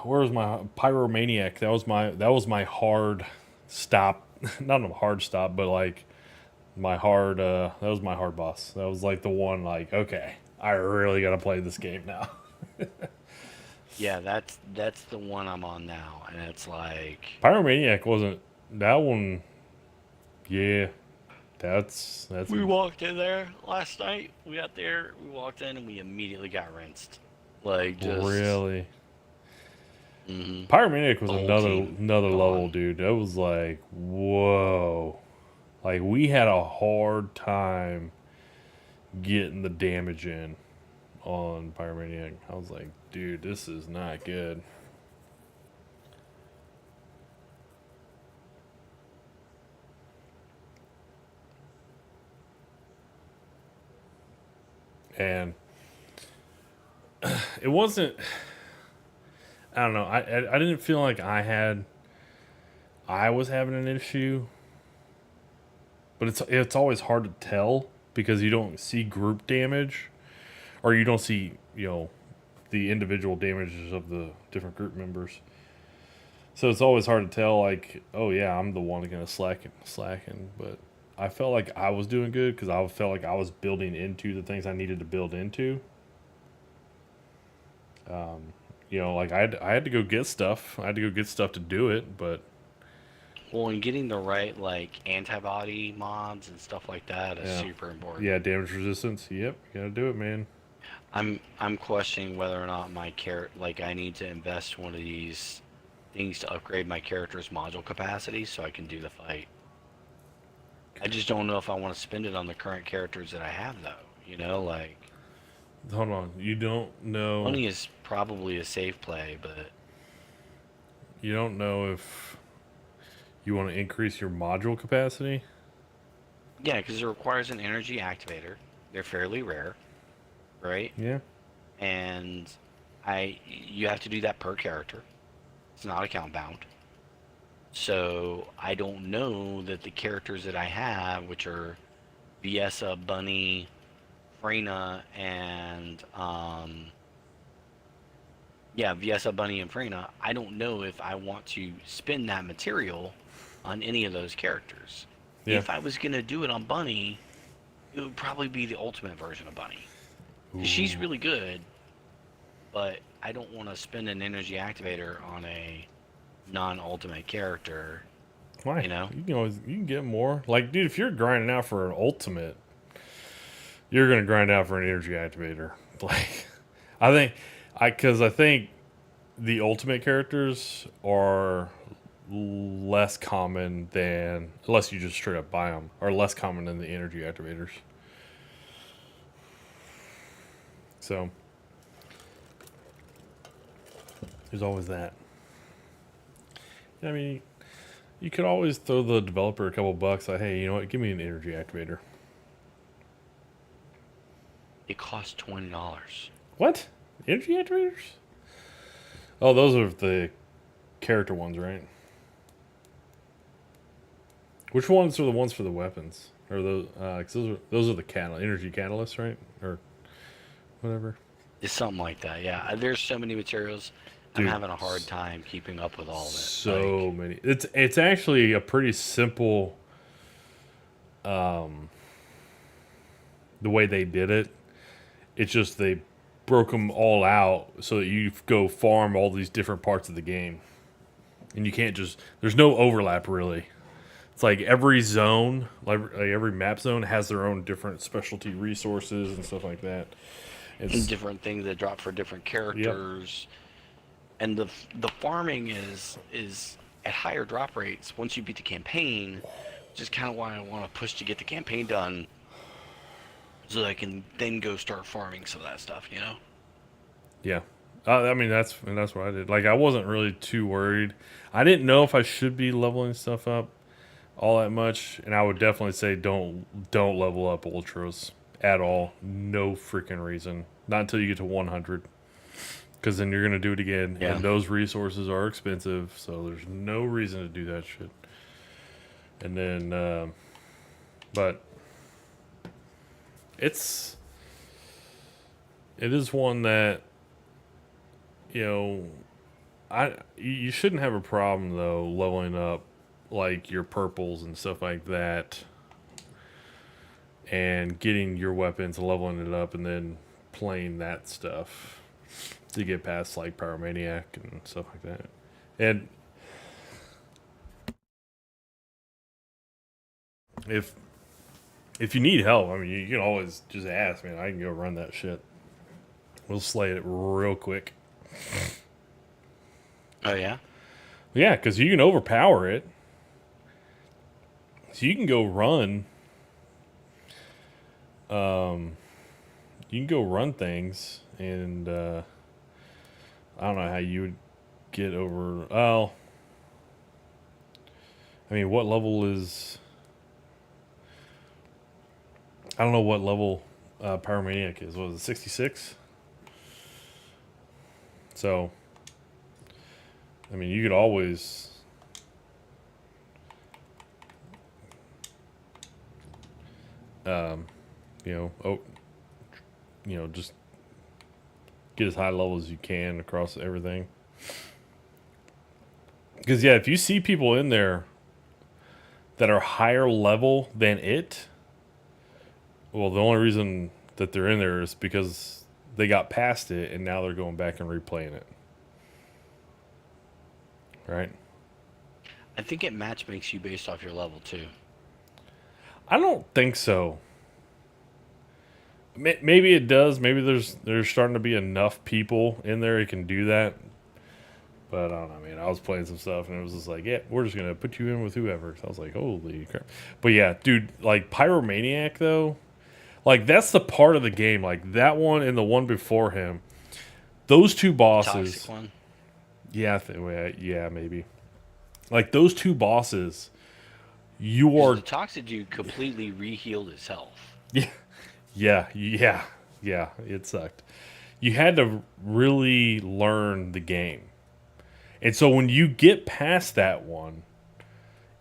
S1: where was my Pyromaniac? That was my hard stop. Not a hard stop, but like my hard, that was my hard boss. That was like the one, like, okay, I really got to play this game now.
S3: Yeah, that's the one I'm on now, and it's like
S1: Pyromaniac wasn't that one. Yeah, that's.
S3: We walked in there last night. We got there, we walked in, and we immediately got rinsed. Like just
S1: really.
S3: Mm-hmm.
S1: Pyromaniac was another level, dude. That was like, whoa. Like, we had a hard time getting the damage in on Pyromaniac. I was like, dude, this is not good. And it wasn't. I don't know. I didn't feel like I was having an issue, but it's always hard to tell because you don't see group damage, or you don't see the individual damages of the different group members. So it's always hard to tell. Like, oh yeah, I'm the one gonna slacking, but I felt like I was doing good because I felt like I was building into the things I needed to build into. Like I had to go get stuff. I had to go get stuff to do it, but
S3: Well, and getting the right like antibody mods and stuff like that is super important.
S1: yeah, damage resistance. Yep, you gotta do it, man.
S3: I'm questioning whether or not my I need to invest one of these things to upgrade my character's module capacity so I can do the fight. I just don't know if I want to spend it on the current characters that I have, though. Like...
S1: Hold on. You don't know...
S3: Money is probably a safe play, but...
S1: You don't know if you want to increase your module capacity?
S3: Yeah, because it requires an energy activator. They're fairly rare, right?
S1: Yeah.
S3: And you have to do that per character. It's not account bound. So I don't know that the characters that I have, which are Viessa, Bunny, Freyna, and Viessa, Bunny, and Freyna, I don't know if I want to spend that material on any of those characters. Yeah. If I was going to do it on Bunny, it would probably be the ultimate version of Bunny. She's really good, but I don't want to spend an energy activator on a non-ultimate character.
S1: Why? You can get more. Like, dude, if you're grinding out for an ultimate, you're gonna grind out for an energy activator. Like, I think the ultimate characters are less common than, unless you just straight up buy them, are less common than the energy activators. So there's always that. I mean, you could always throw the developer a couple bucks. Like, hey, you know what? Give me an energy activator.
S3: It costs $20.
S1: What? Energy activators? Oh, those are the character ones, right? Which ones are the ones for the weapons? Or those? Cause those are the energy catalysts, right? Or whatever.
S3: It's something like that. Yeah. There's so many materials. Dude, I'm having a hard time keeping up with all of it.
S1: So many. It's actually a pretty simple. The way they did it, it's just they broke them all out so that you go farm all these different parts of the game, and you can't just. There's no overlap really. It's like every zone, like every map zone, has their own different specialty resources and stuff like that.
S3: And different things that drop for different characters. Yep. And the farming is at higher drop rates once you beat the campaign, which is kind of why I want to push to get the campaign done, so that I can then go start farming some of that stuff,
S1: Yeah, I mean that's what I did. Like I wasn't really too worried. I didn't know if I should be leveling stuff up all that much, and I would definitely say don't level up ultras at all. No freaking reason. Not until you get to 100. Because then you're going to do it again, and those resources are expensive, so there's no reason to do that shit. And then, but it is one that, you shouldn't have a problem, though, leveling up, like, your purples and stuff like that, and getting your weapons, leveling it up, and then playing that stuff to get past like Pyromaniac and stuff like that. And if you need help, I mean, you can always just ask me. I can go run that shit. We'll slay it real quick.
S3: Oh yeah?
S1: Yeah, because you can overpower it. So you can go run you can go run things, and I don't know how you would get over. Oh, I mean, what level is? I don't know what level Pyromaniac is. Was it 66? So, I mean, you could always. Just get as high level as you can across everything. Because, yeah, if you see people in there that are higher level than it, well, the only reason that they're in there is because they got past it and now they're going back and replaying it. Right?
S3: I think it match makes you based off your level, too.
S1: I don't think so. Maybe it does. Maybe there's starting to be enough people in there who can do that. But I don't know, man. I was playing some stuff and it was just like, yeah, we're just gonna put you in with whoever. So I was like, holy crap. But yeah, dude, like Pyromaniac though, like that's the part of the game. Like that one and the one before him, those two bosses.
S3: Toxic one.
S1: Yeah, yeah, maybe. Like those two bosses, you are
S3: the toxic dude completely re-healed his health.
S1: Yeah. Yeah. It sucked. You had to really learn the game. And so when you get past that one,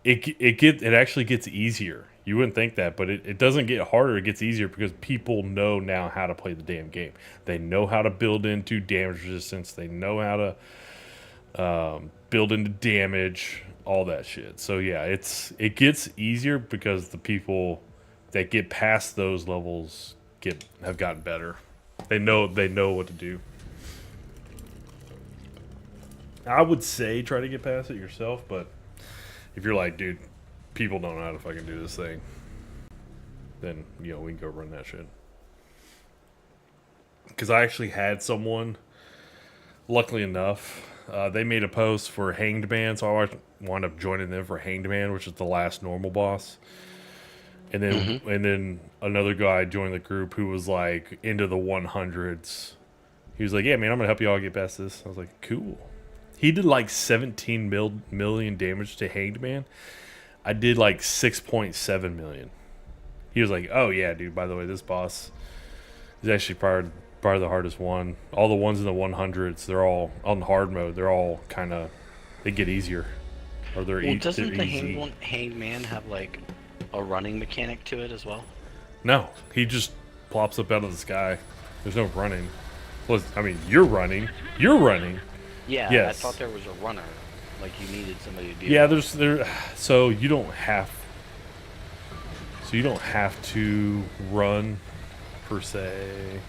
S1: it actually gets easier. You wouldn't think that, but it doesn't get harder. It gets easier because people know now how to play the damn game. They know how to build into damage resistance. They know how to build into damage, all that shit. So yeah, it gets easier because the people that get past those levels have gotten better. They know what to do. I would say try to get past it yourself, but if you're like, dude, people don't know how to fucking do this thing, then, we can go run that shit. Because I actually had someone, luckily enough, they made a post for Hanged Man, so I wound up joining them for Hanged Man, which is the last normal boss. And then another guy joined the group who was like into the 100s. He was like, yeah, man, I'm going to help you all get past this. I was like, cool. He did like 17 million damage to Hanged Man. I did like 6.7 million. He was like, oh yeah, dude, by the way, this boss is actually probably the hardest one. All the ones in the 100s, they're all on hard mode. They're all kind of, they get easier. Or
S3: doesn't the
S1: easy.
S3: Hanged Man have like a running mechanic to it as well?
S1: No, he just plops up out of the sky. There's no running. Well, I mean, you're running.
S3: Yeah,
S1: yes.
S3: I thought there was a runner. Like you needed somebody to be.
S1: Yeah, so you don't have to run per se.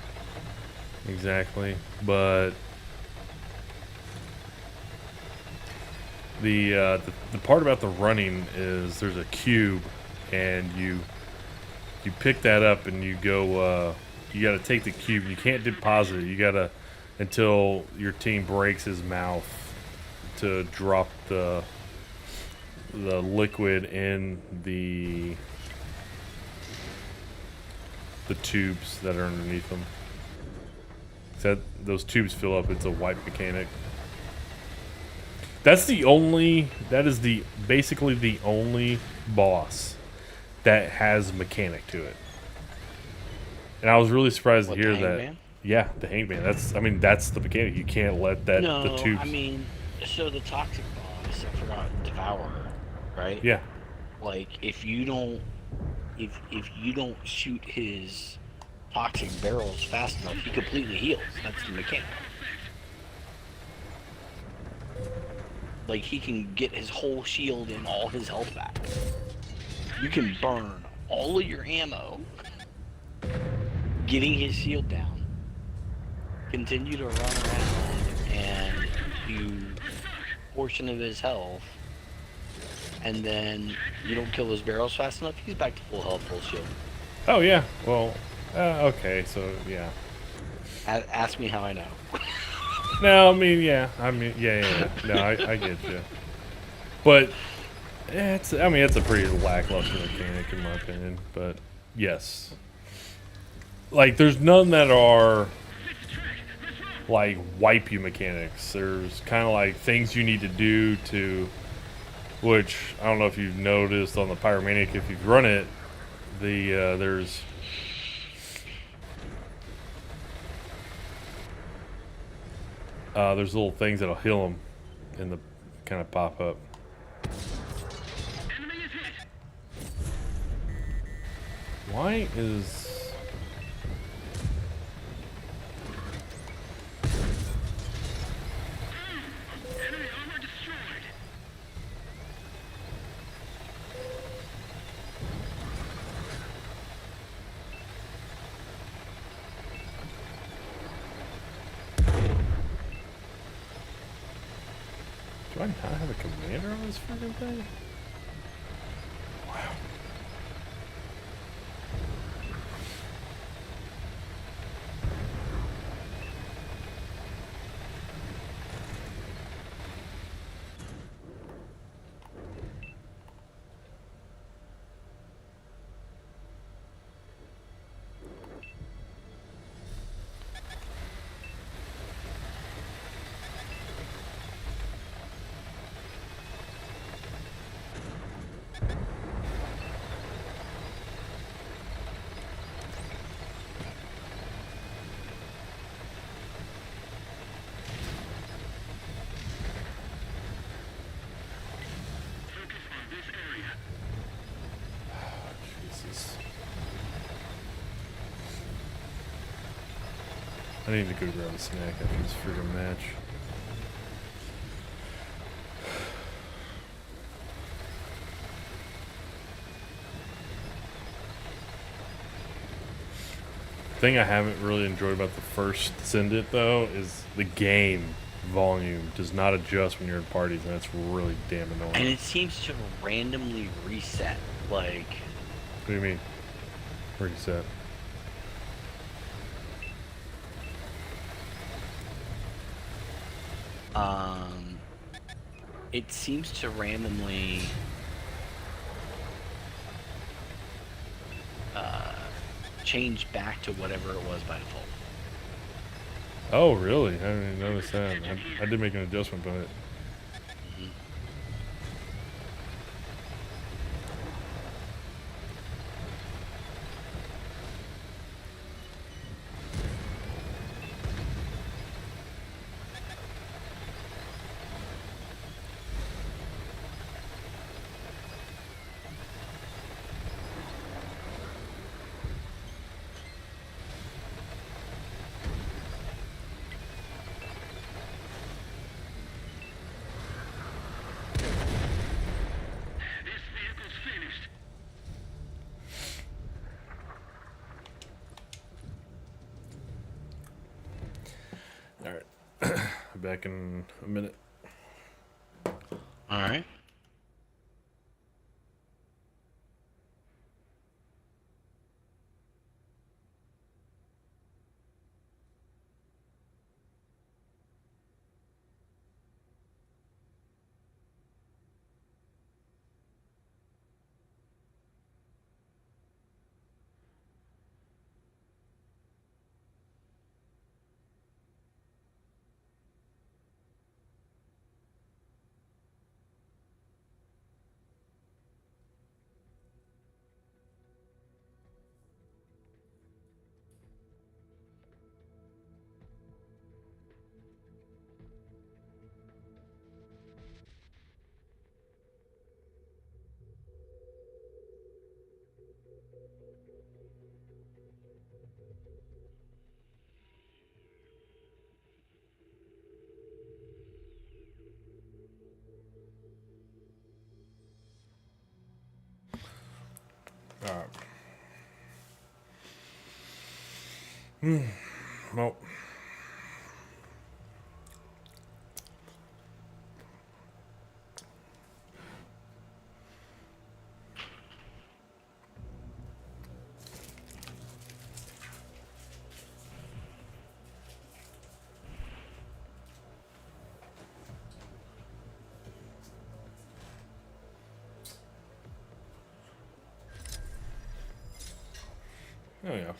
S1: Exactly. But the part about the running is there's a cube and you pick that up and you go you got to take the cube. You can't deposit it. You got to until your team breaks his mouth to drop the liquid in the tubes that are underneath them. Those tubes fill up. It's a wipe mechanic. That is basically the only boss that has mechanic to it. And I was really surprised to hear that. Man? Yeah, the Hanged Man. That's the mechanic. You can't let the tubes.
S3: I mean, so the toxic boss, I forgot, Devourer, right?
S1: Yeah.
S3: Like if you don't shoot his toxic barrels fast enough, he completely heals. That's the mechanic. Like he can get his whole shield and all his health back. You can burn all of your ammo getting his shield down, continue to run around and do a portion of his health, and then you don't kill those barrels fast enough, he's back to full health, full shield.
S1: Oh yeah, well, okay, so yeah.
S3: Ask me how I know.
S1: No, I mean, yeah. No, I get you. But it's a pretty lackluster mechanic in my opinion. But yes, like there's none that are like wipe you mechanics. There's kind of like things you need to do to, which I don't know if you've noticed on the Pyromaniac if you've run it. There's little things that'll heal them in the kind of pop up.
S2: Enemy is hit.
S1: Why is
S2: Enemy armor destroyed.
S1: do I not have a commander on this freaking thing? Wow.
S2: Focus on this area.
S1: Jesus. I need to go grab a snack after this freaking match. The thing I haven't really enjoyed about the first Send It though is the game volume does not adjust when you're in parties, and that's really damn annoying.
S3: And it seems to randomly reset. Like,
S1: What do you mean? Reset.
S3: it seems to randomly change back to whatever it was by default.
S1: Oh, really? I didn't even notice that. I did make an adjustment, but
S2: This vehicle's finished.
S1: all right. Back in a minute.
S3: All right.
S1: All right. Well. Oh yeah.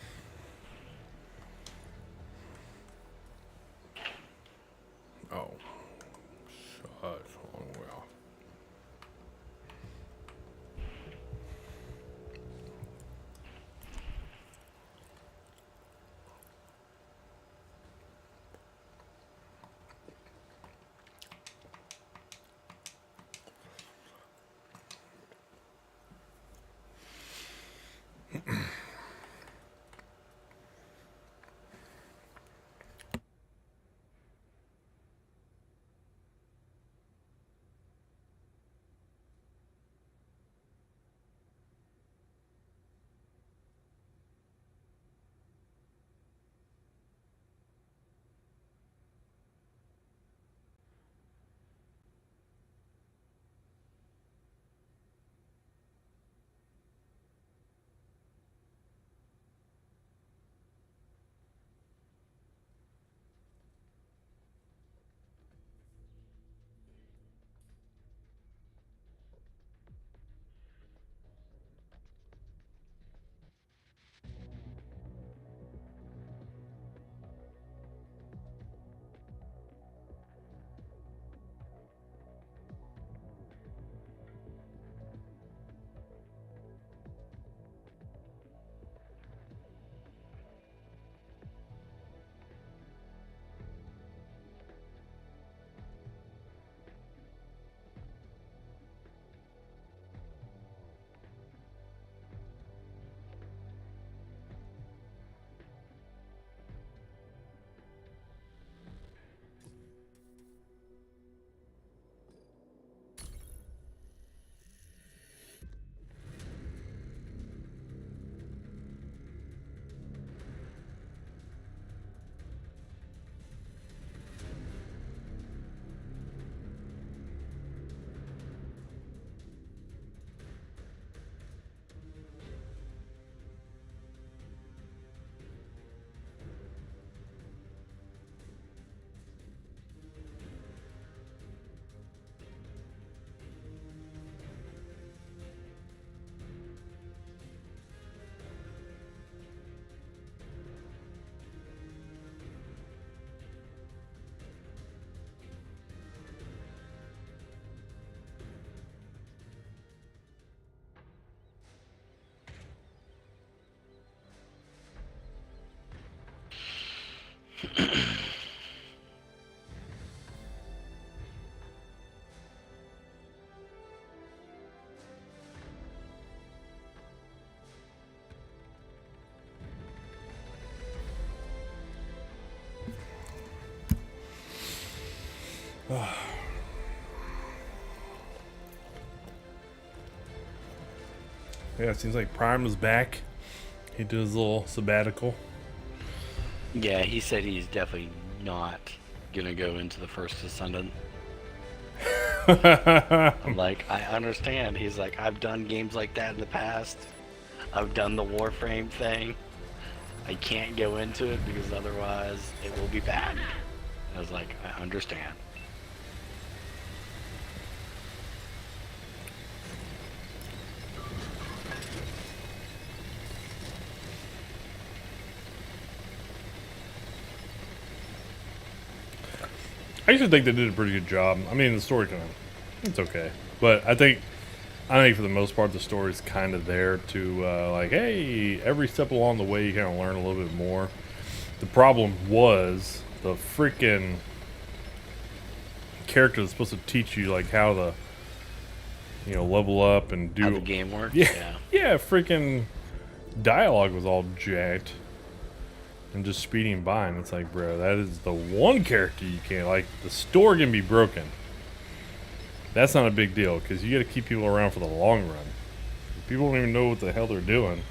S1: Oh. Such long way off. Yeah, it seems like Prime is back. He did his little sabbatical.
S3: Yeah, he said he's definitely not gonna go into the first Ascendant. I'm like, I understand. He's like, I've done games like that in the past. I've done the Warframe thing. I can't go into it because otherwise it will be bad. I was like, I understand.
S1: I actually think they did a pretty good job. I mean, the story it's okay, but I think for the most part the story's kind of there to like, hey, every step along the way you kind of learn a little bit more. The problem was the freaking character that's supposed to teach you like how to, level up and do
S3: How the game works.
S1: Yeah, freaking dialogue was all jacked. And just speeding by, and it's like, bro, that is the one character you can't, like, the story can be broken. That's not a big deal, because you got to keep people around for the long run. If people don't even know what the hell they're doing,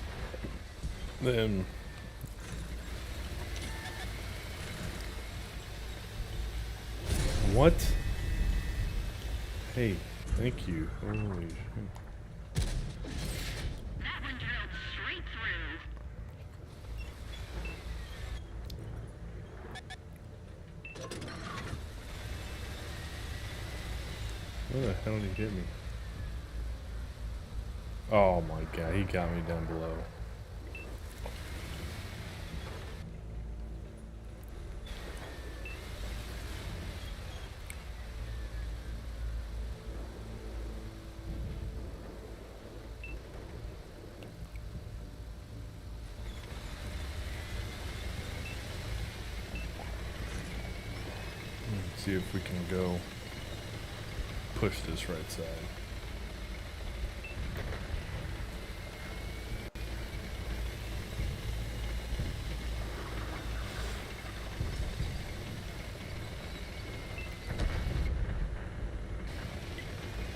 S1: then... What? Hey, thank you. Holy shit.
S2: That one drilled straight through.
S1: Where the hell did he hit me? Oh my god, he got me down below. see if we can go push this right side.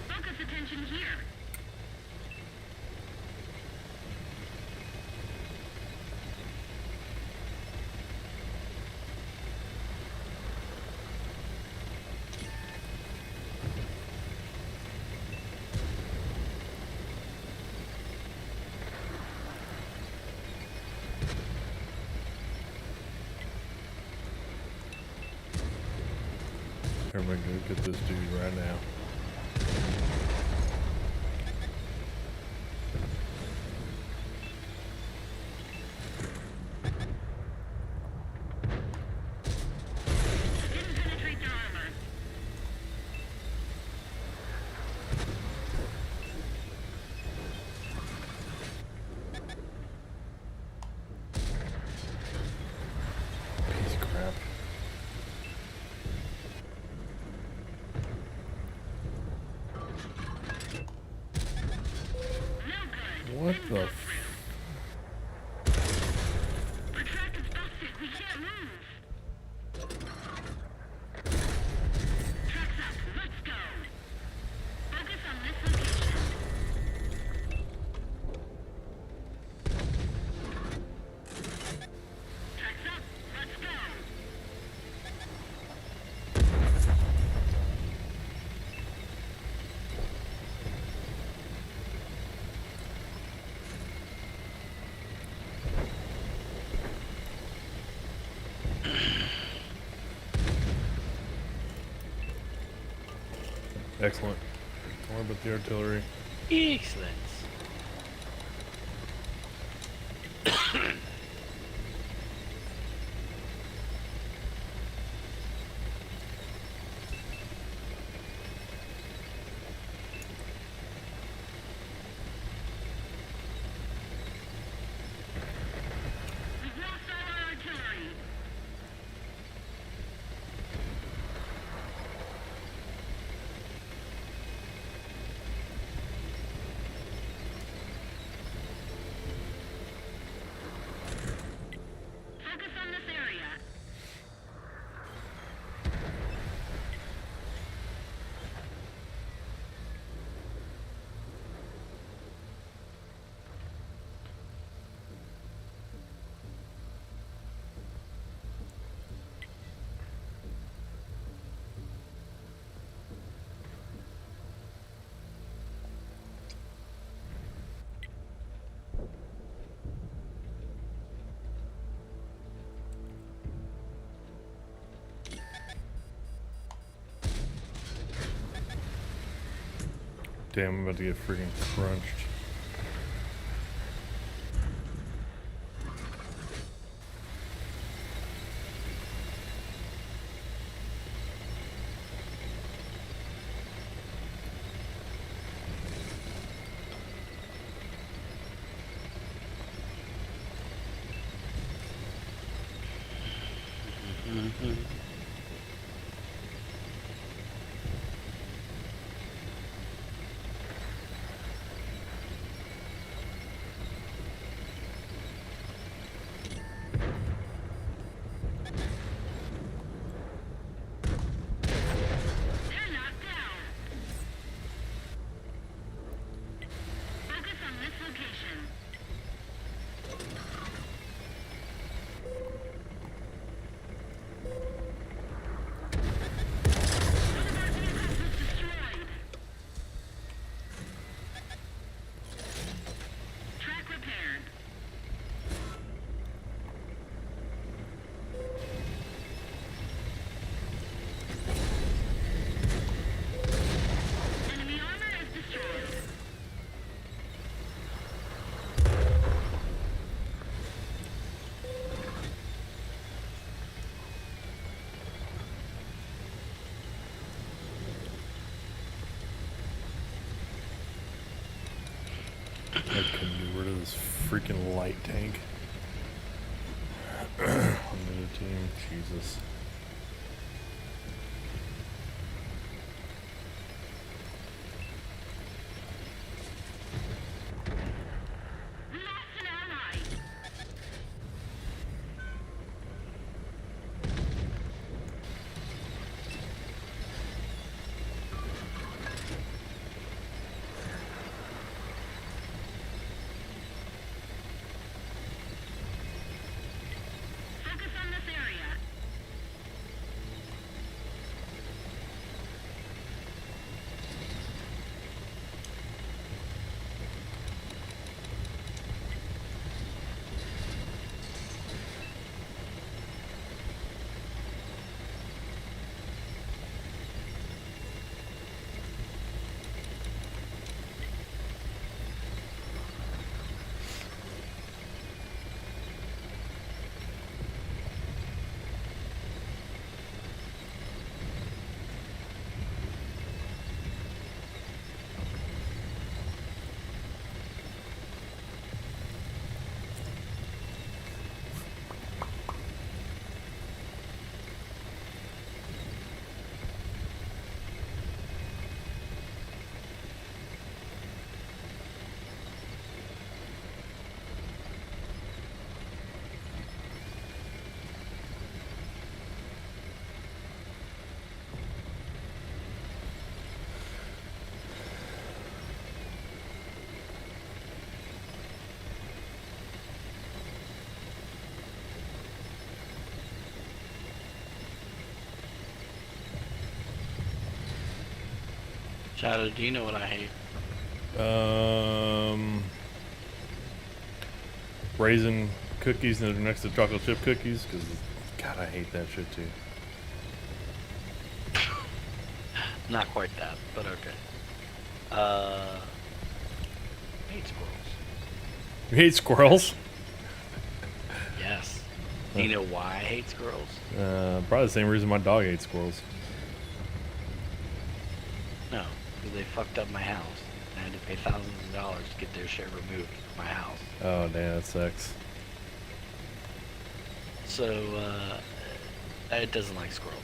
S2: Focus attention here.
S1: Everybody go get this dude right now.
S2: Didn't penetrate their armor.
S1: Piece of crap.
S2: No good.
S1: What the f-
S2: Our track is busted. We can't move. Track's up. Let's go. Focus on this location. Track's up. Let's go.
S1: Excellent. Don't worry about the artillery.
S3: Excellent.
S2: We've lost all our artillery. Focus on this area.
S1: Damn, I'm about to get freaking crunched.
S2: They're knocked down. Focus on this location. One of our vehicles was destroyed. Track repaired. Enemy armor is destroyed.
S1: I couldn't get rid of this freaking light tank. On the other team, Jesus.
S3: Shadow, do you know what I hate?
S1: Raisin cookies that are next to chocolate chip cookies, because God, I hate that shit too.
S3: Not quite that, but okay. I hate squirrels.
S1: You hate squirrels?
S3: Yes. Do you know why I hate squirrels?
S1: Probably the same reason my dog hates squirrels.
S3: No, because they fucked up my house. I had to pay thousands of dollars to get their shit removed from my house.
S1: Oh damn, that sucks.
S3: So, it doesn't like squirrels.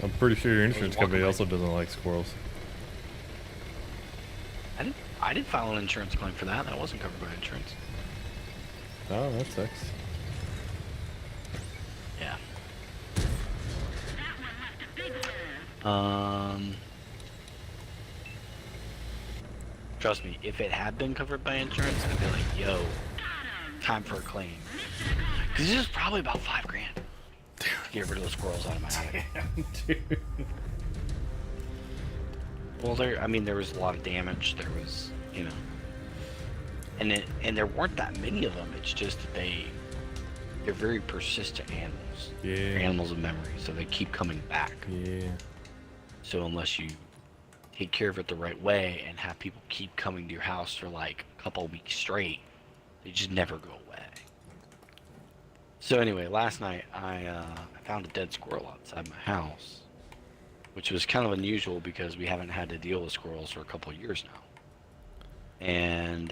S1: I'm pretty sure your insurance company also doesn't like squirrels.
S3: I did file an insurance claim for that. That wasn't covered by insurance.
S1: Oh, that sucks.
S3: Yeah.
S2: That one left a big hole.
S3: Trust me, if it had been covered by insurance, I'd be like, yo, time for a claim. Because this is probably about $5 grand to get rid of the squirrels out of my attic.
S1: Dude.
S3: Well, there was a lot of damage. There was, you know, and there weren't that many of them. It's just that they're very persistent animals.
S1: Yeah.
S3: They're animals of memory, so they keep coming back.
S1: Yeah.
S3: So unless you take care of it the right way and have people keep coming to your house for like a couple of weeks straight, they just never go away. So anyway, last night I found a dead squirrel outside my house, which was kind of unusual because we haven't had to deal with squirrels for a couple of years now. And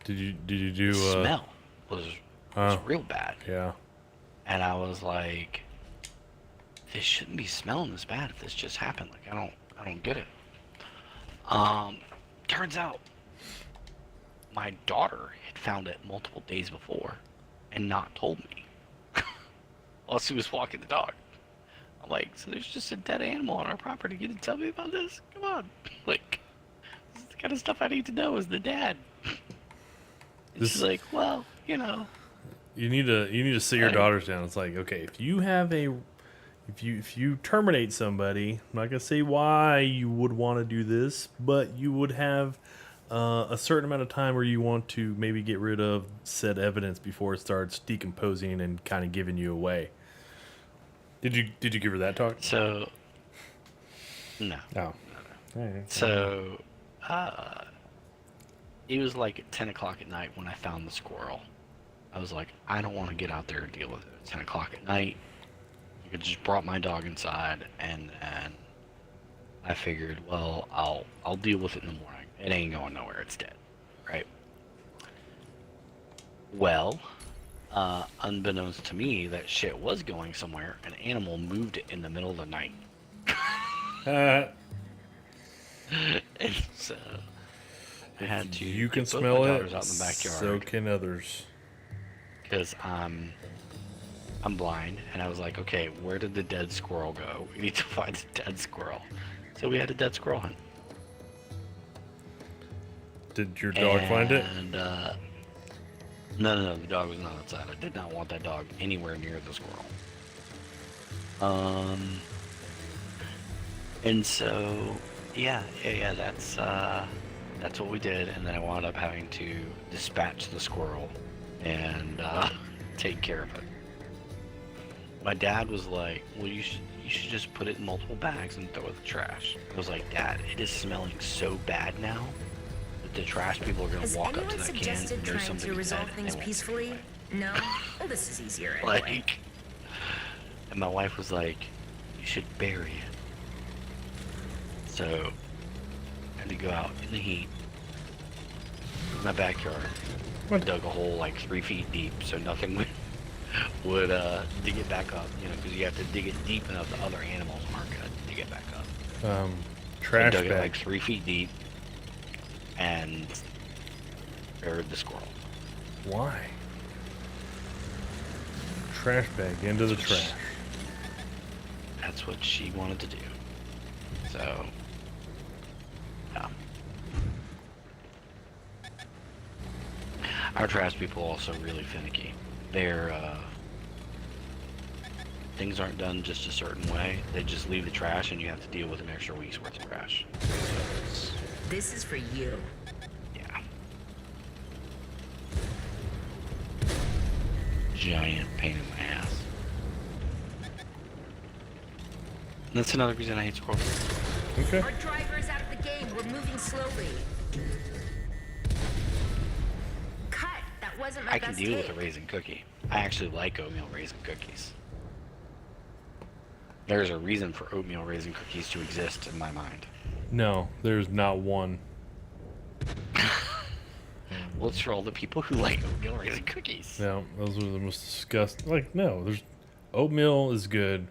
S1: did you do
S3: the smell was real bad.
S1: Yeah.
S3: And I was like, this shouldn't be smelling this bad if this just happened. Like I don't get it. Turns out my daughter had found it multiple days before and not told me while she was walking the dog. I'm like, so there's just a dead animal on our property. You didn't tell me about this? Come on. Like, this is the kind of stuff I need to know as the dad. And she's like, well, you know.
S1: You need to sit your daughters down. It's like, okay, if you terminate somebody, I'm not gonna say why you would want to do this, but you would have a certain amount of time where you want to maybe get rid of said evidence before it starts decomposing and kind of giving you away. Did you give her that talk?
S3: So, no.
S1: Oh. Right.
S3: So, it was like at 10 o'clock at night when I found the squirrel. I was like, I don't want to get out there and deal with it at 10 o'clock at night. I just brought my dog inside, and I figured, well, I'll deal with it in the morning. It ain't going nowhere. It's dead, right? Well, unbeknownst to me, that shit was going somewhere. An animal moved it in the middle of the night. And so I had to.
S1: You can
S3: get both
S1: smell
S3: my
S1: it.
S3: daughters out in the backyard.
S1: So can others.
S3: Because I'm blind, and I was like, okay, where did the dead squirrel go? We need to find the dead squirrel. So we had a dead squirrel hunt.
S1: Did your dog find it?
S3: And no, the dog was not outside. I did not want that dog anywhere near the squirrel. And so yeah, that's what we did, and then I wound up having to dispatch the squirrel and take care of it. My dad was like, well, you should just put it in multiple bags and throw it in the trash. I was like, Dad, it is smelling so bad now that the trash people are going to walk up to that can and there's something
S4: to resolve
S3: dead,
S4: things
S3: and
S4: peacefully? No? Well, this is easier anyway.
S3: like, and my wife was like, you should bury it. So I had to go out in the heat in my backyard. I dug a hole like 3 feet deep so nothing would dig it back up, you know, because you have to dig it deep enough the other animals aren't going to dig it back up.
S1: Trash
S3: I dug
S1: bag.
S3: it like 3 feet deep and buried the squirrel.
S1: Why? Trash bag into the trash.
S3: That's what she wanted to do. So, yeah. Our trash people are also really finicky. They things aren't done just a certain way. They just leave the trash and you have to deal with an extra week's worth of trash. So
S4: This is for you.
S3: yeah. Giant pain in my ass. And that's another reason I hate squirrels.
S1: Okay.
S4: Our driver is out of the game. We're moving slowly. Cut. That wasn't my
S3: I can
S4: best
S3: deal with
S4: take.
S3: a raisin cookie. I actually like oatmeal raisin cookies. There's a reason for oatmeal raisin cookies to exist in my mind.
S1: No, there's not one.
S3: Well, it's for all the people who like oatmeal raisin cookies.
S1: No, those are the most disgusting. Like, no, there's oatmeal is good.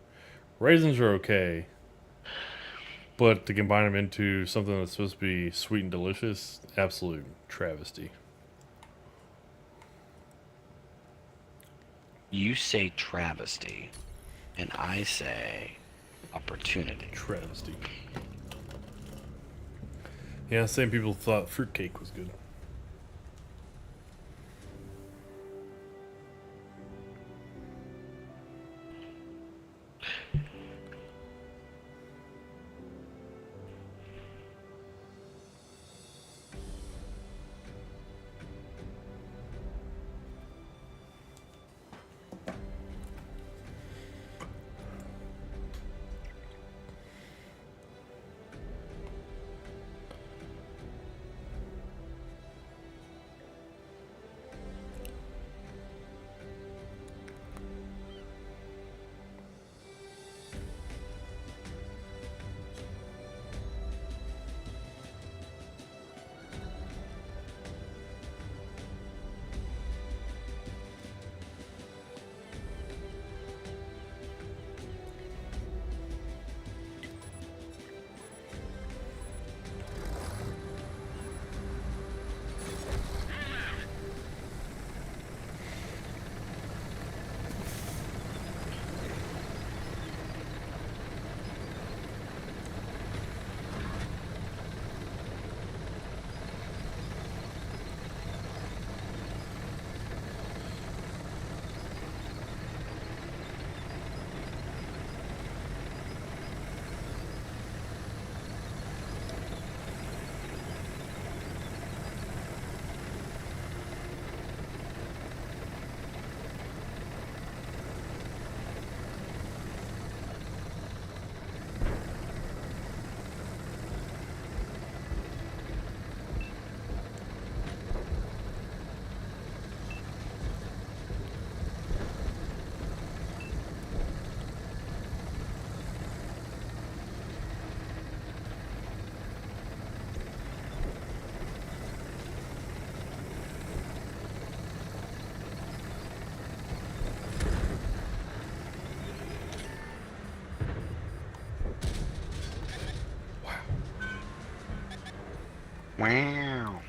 S1: Raisins are okay. But to combine them into something that's supposed to be sweet and delicious, absolute travesty.
S3: You say travesty, and I say opportunity.
S1: Travesty. Yeah, same people thought fruitcake was good.
S3: Wow.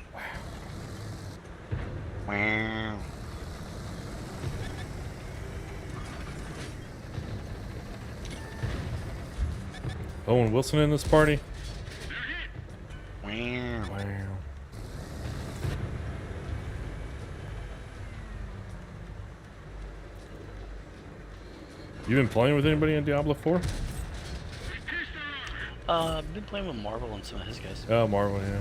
S3: Wow.
S1: Owen Wilson in this party?
S3: Wow.
S1: Wow. You been playing with anybody in Diablo 4?
S3: I've been playing with Marvel and some of his guys.
S1: Oh, Marvel, yeah.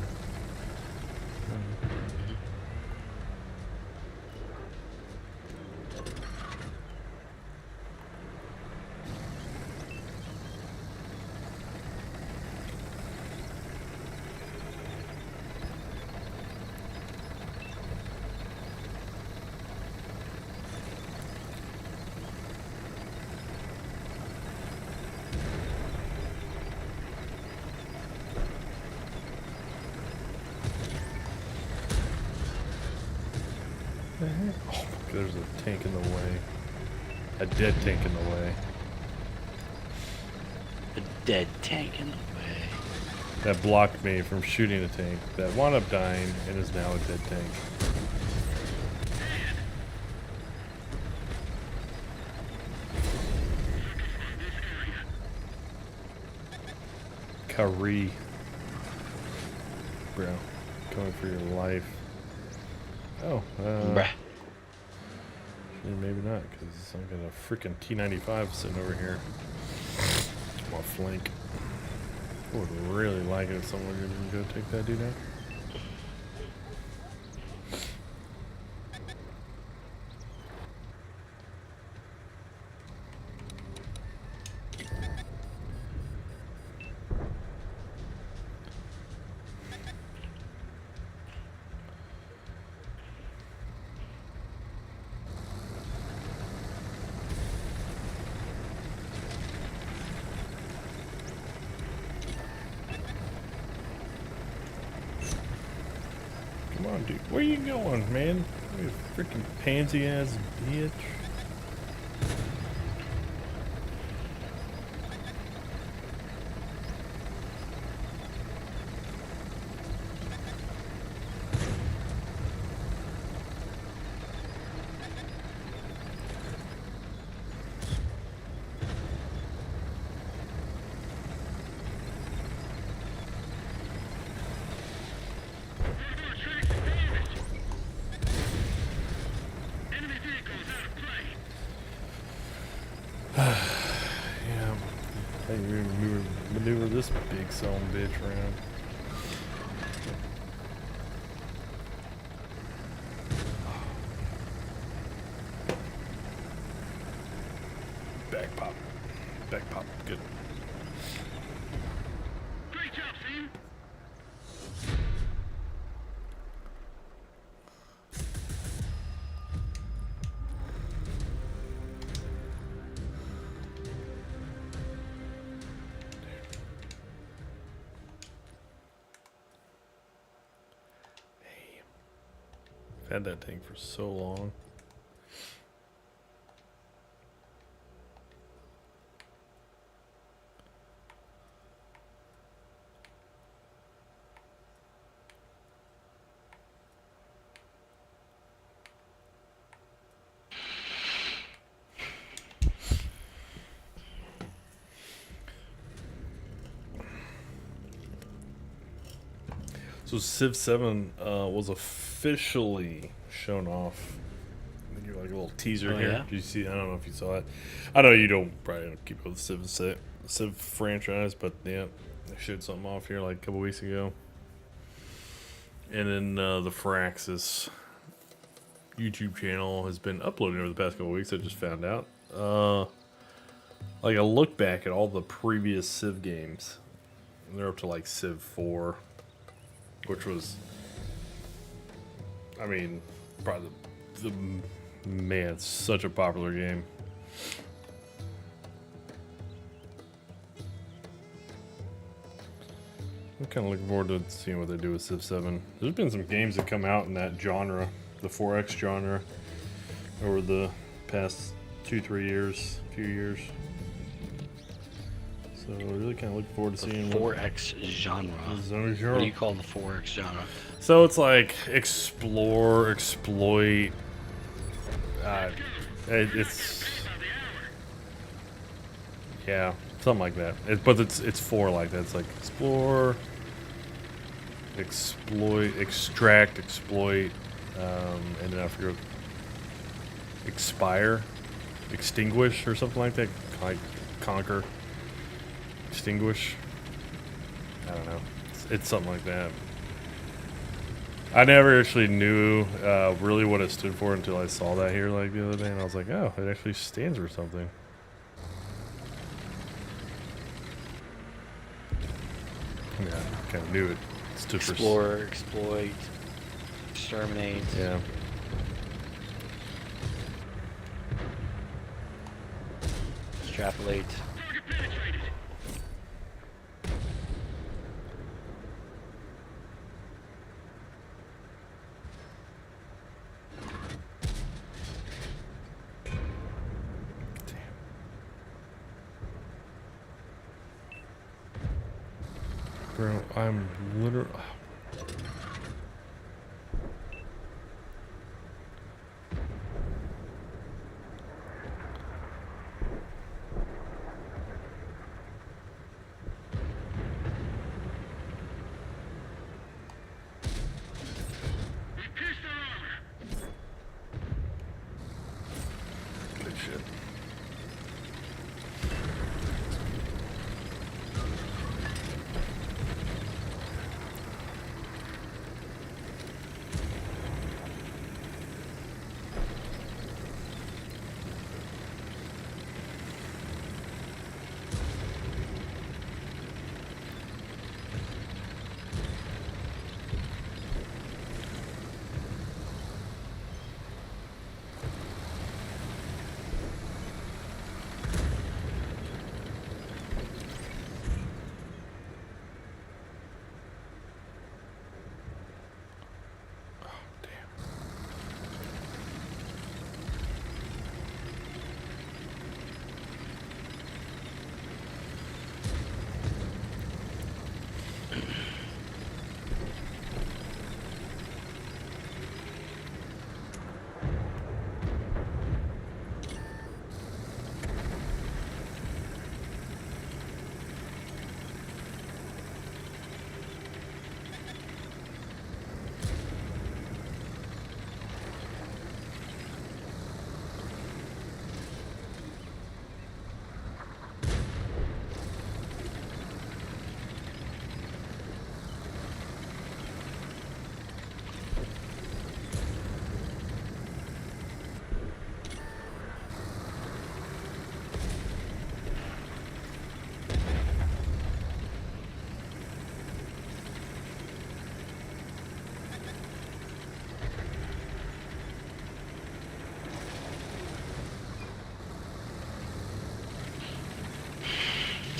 S1: Oh, there's a tank in the way. A dead tank in the way.
S3: A dead tank in the way.
S1: That blocked me from shooting a tank that wound up dying and is now a dead tank. Kari. Bro, coming for your life. Oh,
S3: Bruh.
S1: And maybe not, because I got a freaking T95 sitting over here. On my flank. I would really like it if someone would go take that dude out. Come on, dude. Where you going, man? You freaking pansy ass bitch. Yeah, I think we maneuver this big son of a bitch around. Back pop. Back pop. Good.
S2: Great job, team.
S1: I've had that thing for so long. So Civ 7 was officially shown off. They give like a little teaser here.
S3: Yeah?
S1: Did you see? I don't know if you saw it. I know you probably don't keep up with the Civ franchise, but yeah, they showed something off here like a couple weeks ago. And then the Firaxis YouTube channel has been uploading over the past couple weeks. I just found out. Like a look back at all the previous Civ games. And they're up to like Civ 4. Which was, I mean, probably man, it's such a popular game. I'm kind of looking forward to seeing what they do with Civ 7. There's been some games that come out in that genre, the 4X genre, over the past 2-3 years, few years. So really kind of looking forward to seeing
S3: 4X genre. What do you call the 4X genre?
S1: So it's like explore, exploit. It's yeah, something like that. But it's 4 like that. It's like explore, exploit, extract, exploit, and then I forget expire, extinguish, or something like that. Like conquer. Extinguish. I don't know. It's something like that. I never actually knew really what it stood for until I saw that here like the other day, and I was like, oh, it actually stands for something. Yeah, I kind of knew it stood for
S3: Explore, exploit, exterminate.
S1: Yeah.
S3: Extrapolate.
S1: Bro, I'm literally...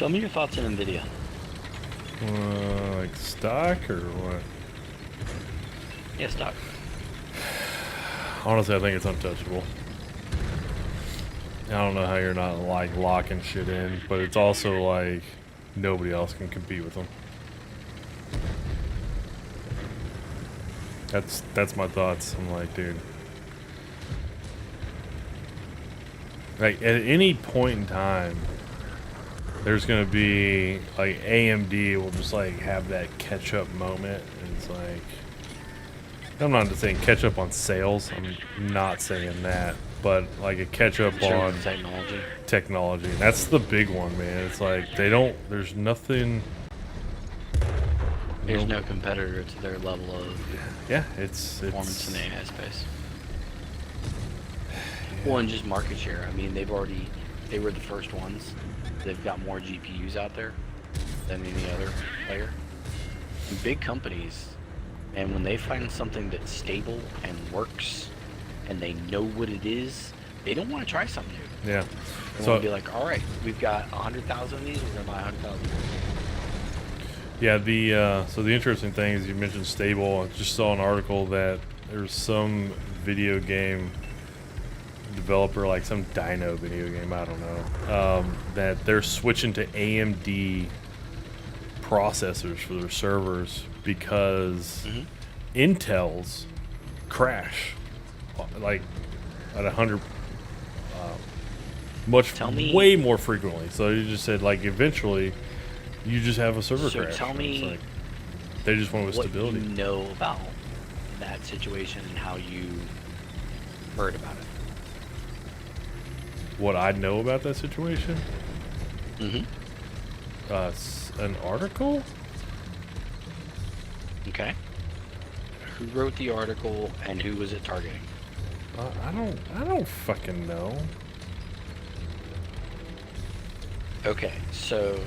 S3: Tell me your thoughts on NVIDIA.
S1: Like stock or what?
S3: Yeah, stock.
S1: Honestly, I think it's untouchable. I don't know how you're not like locking shit in, but it's also like nobody else can compete with them. That's my thoughts. I'm like, dude. Like at any point in time, there's gonna be like AMD will just like have that catch up moment, and it's like I'm not just saying catch up on sales. I'm not saying that, but like a catch up on technology. And that's the big one, man. It's like they don't. There's nothing.
S3: There's no competitor to their level of
S1: it's
S3: performance in the AI space. Well, and just market share. I mean, they were the first ones. They've got more GPUs out there than any other player. And big companies, and when they find something that's stable and works, and they know what it is, they don't want to try something new.
S1: Yeah.
S3: They want to be like, all right, we've got 100,000 of these. We're gonna buy 100,000.
S1: Yeah. So the interesting thing is you mentioned stable. I just saw an article that there's some video game developer, like some Dino video game, I don't know, that they're switching to AMD processors for their servers because Intel's crash like at 100 way more frequently. So you just said like eventually you just have a server crash.
S3: So tell me,
S1: like, they just went with stability.
S3: What you know about that situation and how you heard about it.
S1: What I know about that situation? An article?
S3: Okay. Who wrote the article and who was it targeting?
S1: I don't fucking know.
S3: Okay, so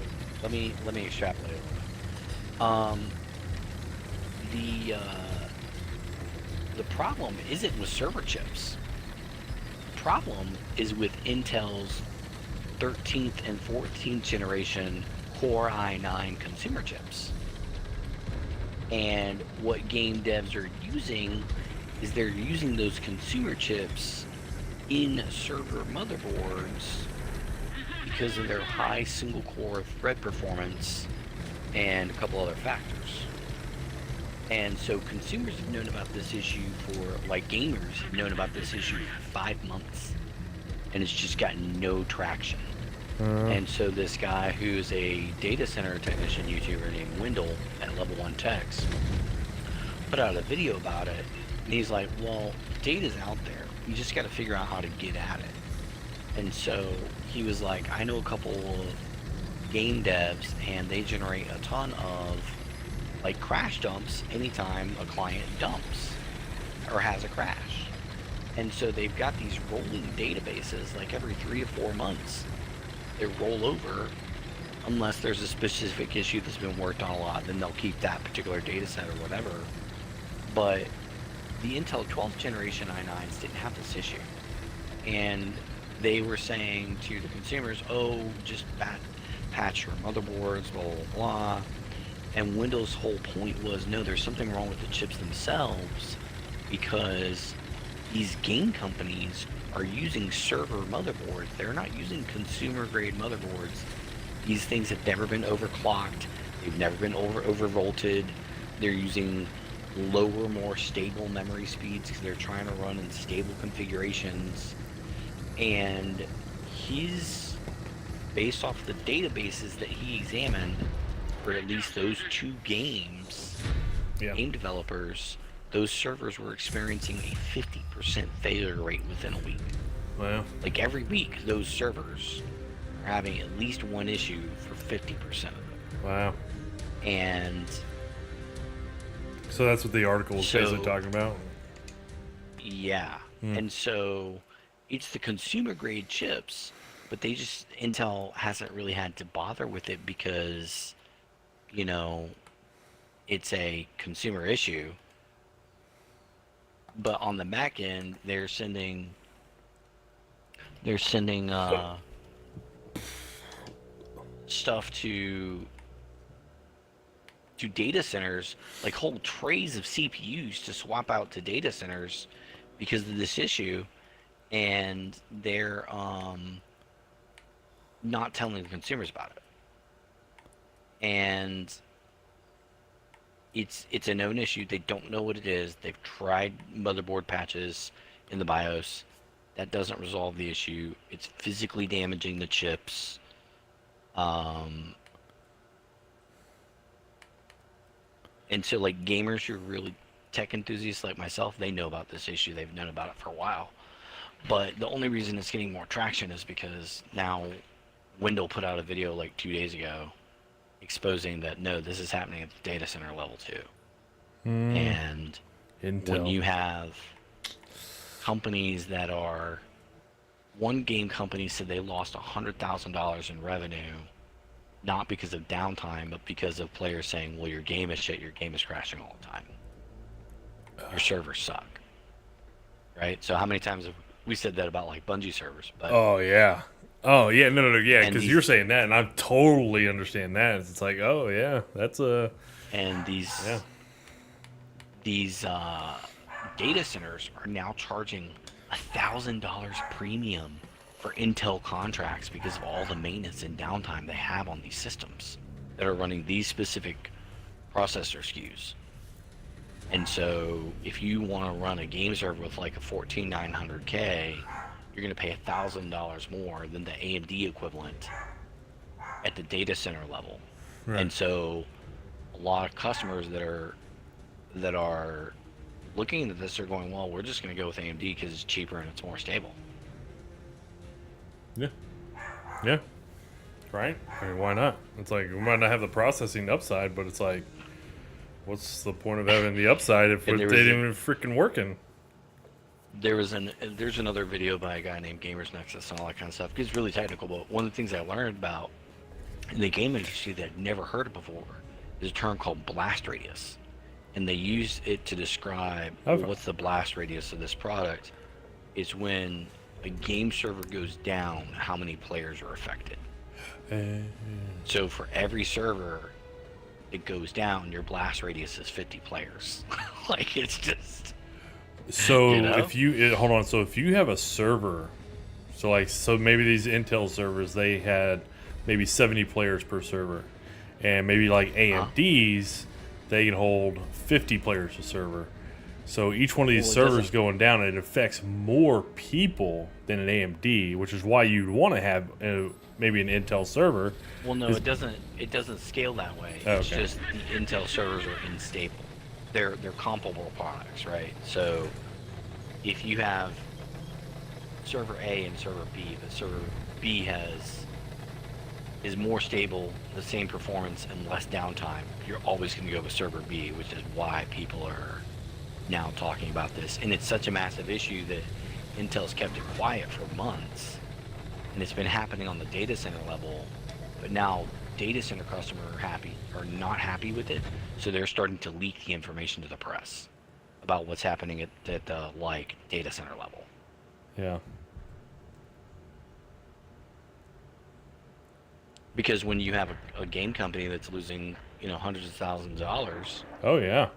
S3: let me extrapolate. The problem isn't with server chips. The problem is with Intel's 13th and 14th generation Core i9 consumer chips. And what game devs are using is they're using those consumer chips in server motherboards because of their high single core thread performance and a couple other factors. And so consumers have known about this issue for, like gamers have known about this issue for 5 months, and it's just gotten no traction. And so this guy who's a data center technician YouTuber named Wendell at Level 1 Techs put out a video about it, and he's like, well, data's out there, you just got to figure out how to get at it. And so he was like, I know a couple of game devs, and they generate a ton of like crash dumps anytime a client dumps or has a crash. And so they've got these rolling databases like every 3 to 4 months. They roll over unless there's a specific issue that's been worked on a lot, then they'll keep that particular data set or whatever. But the Intel 12th generation i9s didn't have this issue. And they were saying to the consumers, oh, just patch your motherboards, blah, blah, blah. And Wendell's whole point was, no, there's something wrong with the chips themselves because these game companies are using server motherboards. They're not using consumer grade motherboards. These things have never been overclocked. They've never been overvolted. They're using lower, more stable memory speeds because they're trying to run in stable configurations. And he's, based off the databases that he examined for at least those 2 games, game developers, those servers were experiencing a 50% failure rate within a week.
S1: Wow.
S3: Like every week, those servers are having at least one issue for 50% of them.
S1: Wow.
S3: And
S1: so that's what the article was basically talking about?
S3: Yeah. And so it's the consumer grade chips, but they just, Intel hasn't really had to bother with it because, you know, it's a consumer issue. But on the back end, they're sending stuff to data centers, like whole trays of CPUs to swap out to data centers because of this issue, and they're not telling the consumers about it. And it's a known issue. They don't know what it is. They've tried motherboard patches in the BIOS. That doesn't resolve the issue. It's physically damaging the chips. And so, like, gamers who are really tech enthusiasts like myself, they know about this issue. They've known about it for a while. But the only reason it's getting more traction is because now Wendell put out a video like 2 days ago exposing that, no, this is happening at the data center level too. And
S1: Intel.
S3: when you have companies that are... One game company said they lost $100,000 in revenue, not because of downtime, but because of players saying, well, your game is shit, your game is crashing all the time. Your servers suck. Right? So how many times have we said that about, like, Bungie servers? But
S1: Oh, yeah. Oh, yeah. No, yeah,
S3: And
S1: because
S3: these-
S1: you're saying that, and I totally understand that. It's like, oh, yeah, that's a...
S3: And these data centers are now charging $1,000 premium for Intel contracts because of all the maintenance and downtime they have on these systems that are running these specific processor SKUs. And so if you want to run a game server with like a 14900K, you're going to pay $1,000 more than the AMD equivalent at the data center level.
S1: Right.
S3: And so a lot of customers that are looking at this are going, well, we're just going to go with AMD because it's cheaper and it's more stable.
S1: Yeah. Yeah. Right? I mean, why not? It's like, we might not have the processing upside, but it's like, what's the point of having the upside if
S3: And
S1: they
S3: there was
S1: ain't even freaking working?
S3: There's another video by a guy named Gamers Nexus and all that kind of stuff. It's really technical, but one of the things I learned about in the game industry that I'd never heard of before is a term called blast radius. And they use it to describe what's the blast radius of this product. Is when a game server goes down, how many players are affected. So for every server that goes down, your blast radius is 50 players. Like, it's just...
S1: So
S3: You know?
S1: if you hold on, so if you have a server, so maybe these Intel servers, they had maybe 70 players per server, and maybe like AMD's, they can hold 50 players a server. So each one of these
S3: Well, it
S1: servers
S3: doesn't-
S1: going down, it affects more people than an AMD, which is why you'd want to have maybe an Intel server.
S3: Well, no,
S1: Is-
S3: it doesn't scale that way.
S1: Oh,
S3: It's
S1: okay.
S3: just the Intel servers are unstable. They're comparable products, right? So if you have server A and server B, but server B is more stable, the same performance, and less downtime, you're always going to go with server B, which is why people are now talking about this. And it's such a massive issue that Intel's kept it quiet for months, and it's been happening on the data center level, but now data center customers are not happy with it, so they're starting to leak the information to the press about what's happening at the like data center level.
S1: Yeah.
S3: Because when you have a game company that's losing, hundreds of thousands of dollars,
S1: Oh yeah.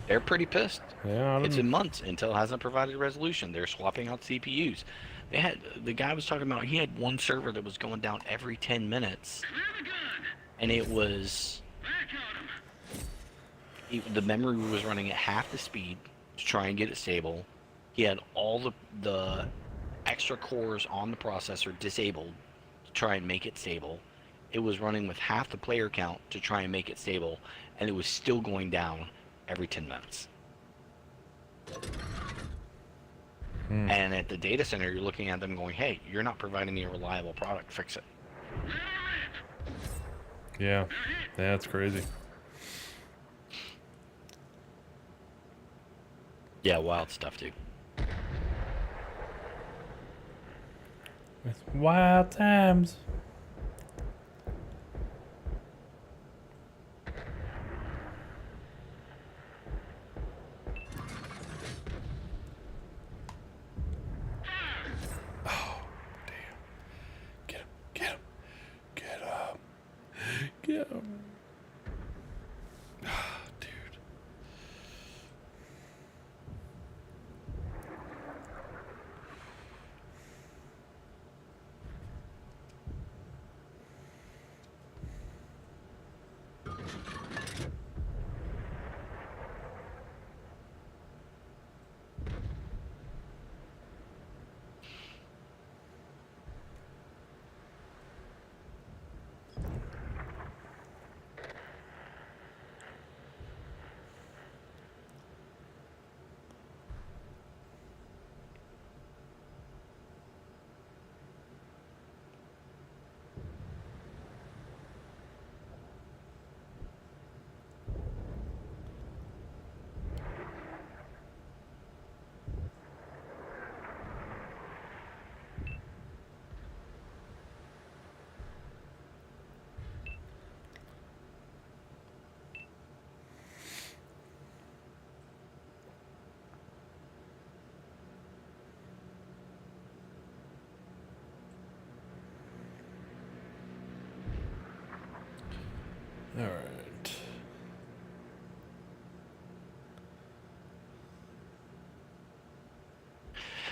S3: they're pretty pissed.
S1: Yeah.
S3: It's in months. Intel hasn't provided a resolution. They're swapping out CPUs. The guy was talking about, he had one server that was going down every 10 minutes, and it was the memory was running at half the speed to try and get it stable. He had all the extra cores on the processor disabled to try and make it stable. It was running with half the player count to try and make it stable, and it was still going down every 10 minutes. And at the data center, you're looking at them going, hey, you're not providing me a reliable product, fix it.
S1: Yeah. That's crazy.
S3: Yeah, wild stuff, dude.
S1: It's wild times. Oh, damn. Get him. Get him. Get him. All right.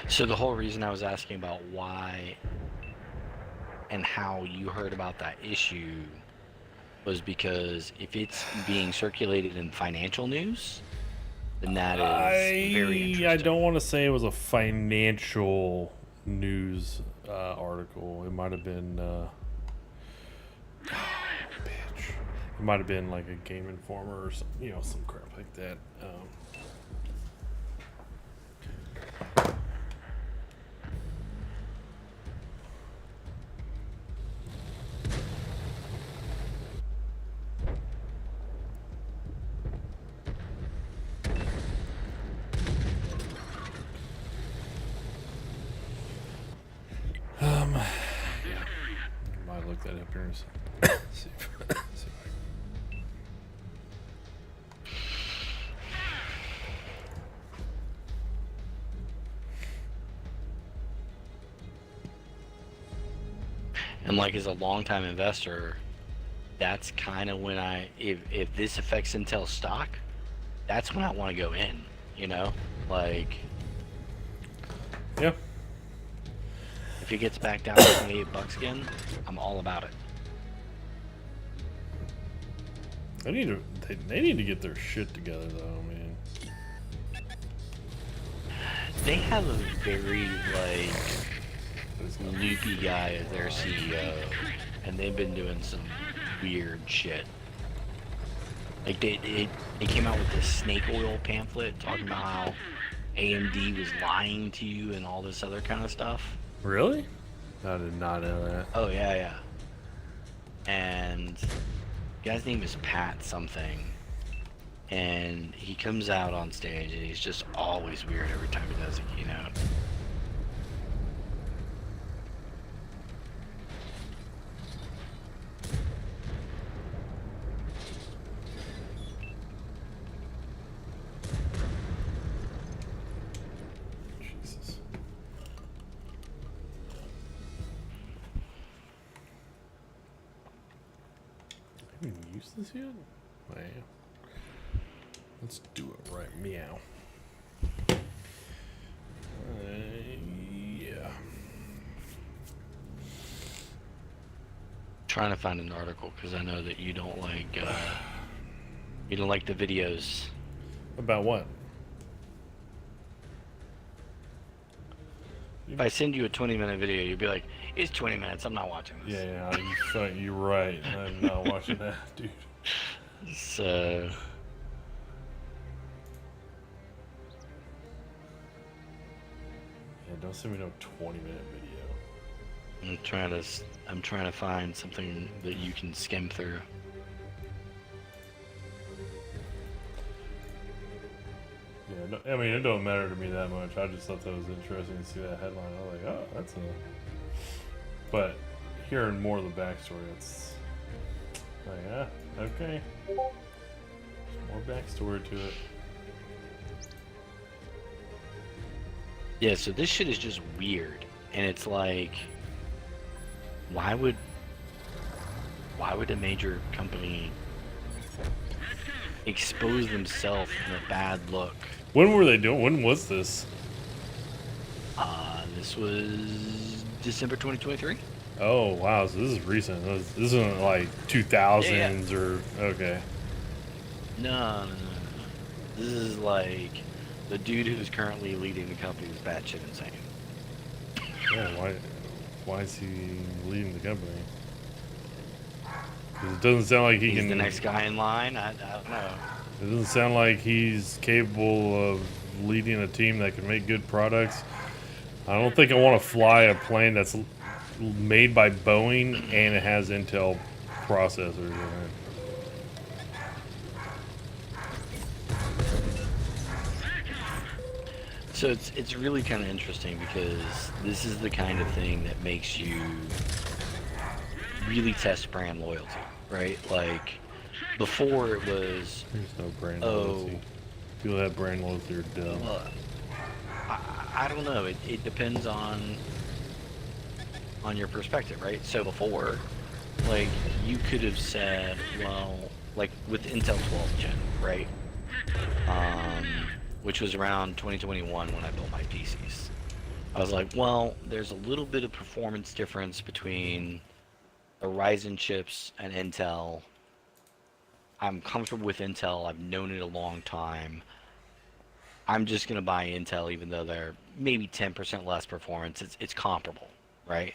S3: So the whole reason I was asking about why and how you heard about that issue was because if it's being circulated in financial news, then that is very interesting.
S1: I don't want to say it was a financial news article. It might have been bitch. It might have been like a Game Informer or some, some crap like that. Yeah. Might look that up here and see if I
S3: And like as a longtime investor, that's kind of when if this affects Intel stock, that's when I want to go in, like.
S1: Yeah.
S3: If it gets back down to $28 again, I'm all about it.
S1: They need to get their shit together though, man.
S3: They have a very loopy guy as their CEO, and they've been doing some weird shit. Like they came out with this snake oil pamphlet talking about how AMD was lying to you and all this other kind of stuff.
S1: Really? I did not know that.
S3: Oh yeah. And the guy's name is Pat something, and he comes out on stage and he's just always weird every time he does it,
S1: Jesus. I haven't used this yet? Man. Let's do it right. Meow. Yeah.
S3: Trying to find an article because I know that you don't like the videos.
S1: About what?
S3: If I send you a 20-minute video, you'll be like, "It's 20 minutes. I'm not watching this."
S1: Yeah, you're right. I'm not watching that, dude.
S3: So.
S1: Yeah, don't send me no 20-minute video.
S3: I'm trying to find something that you can skim through.
S1: Yeah, no, I mean, it don't matter to me that much. I just thought that was interesting to see that headline. I was like, oh, that's a... But hearing more of the backstory, it's like, okay. There's more backstory to it.
S3: Yeah, so this shit is just weird, and it's like, why would a major company expose themselves in a bad look?
S1: When were they doing? When was this?
S3: This was December 2023.
S1: Oh wow, so this is recent. This isn't like 2000s or okay.
S3: No. This is like the dude who's currently leading the company is batshit insane.
S1: Yeah, why is he leading the company? 'Cause it doesn't sound like
S3: He's
S1: can.
S3: the next guy in line. I don't know.
S1: It doesn't sound like he's capable of leading a team that can make good products. I don't think I want to fly a plane that's made by Boeing and it has Intel processors in it.
S3: So it's really kind of interesting because this is the kind of thing that makes you really test brand loyalty, right? Like before it was
S1: There's no brand loyalty. People that have brand loyalty are dumb.
S3: I don't know. It depends on your perspective, right? So before Like, you could have said, well, like with Intel 12 Gen, right? Which was around 2021 when I built my PCs. I was like, well, there's a little bit of performance difference between the Ryzen chips and Intel. I'm comfortable with Intel. I've known it a long time. I'm just going to buy Intel even though they're maybe 10% less performance. It's comparable, right?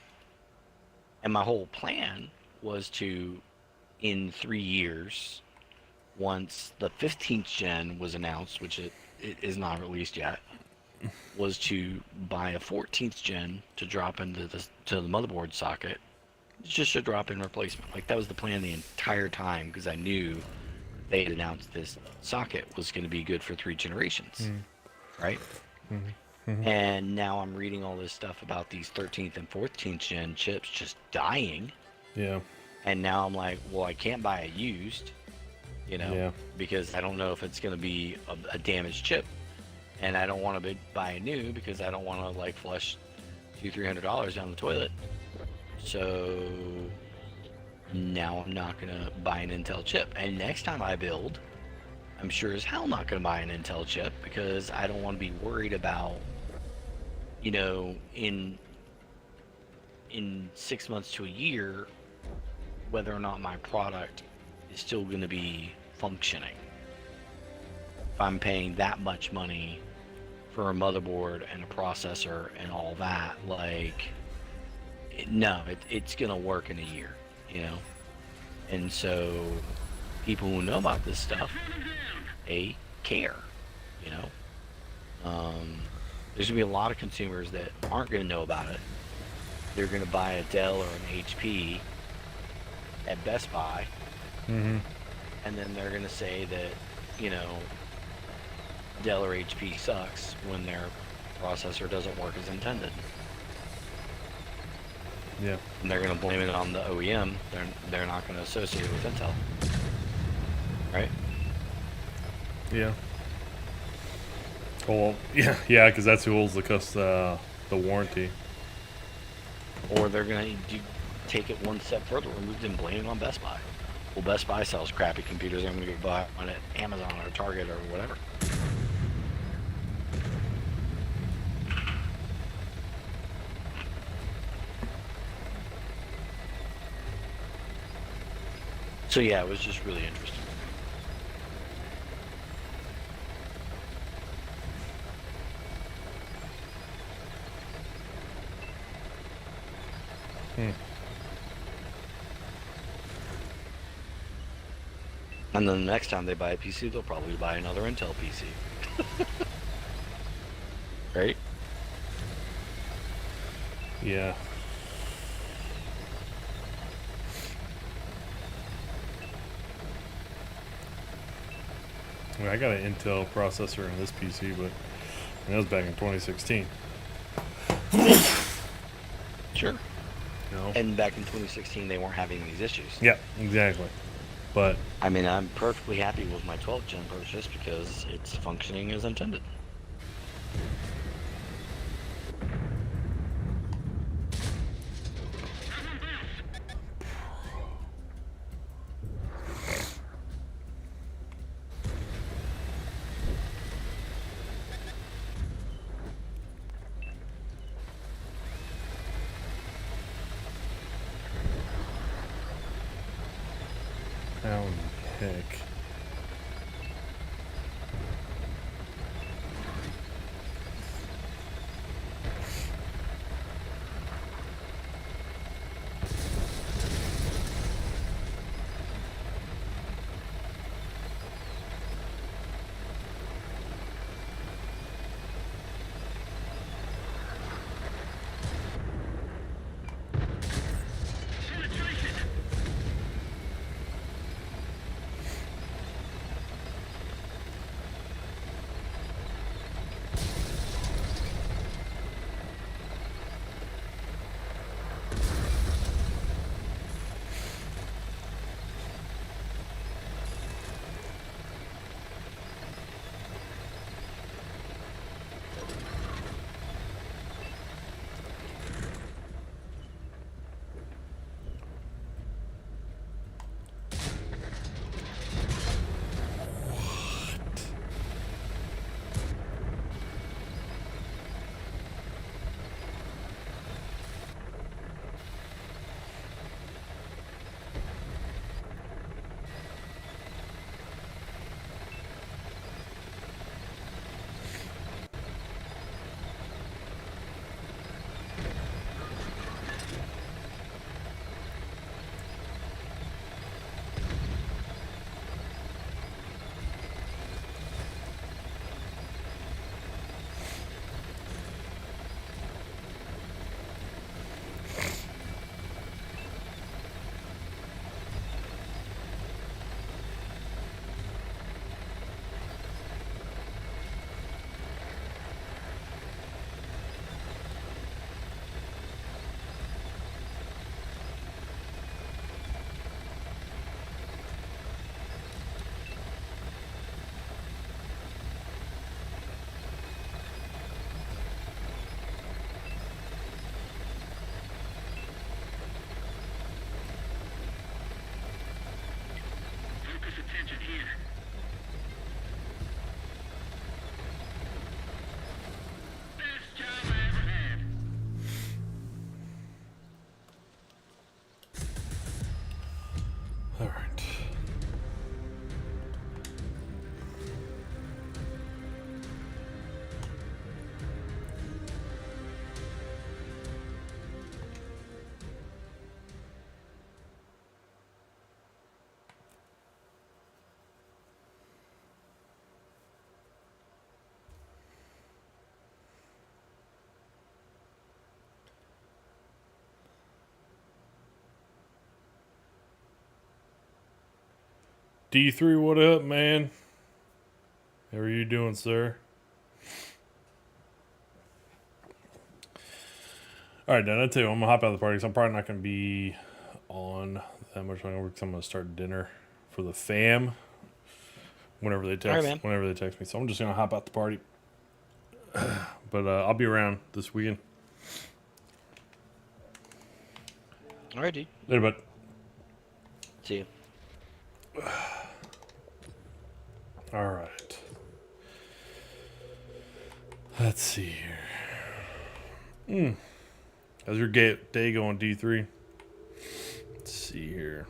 S3: And my whole plan was to, in 3 years, once the 15th gen was announced, which it is not released yet, was to buy a 14th gen to drop into the motherboard socket, just a drop-in replacement. Like, that was the plan the entire time, because I knew they had announced this socket was going to be good for 3 generations, right? And now I'm reading all this stuff about these 13th and 14th gen chips just dying.
S1: Yeah.
S3: And now I'm like, well, I can't buy it used, you know, because I don't know if it's going to be a damaged chip. And I don't want to buy a new because I don't want to, like, flush $200-300 down the toilet. So now I'm not going to buy an Intel chip. And next time I build, I'm sure as hell not going to buy an Intel chip because I don't want to be worried about, you know, in 6 months to a year, whether or not my product is still going to be functioning. If I'm paying that much money for a motherboard and a processor and all that, like, no, it's going to work in a year, you know? And so people who know about this stuff, they care, you know? There's going to be a lot of consumers that aren't going to know about it. They're going to buy a Dell or an HP at Best Buy, and then they're going to say that, you know, Dell or HP sucks when their processor doesn't work as intended.
S1: Yeah.
S3: And they're going to blame it on the OEM. They're not going to associate it with Intel. Right?
S1: Yeah. Well, yeah, because that's who holds the warranty.
S3: Or they're going to take it one step further, remove it and blame it on Best Buy. Well, Best Buy sells crappy computers. I'm going to go buy one at Amazon or Target or whatever. So yeah, it was just really interesting. And then the next time they buy a PC, they'll probably buy another Intel PC. Right?
S1: Yeah. I mean, I got an Intel processor in this PC, but that was back in 2016.
S3: Sure.
S1: No.
S3: And back in 2016, they weren't having these issues.
S1: Yeah, exactly. But
S3: I mean, I'm perfectly happy with my 12th gen purchase because it's functioning as intended.
S1: how in the heck? All right. D3, what up, man? How are you doing, sir? All right, Dan, I tell you, I'm gonna hop out of the party because I'm probably not gonna be on that much longer because I'm gonna start dinner for the fam whenever they text.
S3: Right,
S1: whenever they text me, so I'm just gonna hop out the party. But I'll be around this weekend.
S3: All right, dude.
S1: Later, bud.
S3: See you.
S1: All right. Let's see here. How's your day going, D3? Let's see here.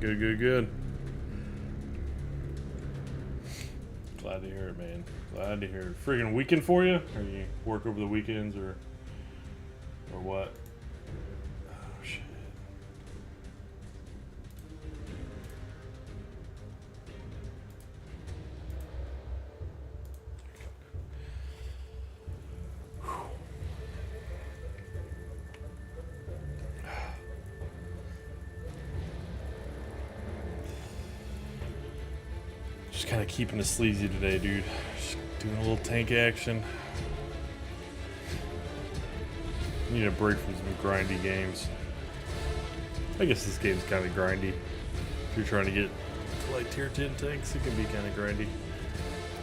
S1: Good, good, good. Glad to hear it, man. Glad to hear it. Friggin' weekend for you? Or you work over the weekends or what? Oh shit. Just kind of keeping it sleazy today, dude. Just doing a little tank action. Need a break from some grindy games. I guess this game's kind of grindy. If you're trying to get to like tier 10 tanks, it can be kind of grindy.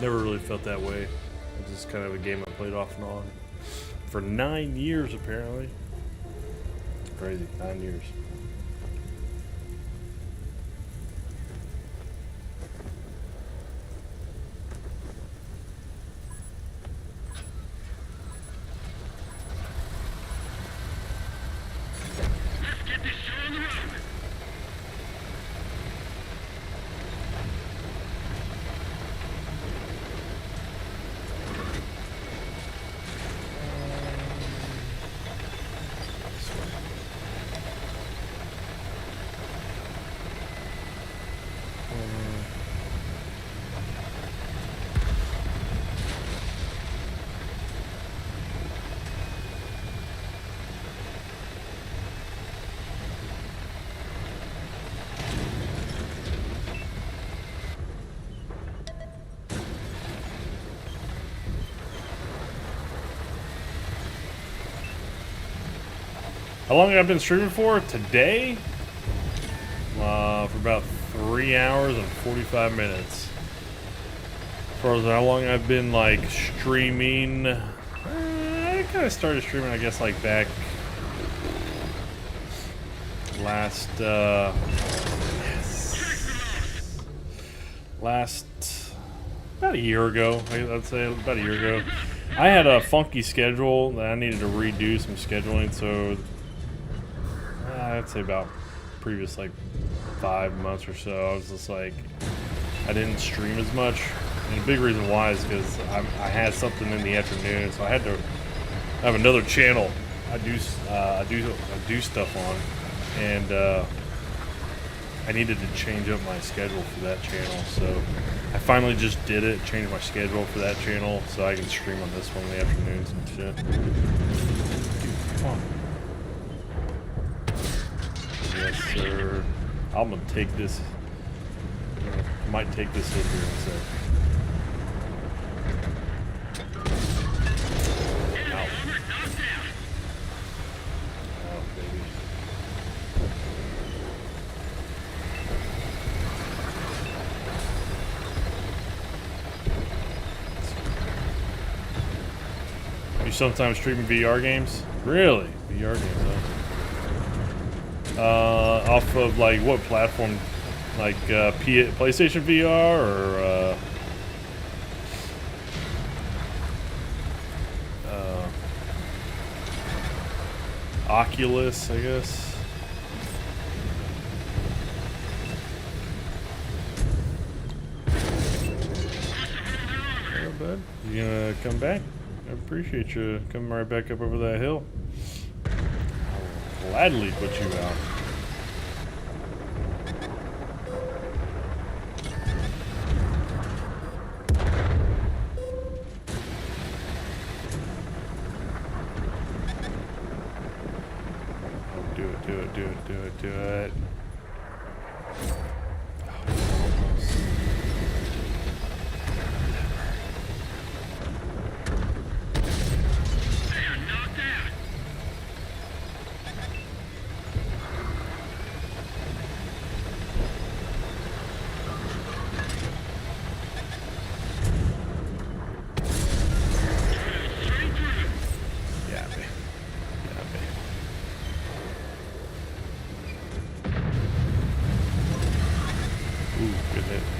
S1: Never really felt that way. It's just kind of a game I played off and on for 9 years, apparently. It's crazy, 9 years. How long have I been streaming for? Today? For about 3 hours and 45 minutes. As far as how long I've been like streaming, I kind of started streaming, I guess, like back last about a year ago. I'd say about a year ago. I had a funky schedule that I needed to redo some scheduling, so I'd say about previous like 5 months or so, I was just like, I didn't stream as much. And the big reason why is because I had something in the afternoon, so I had to have another channel I do stuff on, and I needed to change up my schedule for that channel. So I finally just did it, changed my schedule for that channel, so I can stream on this one in the afternoons and shit. Dude, come on. Yes, sir. I'm gonna take this. I might take this hit here in a sec. Ow. Oh, baby. You sometimes streaming VR games? Really? VR games, huh? Off of like what platform Like PlayStation VR or Oculus, I guess. Hello, bud. You gonna come back? I appreciate you coming right back up over that hill. I'll gladly put you out. Do it.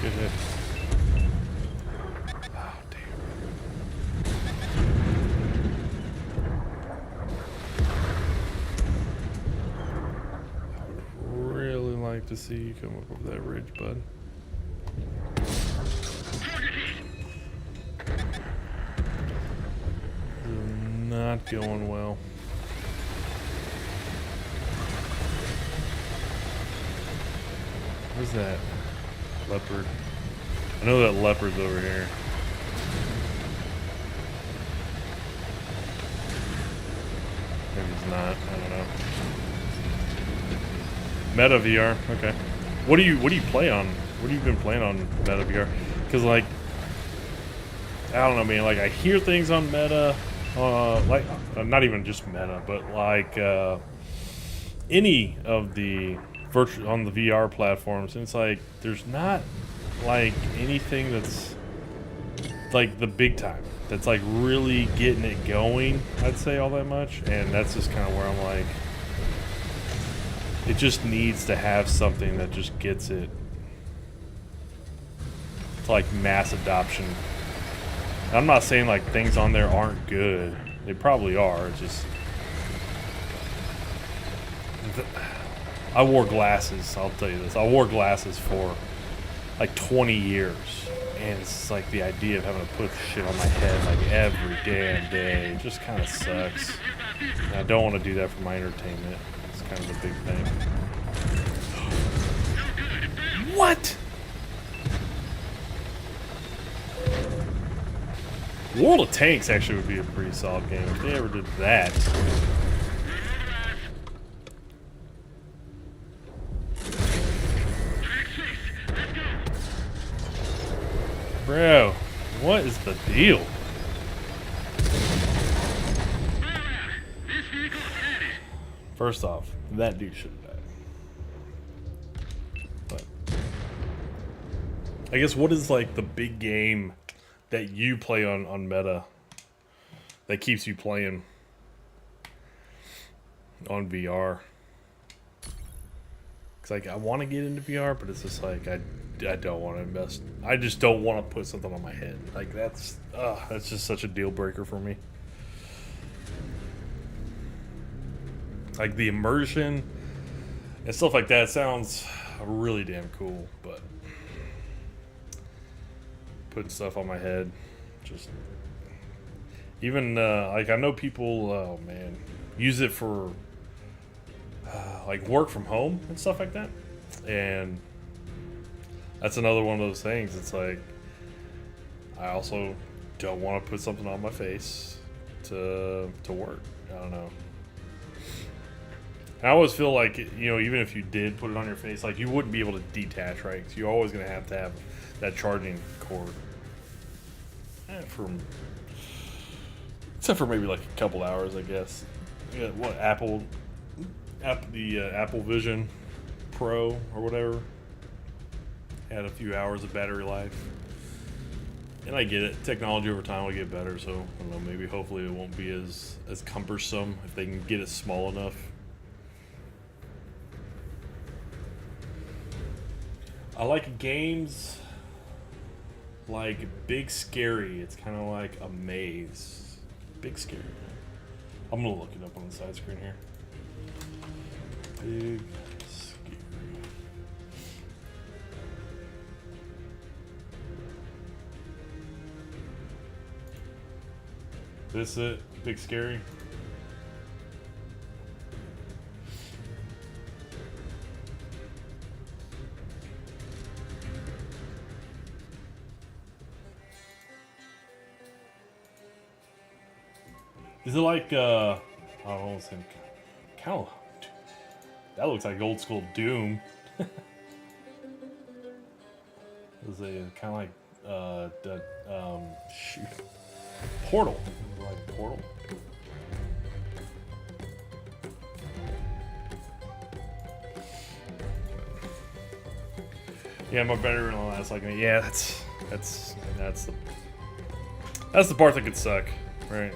S1: Good hit. Oh, damn. I would really like to see you come up over that ridge, bud. Not going well. Where's that leopard? I know that leopard's over here. Maybe it's not. I don't know. Meta VR. Okay. What do you play on? What have you been playing on Meta VR? Because like, I don't know, man. Like I hear things on Meta, like not even just Meta, but like any of the virtual on the VR platforms, and it's like there's not like anything that's like the big time that's like really getting it going, I'd say, all that much. And that's just kind of where I'm like, it just needs to have something that just gets it to like mass adoption. I'm not saying like things on there aren't good, they probably are. It's just I wore glasses, I'll tell you this. I wore glasses for like 20 years. And it's like the idea of having to put shit on my head like every damn day just kind of sucks. And I don't want to do that for my entertainment. It's kind of a big thing. What? World of Tanks actually would be a pretty solid game if they ever did that. Bro, what is the deal? First off, that dude should have died. But I guess what is like the big game that you play on Meta that keeps you playing on VR? Cause like I want to get into VR, but it's just like I don't want to invest. I just don't want to put something on my head. Like that's just such a deal breaker for me. Like the immersion and stuff like that sounds really damn cool, but putting stuff on my head, just even like I know people, oh man, use it for like work from home and stuff like that, and that's another one of those things. It's like I also don't want to put something on my face to work. I don't know. I always feel like, you know, even if you did put it on your face, like you wouldn't be able to detach, right? Because you're always going to have that charging cord. Except for maybe like a couple hours, I guess. Yeah, what Apple Vision Pro or whatever had a few hours of battery life. And I get it. Technology over time will get better, so I don't know, maybe hopefully it won't be as cumbersome if they can get it small enough. I like games like Big Scary. It's kind of like a maze. Big Scary. I'm gonna look it up on the side screen here. Big Scary. This it? Big Scary? Is it like, I don't know, kind of, that looks like old school Doom. Is it kind of like, shoot, Portal. Like Portal. Yeah, my battery went on last like me. Yeah, that's the part that could suck, right?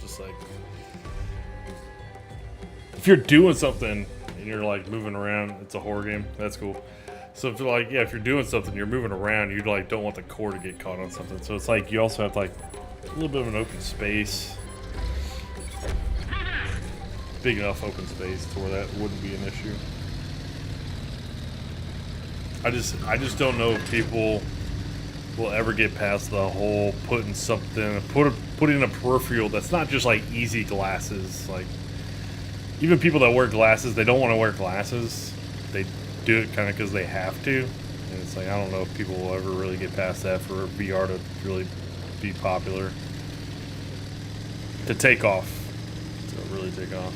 S1: Just like if you're doing something and you're like moving around, it's a horror game. That's cool. So if you're like, yeah, if you're doing something, you're moving around, you like don't want the core to get caught on something. So it's like you also have like a little bit of an open space, big enough open space to where that wouldn't be an issue. I just don't know if people will ever get past the whole putting in a peripheral that's not just like easy glasses. Like even people that wear glasses, they don't want to wear glasses. They do it kind of because they have to. And it's like I don't know if people will ever really get past that for VR to really be popular. To take off. To really take off.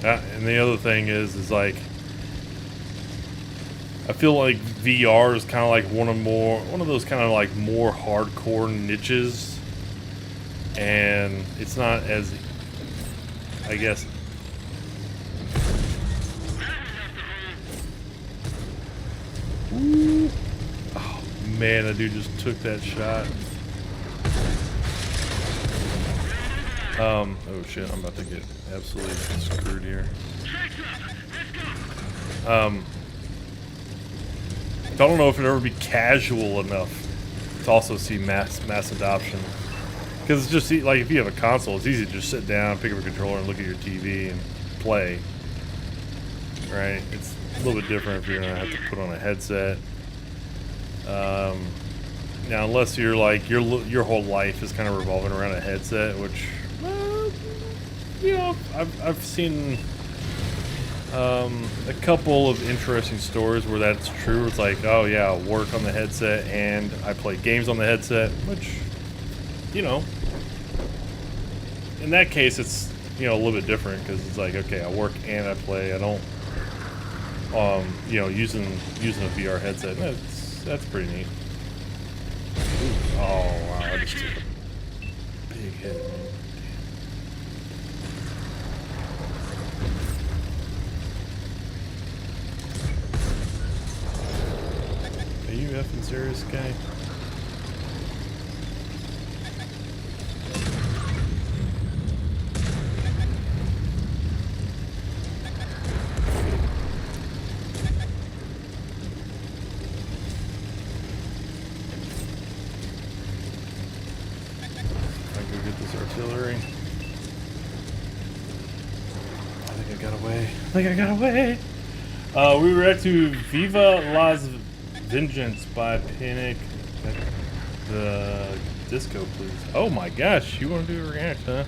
S1: And the other thing is like I feel like VR is kind of like one of those kind of like more hardcore niches, and it's not as, I guess. Ooh. Oh man, that dude just took that shot. Oh shit, I'm about to get absolutely screwed here. I don't know if it'd ever be casual enough to also see mass adoption. Because it's just like if you have a console, it's easy to just sit down, pick up a controller, and look at your TV and play. Right? It's a little bit different if you're gonna have to put on a headset. Now, unless you're like your whole life is kind of revolving around a headset, which. You know, I've seen a couple of interesting stories where that's true. It's like, oh yeah, I work on the headset and I play games on the headset, which, you know, in that case, it's, you know, a little bit different because it's like, okay, I work and I play. I don't, you know, using a VR headset. That's pretty neat. Ooh, oh wow, I just took a big hit, man. Are you effing serious, guy? I go get this artillery. I think I got away. We react to Viva Las Vengeance by Panic at the Disco, please. Oh my gosh, you want to do a react, huh?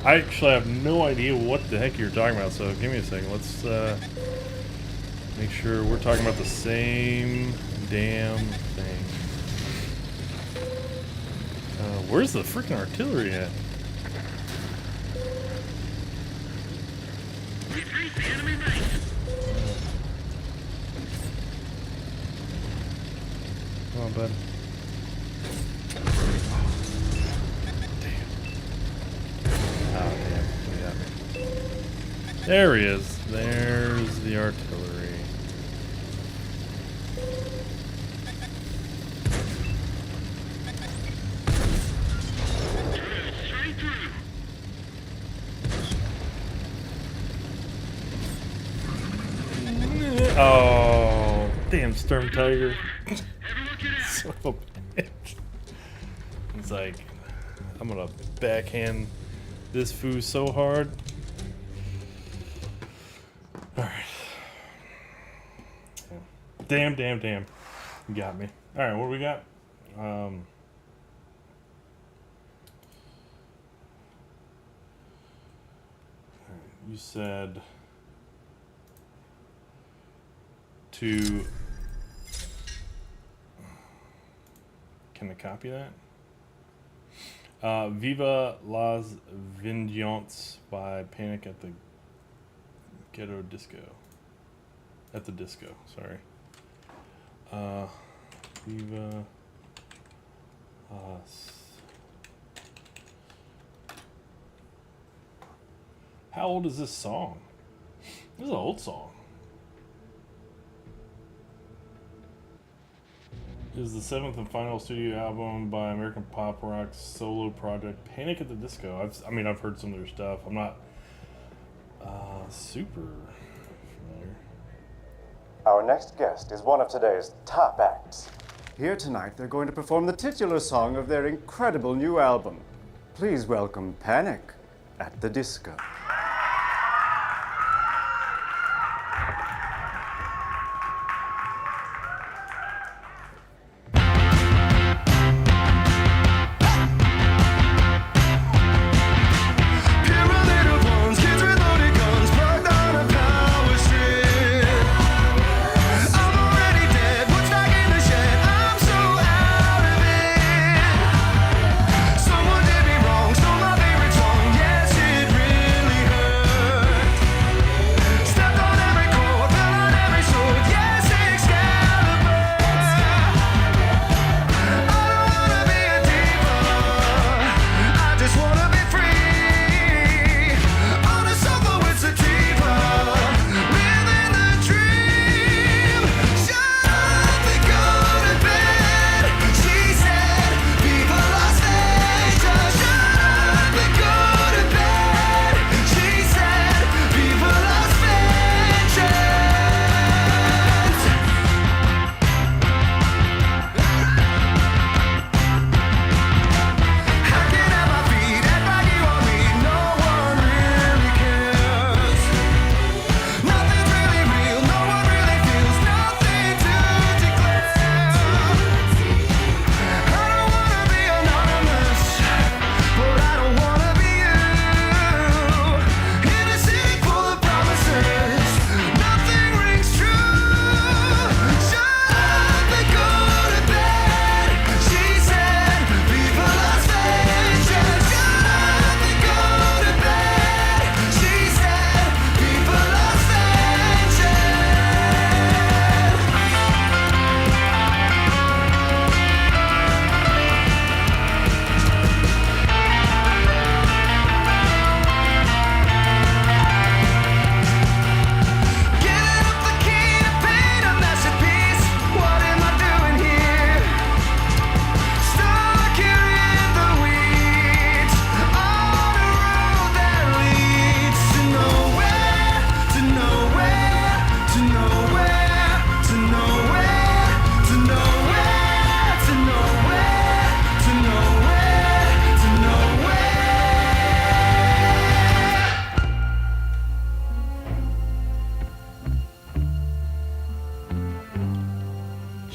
S1: I actually have no idea what the heck you're talking about, so give me a second. Let's make sure we're talking about the same damn thing. Where's the freaking artillery at? Come on, bud. Damn. Oh, damn. What got me? There he is. There's the artillery. Oh, damn Storm Tiger. Son of a bitch. It's like, I'm gonna backhand this foo so hard. Alright. Damn. You got me. Alright, what do we got? You said to... Can I copy that? Viva Las Vengeance by Panic at the Ghetto Disco. At the disco, sorry. Viva Las... How old is this song? This is an old song. It is the 7th and final studio album by American pop rock solo project Panic at the Disco. I've heard some of their stuff. I'm not super familiar.
S5: Our next guest is one of today's top acts. Here tonight, they're going to perform the titular song of their incredible new album. Please welcome Panic at the Disco.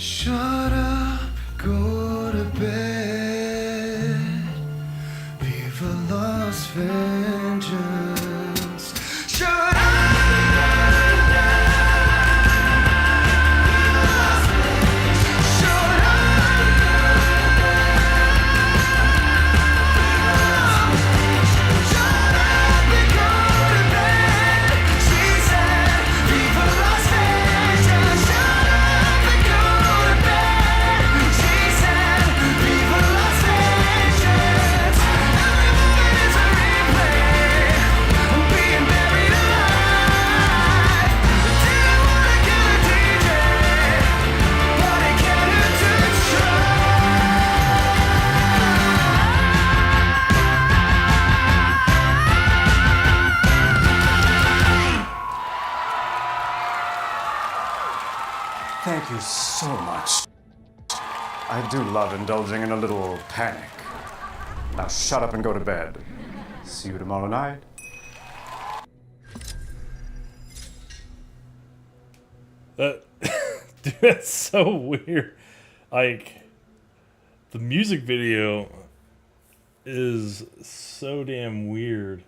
S6: Shut up, go to bed. Viva Las Vengeance. Shut up! Bed.
S5: Thank you so much. I do love indulging in a little panic. Now shut up and go to bed. See you tomorrow night.
S1: Dude, that's so weird. Like, the music video is so damn weird.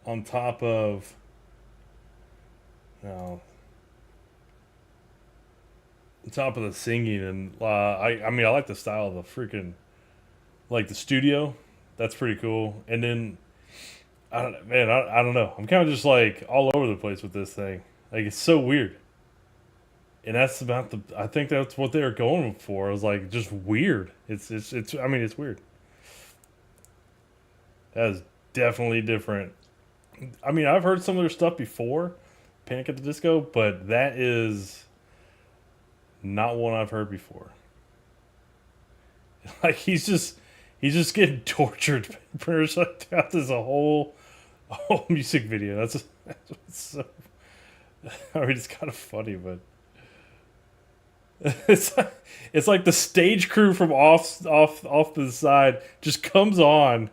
S1: On top of, on top of the singing, and I mean, I like the style of the freaking, like the studio. That's pretty cool. And then, I don't know. I'm kind of just like all over the place with this thing. Like, it's so weird. And that's about I think that's what they were going for. It was like just weird. It's I mean, it's weird. That is definitely different. I mean, I've heard some of their stuff before, Panic at the Disco, but that is not one I've heard before. Like, he's just getting tortured pretty much like throughout this whole music video. That's so. I mean, it's kind of funny, but it's like the stage crew from off to the side just comes on.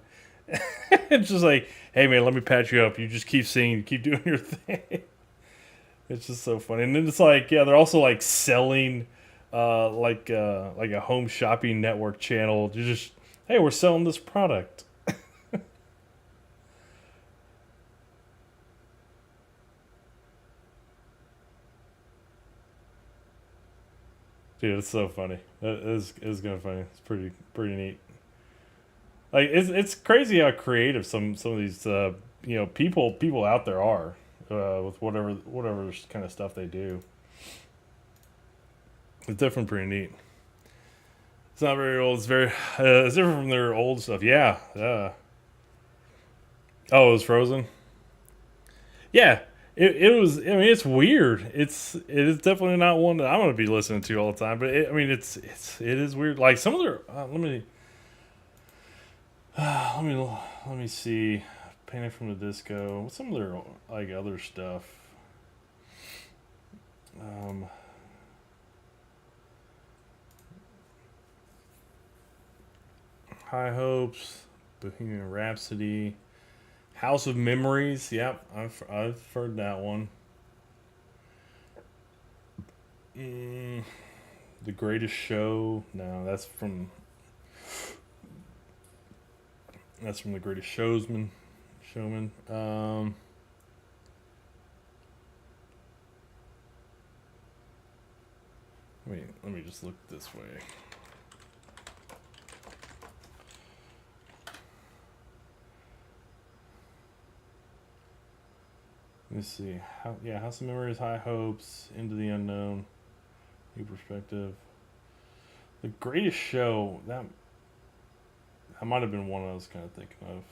S1: It's just like, hey man, let me patch you up. You just keep singing, keep doing your thing. It's just so funny. And then it's like, yeah, they're also like selling like a home shopping network channel. You're just, hey, we're selling this product. Dude, it's so funny. It is kind of funny. It's pretty neat. Like, it's crazy how creative some of these people out there are with whatever kind of stuff they do. It's definitely pretty neat. It's not very old. It's very it's different from their old stuff. Yeah. Oh, it was Frozen. Yeah. It was. I mean, it's weird. It is definitely not one that I'm going to be listening to all the time. But I mean, it is weird. Like some of their. Let me see. Panic from the Disco. What's some of their like other stuff? High Hopes, Bohemian Rhapsody. House of Memories, yep, I've heard that one. The Greatest Show, no, that's from The Greatest Showman. Let me just look this way. Let me see. House of Memories, High Hopes, Into the Unknown, New Perspective. The Greatest Show, that might have been one I was kind of thinking of.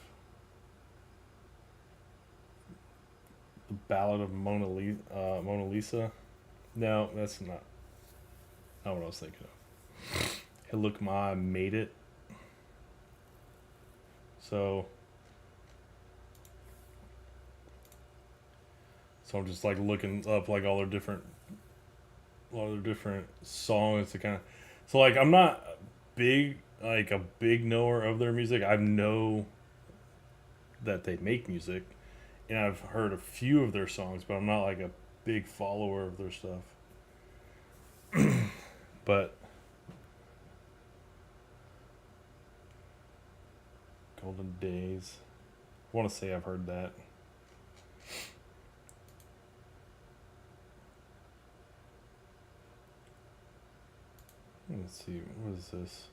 S1: The Ballad of Mona Lisa. No, that's not what I was thinking of. Hey, look, Ma, I made it. So I'm just like looking up like all their different songs to kind of. So like I'm not a big knower of their music. I know that they make music, and I've heard a few of their songs, but I'm not like a big follower of their stuff. But Golden Days, I want to say I've heard that. Let's see, what is this?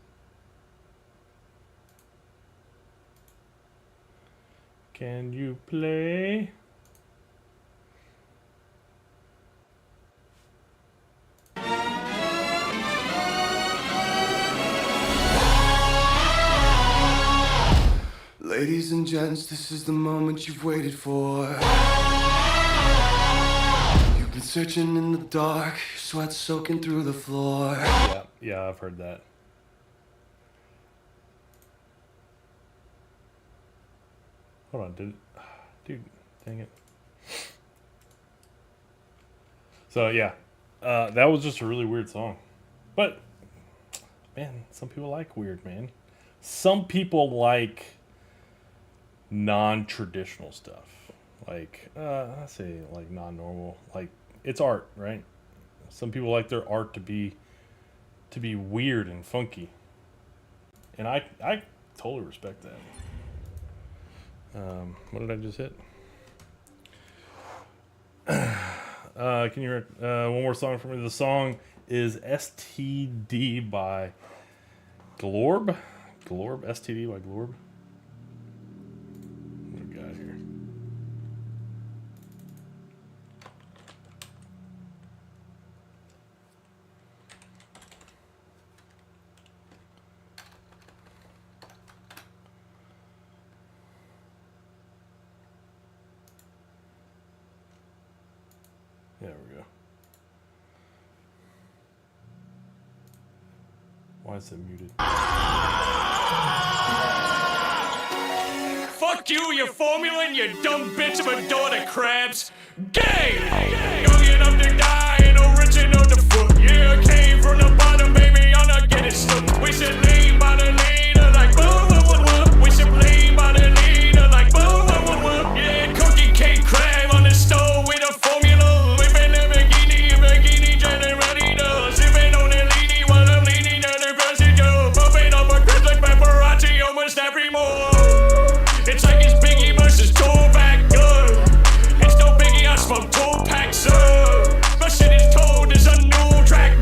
S1: Can you play?
S6: Ladies and gents, this is the moment you've waited for. You've been searching in the dark, sweat soaking through the floor.
S1: Yeah, I've heard that. Hold on, dude, dang it. So yeah, that was just a really weird song. But man, some people like weird, man. Some people like non-traditional stuff. Like I say like non-normal. Like it's art, right? Some people like their art to be weird and funky. And I totally respect that. What did I just hit? Can you one more song for me? The song is STD by Glorb. Glorb? STD by Glorb. What do we got here? There we go. Why is it muted?
S7: Fuck you, your formula, and your dumb bitch of a daughter crabs. Gay! Young enough to die and original to foot. Yeah, I came from the bottom, baby, I'm not getting stuck. We should lean by the leader like boom, boom, boom, boom. We should lean by the leader like boom, boom, boom, boom. Yeah, cookie cake crab on the stove with a formula. Whipping a bikini, getting ready to. Sipping on the leany while I'm leaning on the passenger. Bumping up a crib like paparazzi, almost every more. It's like it's Biggie versus Tupac, it's no Biggie, I smoke 2 packs, my shit is cold, there's a new track,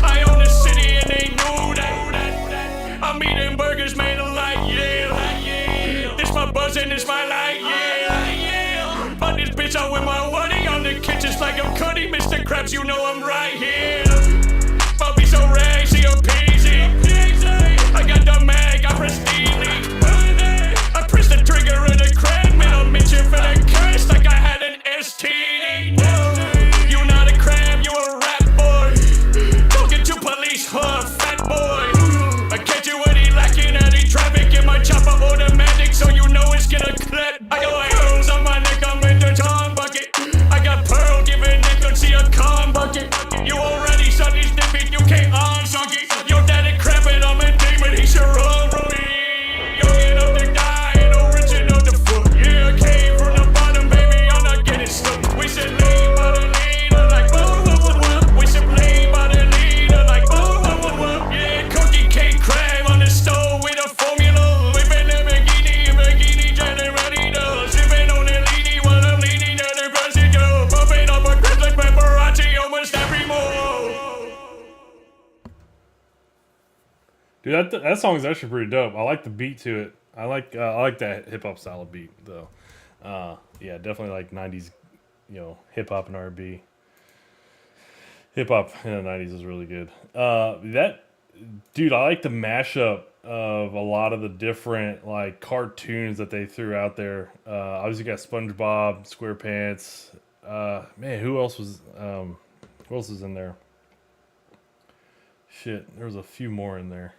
S7: I own the city and they knew that. I'm eating burgers made of light, yeah. This my buzz and this my light, yeah. But this bitch out with my money on the kitchens like I'm Cuddy, Mr. Krabs, you know I'm right here. I'll be so racy, I'm peasy. I got the mag, I prestige. I pressed the trigger of the crab, man, I'm itching for the curse like I had an STD. You not a crab, you a rap boy. Talking to police, fat boy. I catch you when he lacking any traffic in my chopper automatic, so you know it's gonna clap. I got pearls on my neck, I'm in the tongue bucket. I got pearl giving nigga, see a con bucket. You already saw these nipping, you can't unsunk it. Your daddy crapping, I'm a demon, he should run from me. Young enough to die and original to foot. Yeah, I came from the bottom, baby, I'm not getting stuck. We should lean by the leader like boom, boom, boom, boom. We should lean by the leader like boom, boom, boom, boom. Yeah, cookie cake crab on the stove with a formula. Whipping a bikini, getting ready to. Sipping on the leany while I'm leaning on the passenger. Bumping up a crib like paparazzi almost every more.
S1: Dude, that song is actually pretty dope. I like the beat to it. I like that hip hop style of beat though. Yeah, definitely like 90s, hip hop and R&B. Hip hop in the 90s is really good. Dude, I like the mashup of a lot of the different like cartoons that they threw out there. Obviously got SpongeBob, SquarePants. Man, who else was in there? Shit, there was a few more in there.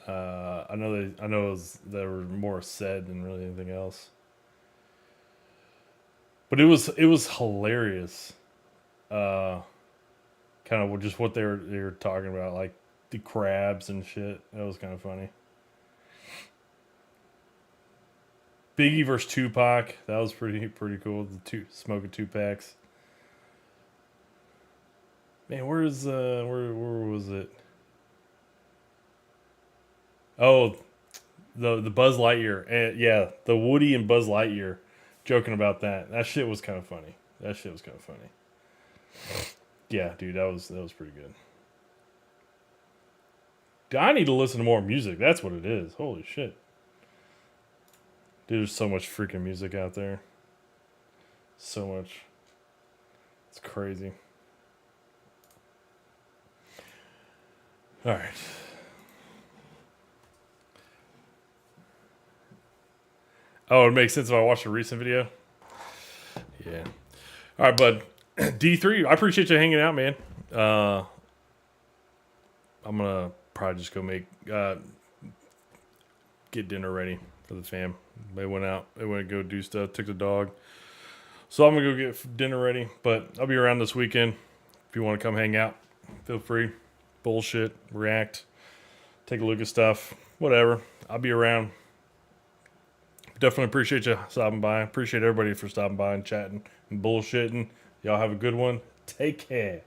S1: I know they were more said than really anything else. But it was hilarious. Kind of just what they were talking about, like the crabs and shit. That was kind of funny. Biggie versus Tupac. That was pretty cool. Smoking 2 packs. Man, where was it? Oh, the Buzz Lightyear. Yeah, the Woody and Buzz Lightyear joking about that. That shit was kind of funny. Yeah, dude, that was pretty good. Dude, I need to listen to more music. That's what it is. Holy shit. Dude, there's so much freaking music out there. So much. It's crazy. All right. Oh, it makes sense if I watched a recent video. Yeah. All right, bud. D3, I appreciate you hanging out, man. I'm gonna probably just go make get dinner ready for the fam. They went out. They went to go do stuff. Took the dog. So I'm gonna go get dinner ready. But I'll be around this weekend. If you want to come hang out, feel free. Bullshit, react, take a look at stuff, whatever. I'll be around. Definitely appreciate you stopping by. Appreciate everybody for stopping by and chatting and bullshitting. Y'all have a good one. Take care.